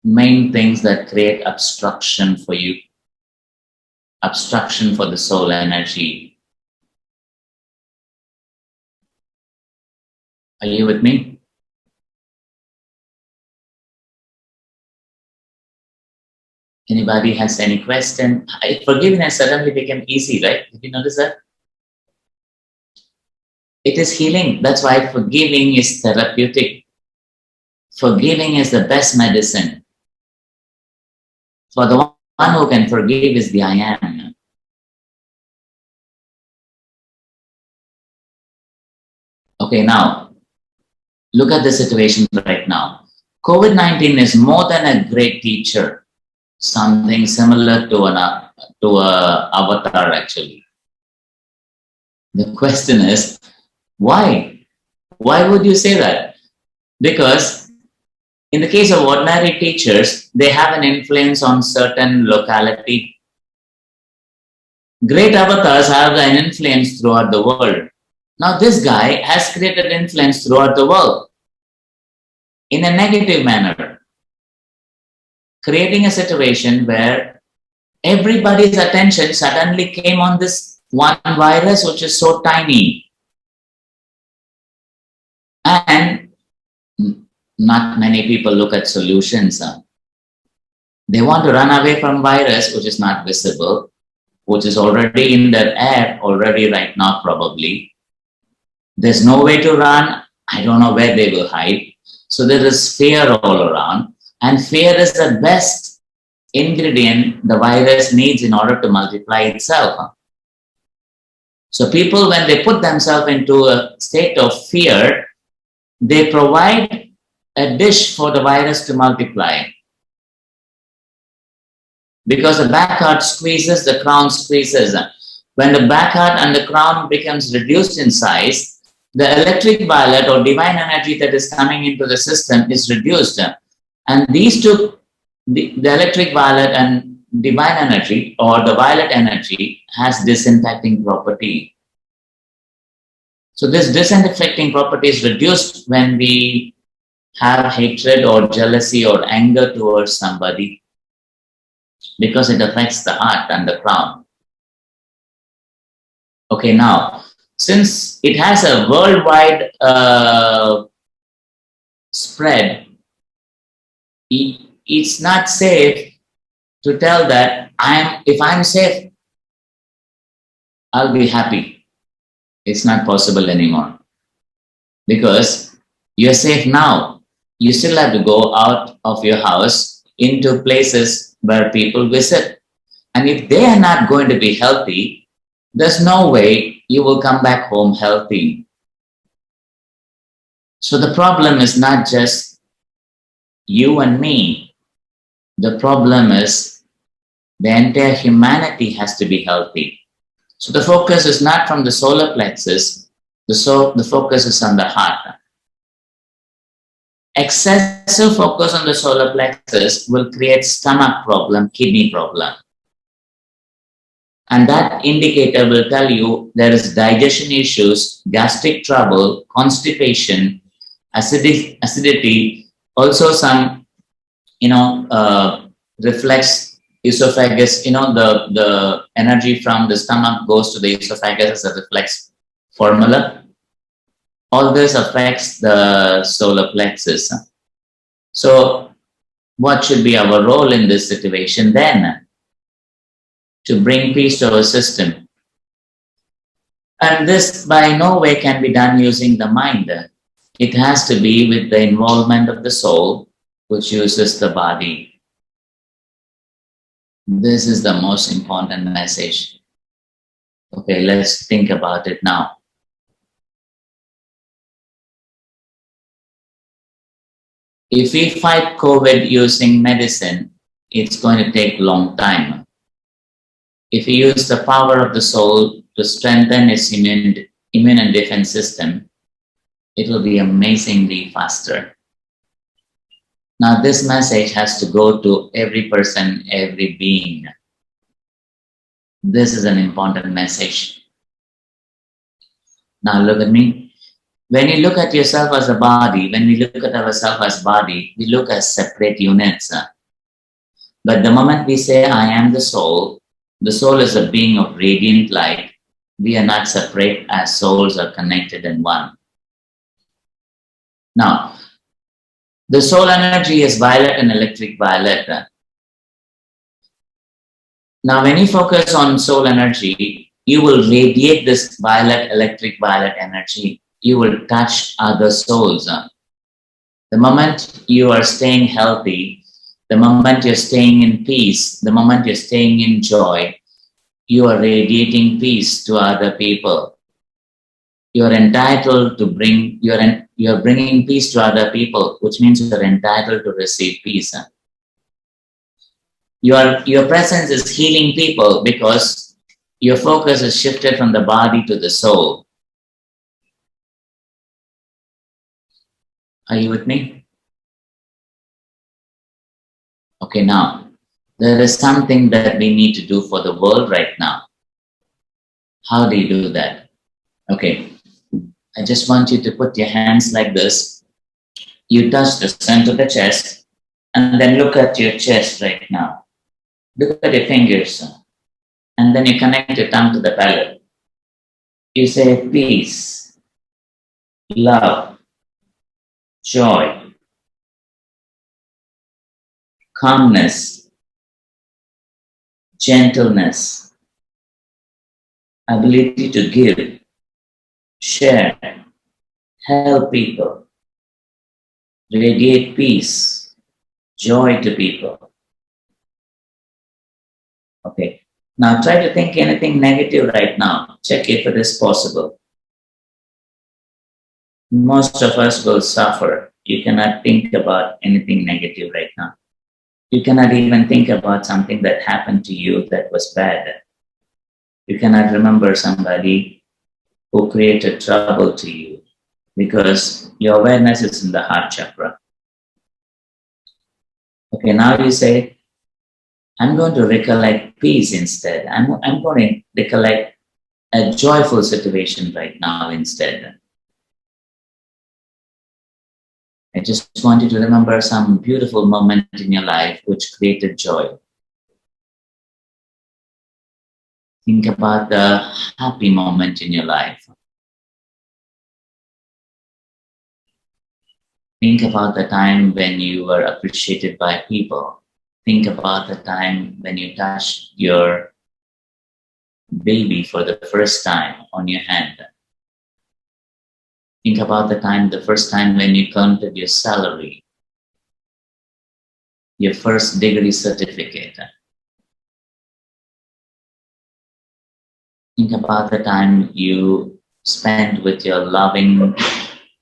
main things that create obstruction for you, obstruction for the soul energy. Are you with me? Anybody has any question? Forgiveness suddenly became easy, right? Did you notice that? It is healing. That's why forgiving is therapeutic. Forgiving is the best medicine. For the one who can forgive is the I am. Okay, now, look at the situation right now. COVID-19 is more than a great teacher. Something similar to an avatar, actually. The question is, why? Why would you say that? Because in the case of ordinary teachers, they have an influence on certain locality. Great avatars have an influence throughout the world. Now this guy has created influence throughout the world in a negative manner. creating a situation where everybody's attention suddenly came on this one virus, which is so tiny. And not many people look at solutions. They want to run away from virus, which is not visible, which is already in their air already right now probably. There's no way to run. I don't know where they will hide. So there is fear all around. And fear is the best ingredient the virus needs in order to multiply itself. So people, when they put themselves into a state of fear, they provide a dish for the virus to multiply. Because the back heart squeezes, the crown squeezes. When the back heart and the crown becomes reduced in size, the electric violet or divine energy that is coming into the system is reduced. And these two, the electric violet and divine energy or the violet energy has disinfecting property. So this disinfecting property is reduced when we have hatred or jealousy or anger towards somebody, because it affects the heart and the crown. Okay, now, since it has a worldwide spread, it's not safe to tell that if I'm safe, I'll be happy. It's not possible anymore, because you're safe now. You still have to go out of your house into places where people visit. And if they are not going to be healthy, there's no way you will come back home healthy. So the problem is not just you and me. The problem is the entire humanity has to be healthy. So the focus is not from the solar plexus, the focus is on the heart. Excessive focus on the solar plexus will create stomach problem, kidney problem. And that indicator will tell you there is digestion issues, gastric trouble, constipation, acidity, also some, reflex esophagus, the energy from the stomach goes to the esophagus as a reflex formula. All this affects the solar plexus. So what should be our role in this situation then? To bring peace to our system. And this by no way can be done using the mind. It has to be with the involvement of the soul, which uses the body. This is the most important message. Okay, let's think about it now. If we fight COVID using medicine, it's going to take a long time. If we use the power of the soul to strengthen its immune and defense system, it will be amazingly faster. Now, this message has to go to every person, every being. This is an important message. Now, look at me. When you look at yourself as a body, when we look at ourselves as body, we look as separate units. But the moment we say, I am the soul is a being of radiant light. We are not separate, as souls are connected in one. Now, the soul energy is violet and electric violet. Now, when you focus on soul energy, you will radiate this electric violet energy. You will touch other souls. The moment you are staying healthy, the moment you're staying in peace, the moment you're staying in joy, you are radiating peace to other people. You're entitled to you're bringing peace to other people, which means you're entitled to receive peace. Your presence is healing people because your focus is shifted from the body to the soul. Are you with me? Okay, now, there is something that we need to do for the world right now. How do you do that? Okay, I just want you to put your hands like this. You touch the center of the chest And then look at your chest right now. Look at your fingers. And then you connect your tongue to the palate. You say peace, love, joy, calmness, gentleness, ability to give, share, help people, radiate peace, joy to people. Okay. Now try to think anything negative right now. Check if it is possible. Most of us will suffer. You cannot think about anything negative right now. You cannot even think about something that happened to you that was bad. You cannot remember somebody who created trouble to you because your awareness is in the heart chakra. Okay, now you say, I'm going to recollect peace instead. I'm going to recollect a joyful situation right now instead. I just want you to remember some beautiful moment in your life which created joy. Think about the happy moment in your life. Think about the time when you were appreciated by people. Think about the time when you touched your baby for the first time on your hand. Think about the first time when you counted your salary, your first degree certificate. Think about the time you spent with your loving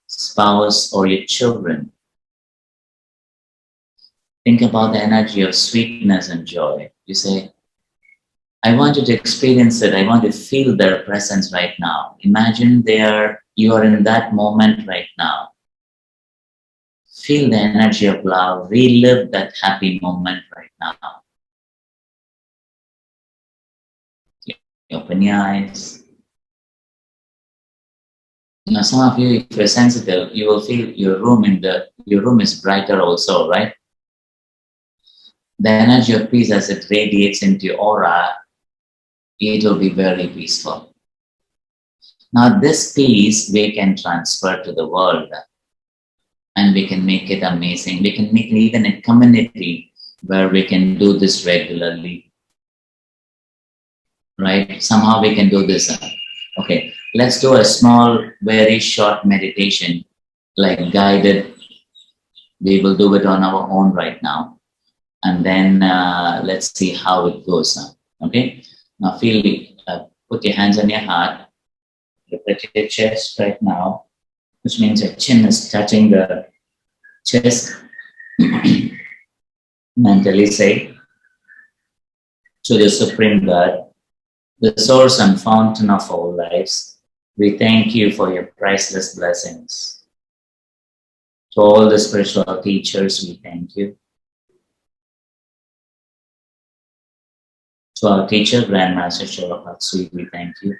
spouse or your children. Think about the energy of sweetness and joy. You say, I want you to experience it. I want to feel their presence right now. Imagine you are in that moment right now. Feel the energy of love. Relive that happy moment right now. You open your eyes. Now, some of you, if you're sensitive, you will feel your room is brighter also, right? The energy of peace as it radiates into your aura, it will be very peaceful. Now, this peace we can transfer to the world and we can make it amazing. We can make even a community where we can do this regularly, right? Somehow we can do this. Okay, let's do a small, very short meditation, like guided. We will do it on our own right now. And then let's see how it goes. Okay, now put your hands on your heart. Look at your chest right now, which means your chin is touching the chest. Mentally say to the Supreme God, the source and fountain of all lives, we thank you for your priceless blessings. To all the spiritual teachers, we thank you. To our teacher, Grandmaster Sholokatsu, we thank you.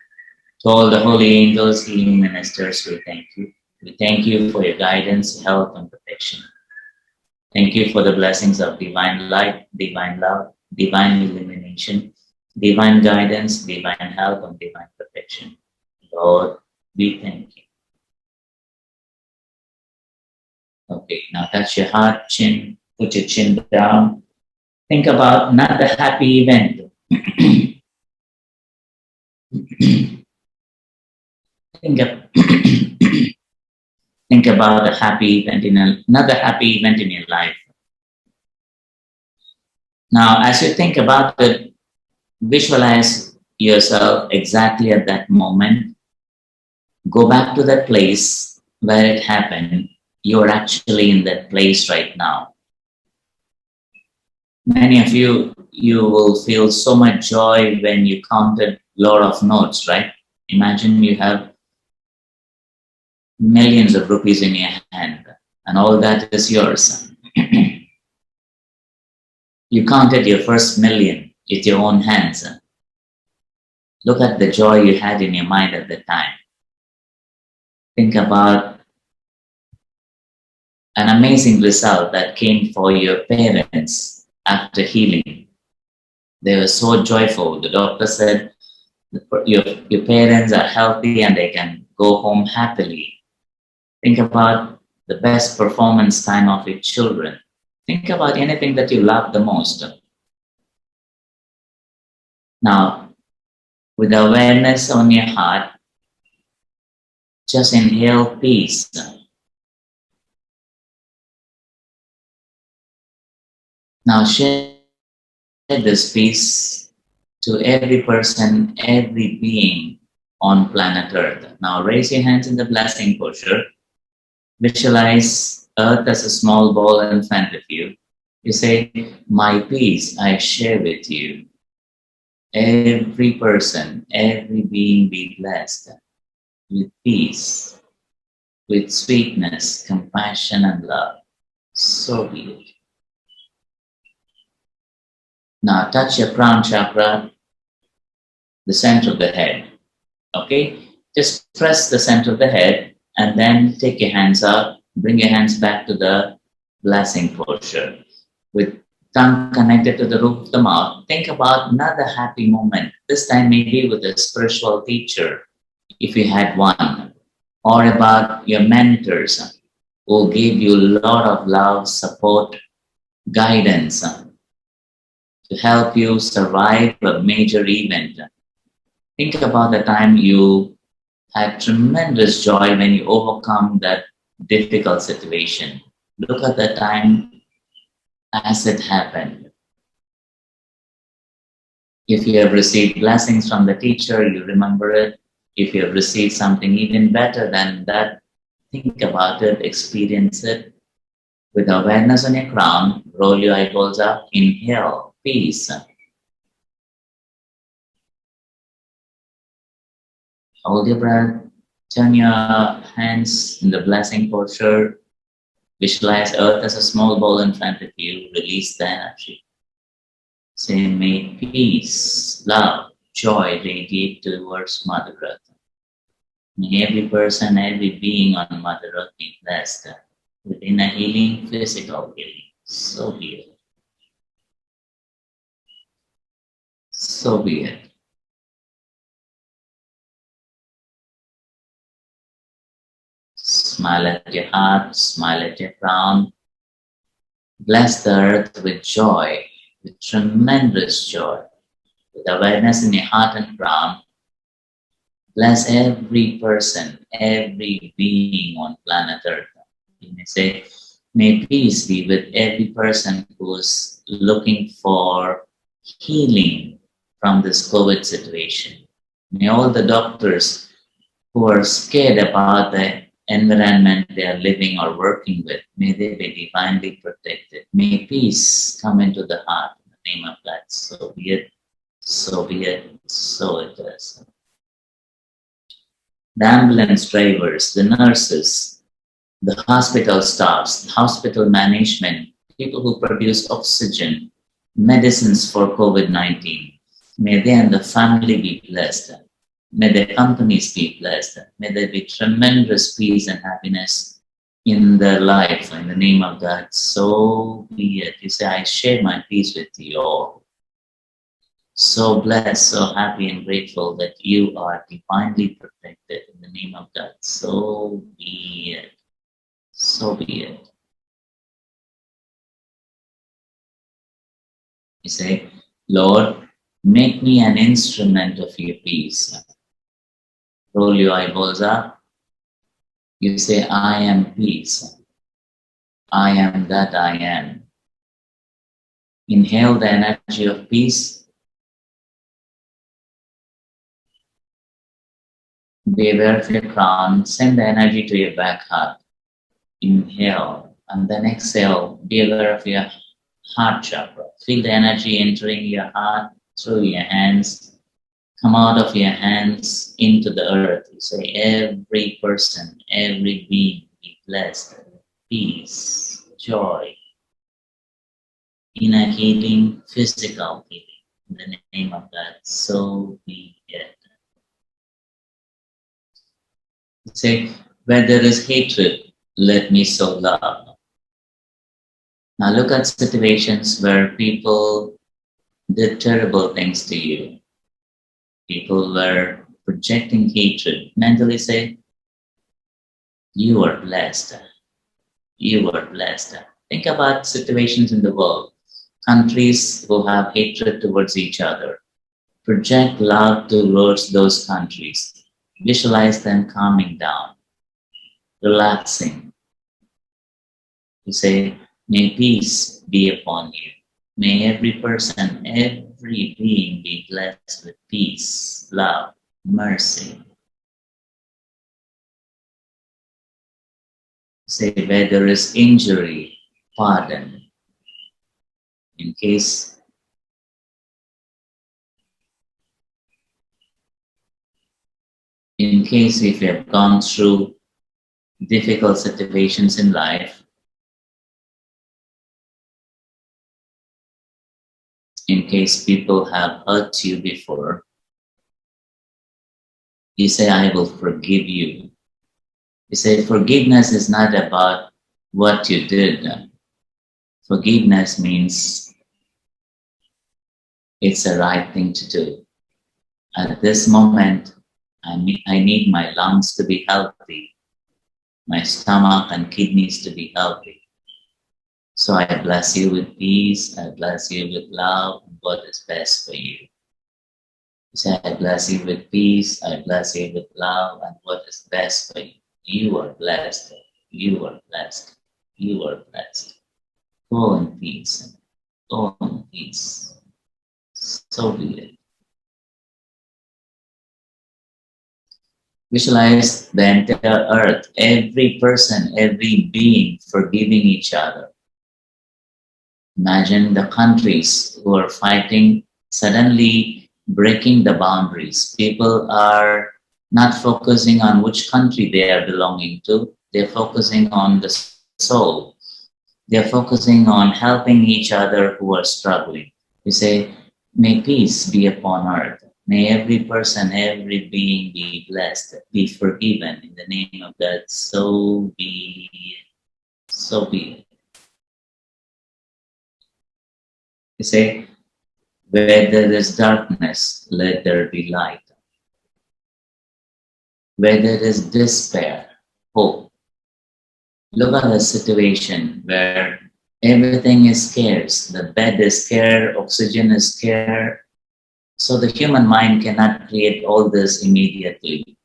To all the holy angels, healing ministers, we thank you. We thank you for your guidance, help, and protection. Thank you for the blessings of divine light, divine love, divine illumination, divine guidance, divine help, and divine protection. Lord, we thank you. Okay, now touch your heart, chin, put your chin down. Think about not the happy event. Think about a happy event another happy event in your life. Now, as you think about it, visualize yourself exactly at that moment. Go back to that place where it happened. You're actually in that place right now. Many of you will feel so much joy when you counted a lot of notes, right? Imagine you have millions of rupees in your hand and all that is yours. You counted your first million with your own hands. Look at the joy you had in your mind at the time. Think about an amazing result that came for your parents after healing. They were so joyful. The doctor said, your parents are healthy and they can go home happily. Think about the best performance time of your children. Think about anything that you love the most. Now, with awareness on your heart, just inhale peace. Now share this peace to every person, every being on planet Earth. Now raise your hands in the blessing posture. Visualize Earth as a small ball in front of you. You say, my peace I share with you. Every person, every being be blessed with peace, with sweetness, compassion, and love. So be it. Now touch your crown chakra, the center of the head. Okay? Just press the center of the head and then take your hands out, bring your hands back to the blessing posture. With tongue connected to the roof of the mouth, think about another happy moment, this time maybe with a spiritual teacher, if you had one, or about your mentors who gave you a lot of love, support, guidance to help you survive a major event. Think about the time you had tremendous joy when you overcome that difficult situation. Look at the time as it happened. If you have received blessings from the teacher, you remember it. If you have received something even better than that, think about it, experience it. With awareness on your crown, roll your eyeballs up, inhale, peace. Hold your breath, turn your hands in the blessing posture. Visualize Earth as a small ball in front of you, release the energy. Say, may peace, love, joy radiate towards Mother Earth. May every person, every being on Mother Earth be blessed with inner healing, physical healing. So be it. So be it. Smile at your heart, smile at your crown. Bless the earth with joy, with tremendous joy, with awareness in your heart and crown. Bless every person, every being on planet Earth. You may say, may peace be with every person who is looking for healing from this COVID situation. May all the doctors who are scared about the environment they are living or working with, may they be divinely protected. May peace come into the heart in the name of God. So be it, so be it, so it is. The ambulance drivers, the nurses, the hospital staffs, the hospital management, people who produce oxygen, medicines for COVID-19, may they and the family be blessed. May their companies be blessed. May there be tremendous peace and happiness in their life. In the name of God, so be it. You say, I share my peace with you all. So blessed, so happy and grateful that you are divinely protected in the name of God. So be it. So be it. You say, Lord, make me an instrument of your peace. Roll your eyeballs up. You say, I am peace. I am that I am. Inhale the energy of peace. Be aware of your crown. Send the energy to your back heart. Inhale and then exhale. Be aware of your heart chakra. Feel the energy entering your heart through your hands. Come out of your hands into the earth. You say, every person, every being be blessed. Peace, joy, inner healing, physical healing. In the name of God, so be it. Say, where there is hatred, let me sow love. Now look at situations where people did terrible things to you. People were projecting hatred. Mentally say, you are blessed. You are blessed. Think about situations in the world. Countries who have hatred towards each other. Project love towards those countries. Visualize them calming down, relaxing. You say, may peace be upon you. May every person, every being be blessed with peace, love, mercy. Say, where there is injury, pardon. In case if you have gone through difficult situations in life, in case people have hurt you before, you say, I will forgive you. You say, forgiveness is not about what you did. Forgiveness means it's the right thing to do. At this moment, I need my lungs to be healthy, my stomach and kidneys to be healthy. So I bless you with peace, I bless you with love, and what is best for you. You say, I bless you with peace, I bless you with love, and what is best for you. You are blessed, you are blessed, you are blessed. Go in peace, go in peace. So be it. Visualize the entire earth, every person, every being forgiving each other. Imagine the countries who are fighting suddenly breaking the boundaries. People are not focusing on which country they are belonging to. They're focusing on the soul. They're focusing on helping each other who are struggling. You say, may peace be upon earth. May every person, every being be blessed, be forgiven in the name of God. So be it. So be it. You say, where there is darkness, let there be light. Where there is despair, hope. Look at a situation where everything is scarce. The bed is scarce, oxygen is scarce. So the human mind cannot create all this immediately.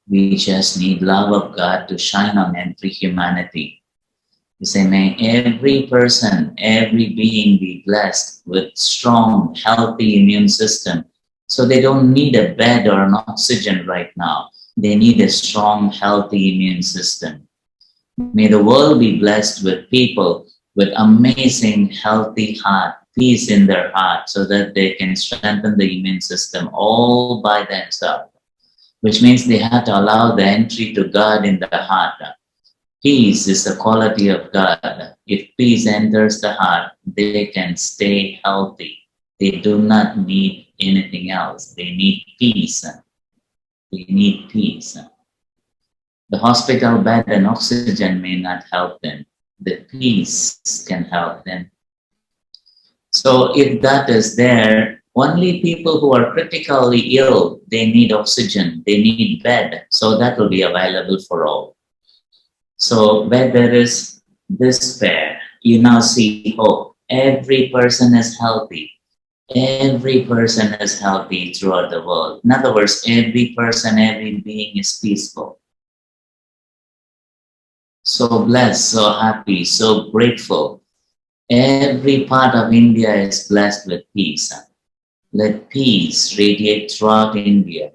We just need love of God to shine on every humanity. You say, may every person, every being be blessed with strong, healthy immune system. So they don't need a bed or an oxygen right now. They need a strong, healthy immune system. May the world be blessed with people with amazing, healthy heart, peace in their heart, so that they can strengthen the immune system all by themselves, which means they have to allow the entry to God in the heart. Peace is the quality of God. If peace enters the heart, they can stay healthy. They do not need anything else. They need peace. They need peace. The hospital bed and oxygen may not help them. The peace can help them. So if that is there, only people who are critically ill, they need oxygen, they need bed. So that will be available for all. So where there is despair, you now see hope. Every person is healthy. Every person is healthy throughout the world. In other words, every person, every being is peaceful. So blessed, so happy, so grateful. Every part of India is blessed with peace. Let peace radiate throughout India.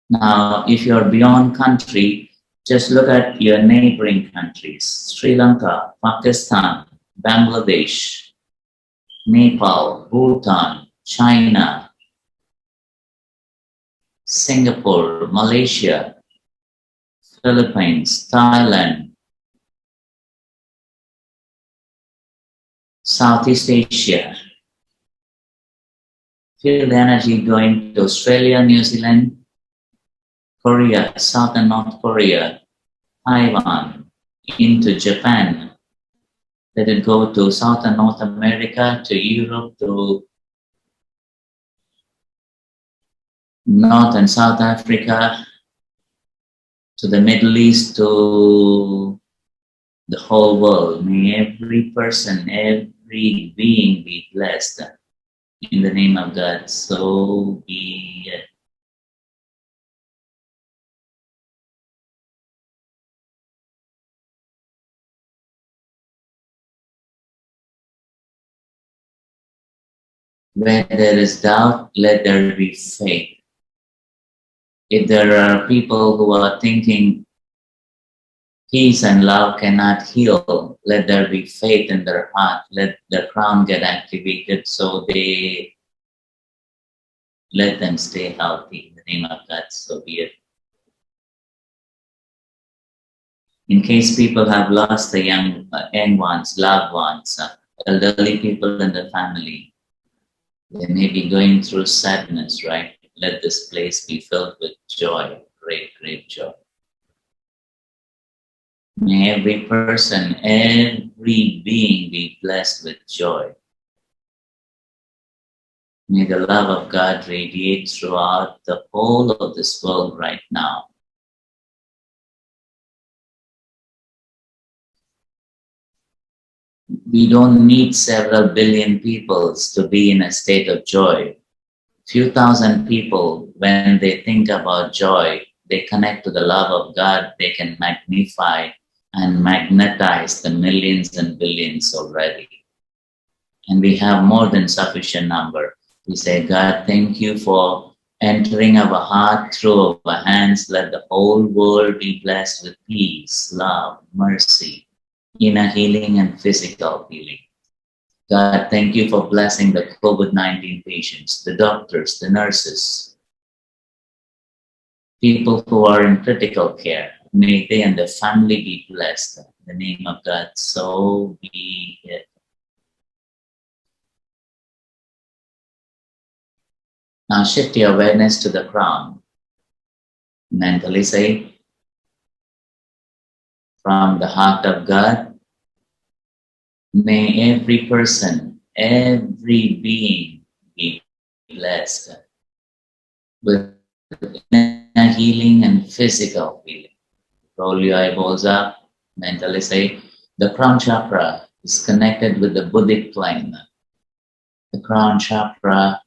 Now, if you're beyond country, just look at your neighboring countries, Sri Lanka, Pakistan, Bangladesh, Nepal, Bhutan, China, Singapore, Malaysia, Philippines, Thailand, Southeast Asia. Feel the energy going to Australia, New Zealand, Korea, South and North Korea, Taiwan, into Japan. Let it go to South and North America, to Europe, to North and South Africa, to the Middle East, to the whole world. May every person, every being be blessed. In the name of God, so be it. Where there is doubt, let there be faith. If there are people who are thinking peace and love cannot heal, let there be faith in their heart. Let the crown get activated so they let them stay healthy. In the name of God, so be it. In case people have lost the young ones, loved ones, elderly people in the family, they may be going through sadness, right? Let this place be filled with joy, great, great joy. May every person, every being be blessed with joy. May the love of God radiate throughout the whole of this world right now. We don't need several billion people to be in a state of joy. Few thousand people, when they think about joy, they connect to the love of God, they can magnify and magnetize the millions and billions already. And we have more than sufficient number. We say, God, thank you for entering our heart through our hands. Let the whole world be blessed with peace, love, mercy, inner healing and physical healing. God, thank you for blessing the COVID-19 patients, the doctors, the nurses, people who are in critical care. May they and their family be blessed. In the name of God, so be it. Now shift your awareness to the crown. Mentally say, from the heart of God, may every person, every being be blessed with inner healing and physical healing. Roll your eyeballs up, mentally say, the crown chakra is connected with the Buddhic plane. The crown chakra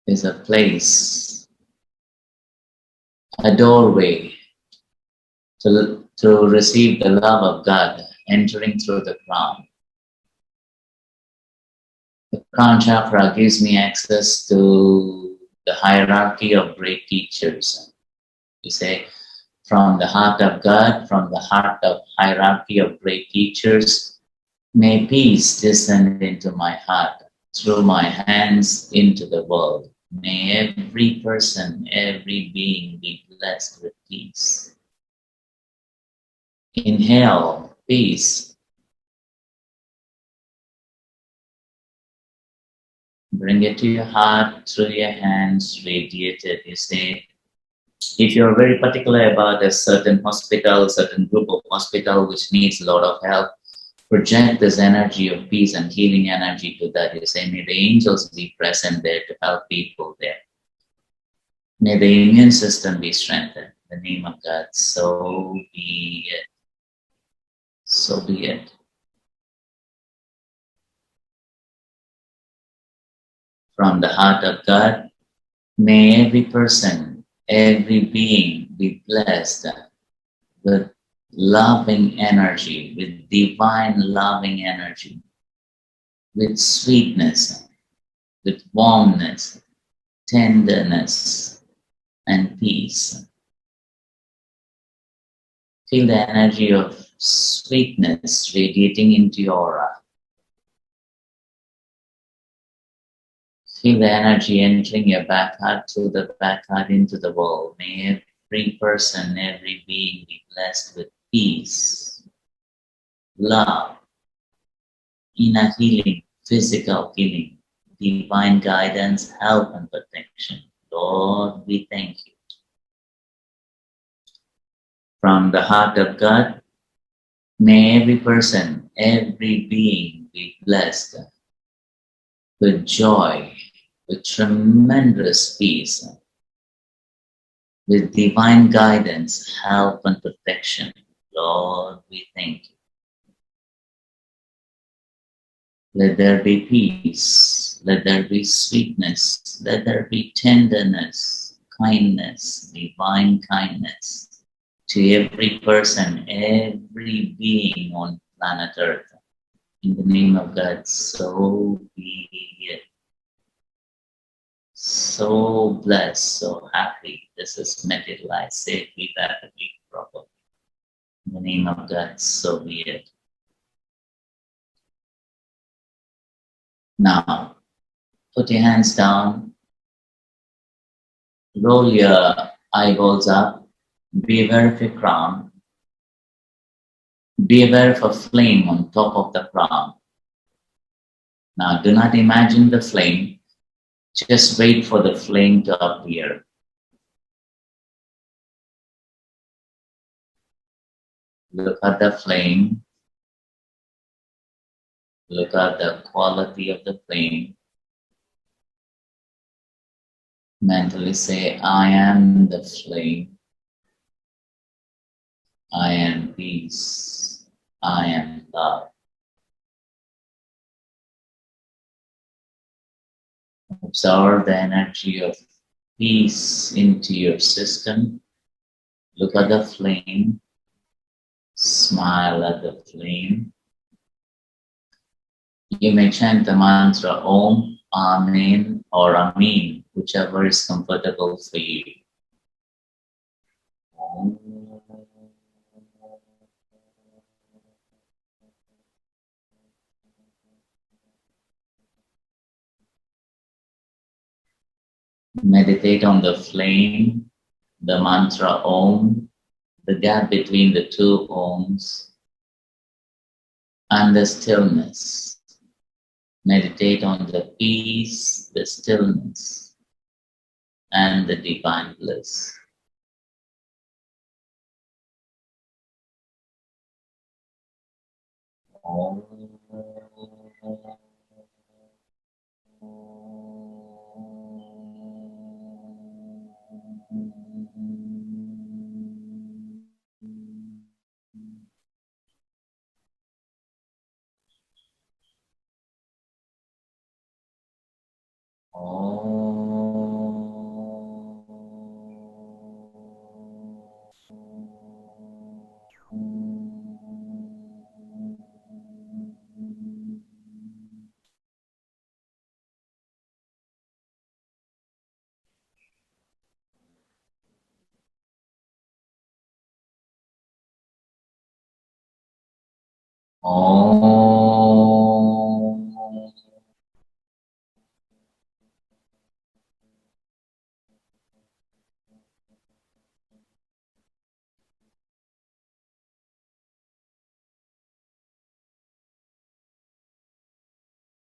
is a place, a doorway to receive the love of God entering through the crown. The crown chakra gives me access to the hierarchy of great teachers. You say, from the heart of God, from the heart of hierarchy of great teachers, may peace descend into my heart, through my hands into the world. May every person, every being be blessed with peace. Inhale peace. Bring it to your heart, through your hands, radiate it. You say, if you're very particular about a certain hospital, certain group of hospital which needs a lot of help, project this energy of peace and healing energy to that. You say, may the angels be present there to help people there. May the immune system be strengthened. In the name of God, so be it. So be it. From the heart of God, may every person, every being be blessed with loving energy, with divine loving energy, with sweetness, with warmness, tenderness, and peace. Feel the energy of sweetness radiating into your aura. Feel the energy entering your back heart, through the back heart into the world. May every person, every being be blessed with peace, love, inner healing, physical healing, divine guidance, help, and protection. Lord, we thank you. From the heart of God, May every person, every being be blessed with joy, with tremendous peace, with divine guidance, help, and protection. Lord, we thank you. Let there be peace, let there be sweetness, let there be tenderness, kindness, divine kindness to every person, every being on planet Earth. In the name of God, so be it. So blessed, so happy. This is materialized safely, rapidly, properly. In the name of God, so be it. Now, put your hands down, roll your eyeballs up, be aware of your crown, be aware of a flame on top of the crown. Now, do not imagine the flame, just wait for the flame to appear. Look at the flame, look at the quality of the flame. Mentally say, I am the flame, I am peace, I am love. Absorb the energy of peace into your system. Look at the flame, smile at the flame. You may chant the mantra Om, Amen, or Amin, whichever is comfortable for you. Om. Meditate on the flame, the mantra Om, the gap between the two Oms, and the stillness. Meditate on the peace, the stillness, and the divine bliss. Om. Om.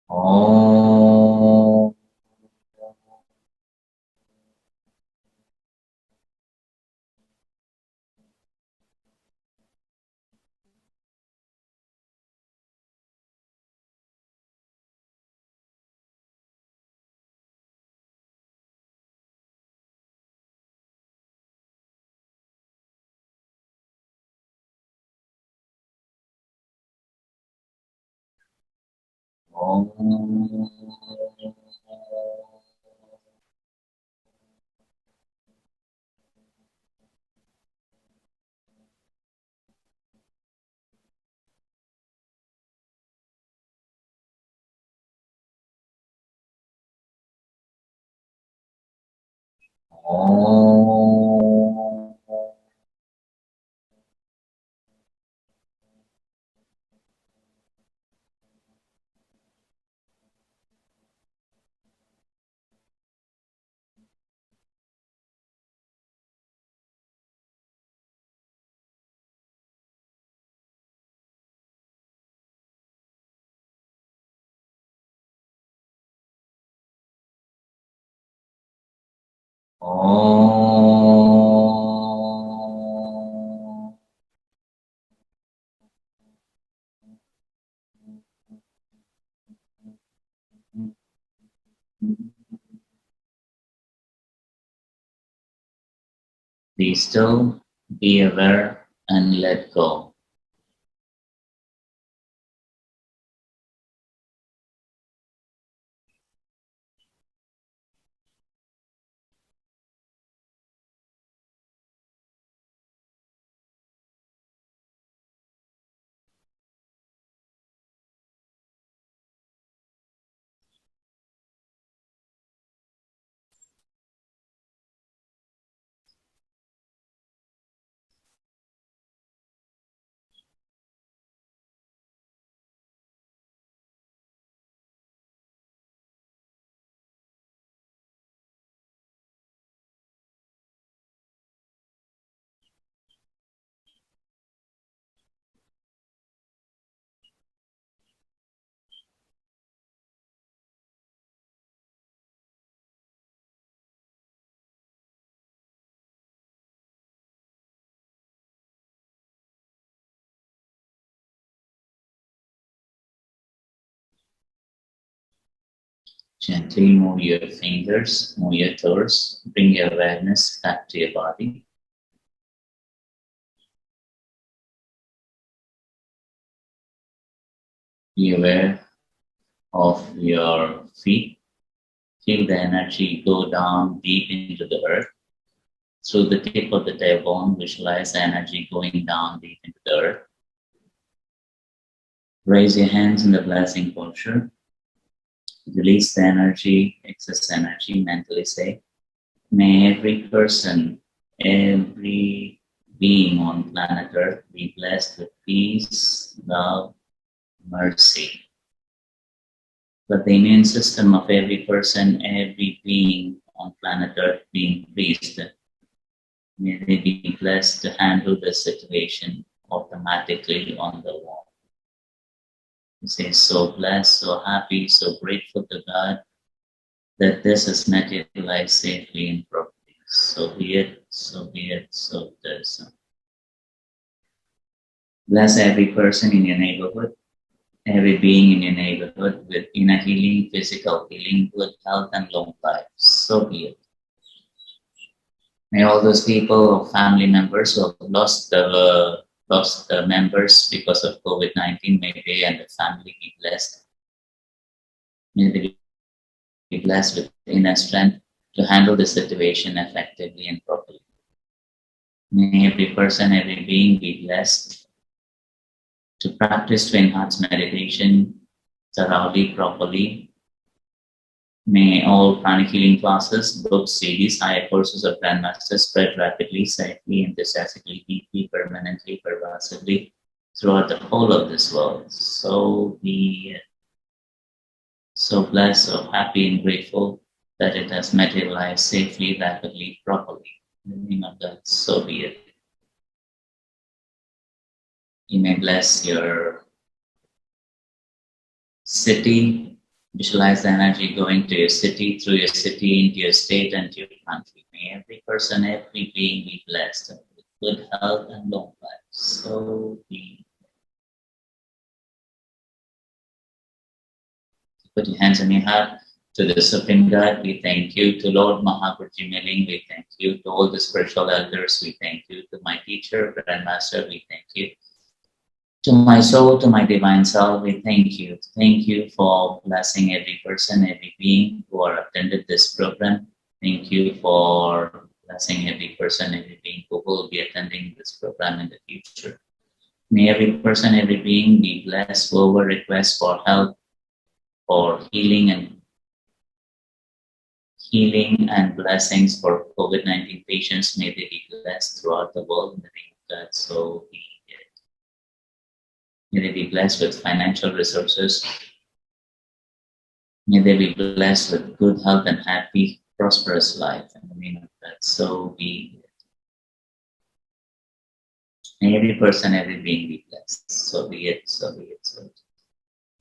Om. Om. Om. Be still, be aware, and let go. Gently move your fingers, move your toes, bring your awareness back to your body. Be aware of your feet. Feel the energy go down deep into the earth. Through the tip of the tailbone, visualize the energy going down deep into the earth. Raise your hands in the blessing posture. Release the energy, excess energy, mentally say, may every person, every being on planet Earth be blessed with peace, love, mercy. Let the immune system of every person, every being on planet Earth be increased. May they be blessed to handle the situation automatically on the wall. You say, so blessed, so happy, so grateful to God that this is materialized safely and properly. So be it, so be it, so it is. Bless every person in your neighborhood, every being in your neighborhood with inner healing, physical healing, good health, and long life. So be it. May all those people or family members who have lost the members because of COVID-19, may they and the family be blessed. May they be blessed with inner strength to handle the situation effectively and properly. May every person, every being be blessed to practice to enhance meditation thoroughly, properly. May all pranic healing classes, books, CDs, higher courses of Grandmasters spread rapidly, safely, enthusiastically, deeply, permanently, pervasively throughout the whole of this world. So be so blessed, so happy and grateful that it has materialized safely, rapidly, properly. In the name of God, so be it. You may bless your city, visualize the energy going to your city, through your city, into your state, and to your country. May every person, every being be blessed with good health and long life. So be. Put your hands on your heart. To the Supreme God, we thank you. To Lord Mahaguruji Miling, we thank you. To all the spiritual elders, we thank you. To my teacher, Grandmaster, we thank you. To my soul, to my divine self, we thank you. Thank you for blessing every person, every being who are attended this program. Thank you for blessing every person, every being who will be attending this program in the future. May every person, every being be blessed. Whoever requests for help, for healing and blessings for COVID-19 patients, may they be blessed throughout the world in the name of God. So be it. May they be blessed with financial resources. May they be blessed with good health and happy, prosperous life in the name of God. So be it. May every person, every being be blessed. So be it, so be it, so be it.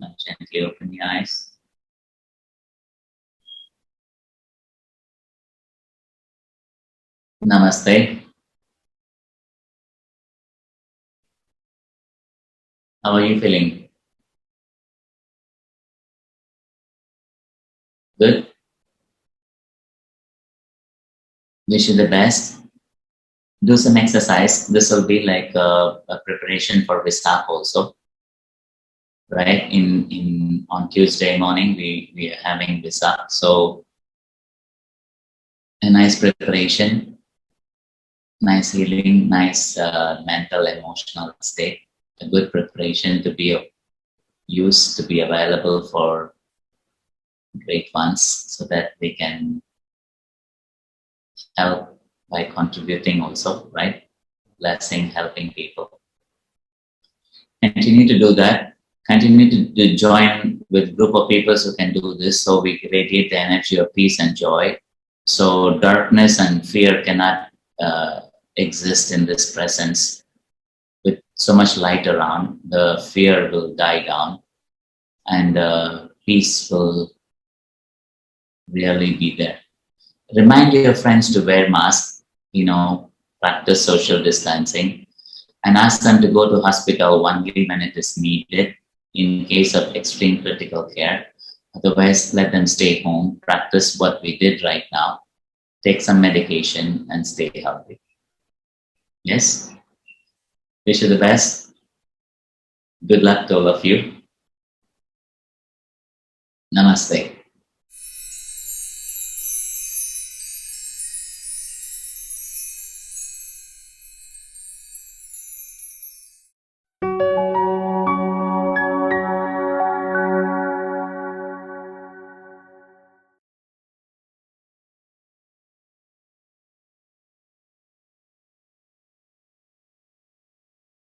Now gently open your eyes. Namaste. How are you feeling? Good? Wish you the best. do some exercise. This will be like a preparation for Visak also, right? On Tuesday morning, we are having Visak. So a nice preparation, nice healing, nice mental, emotional state, a good preparation to be of use, to be available for great ones so that they can help by contributing also, right? Blessing, helping people. Continue to do that. Continue to join with group of people who can do this so we radiate the energy of peace and joy. So darkness and fear cannot exist in this presence. With so much light around, the fear will die down and peace will really be there. Remind your friends to wear masks, practice social distancing, and ask them to go to hospital only when it is needed in case of extreme critical care. Otherwise, let them stay home, practice what we did right now, take some medication, and stay healthy. Yes? Wish you the best. Good luck to all of you. Namaste.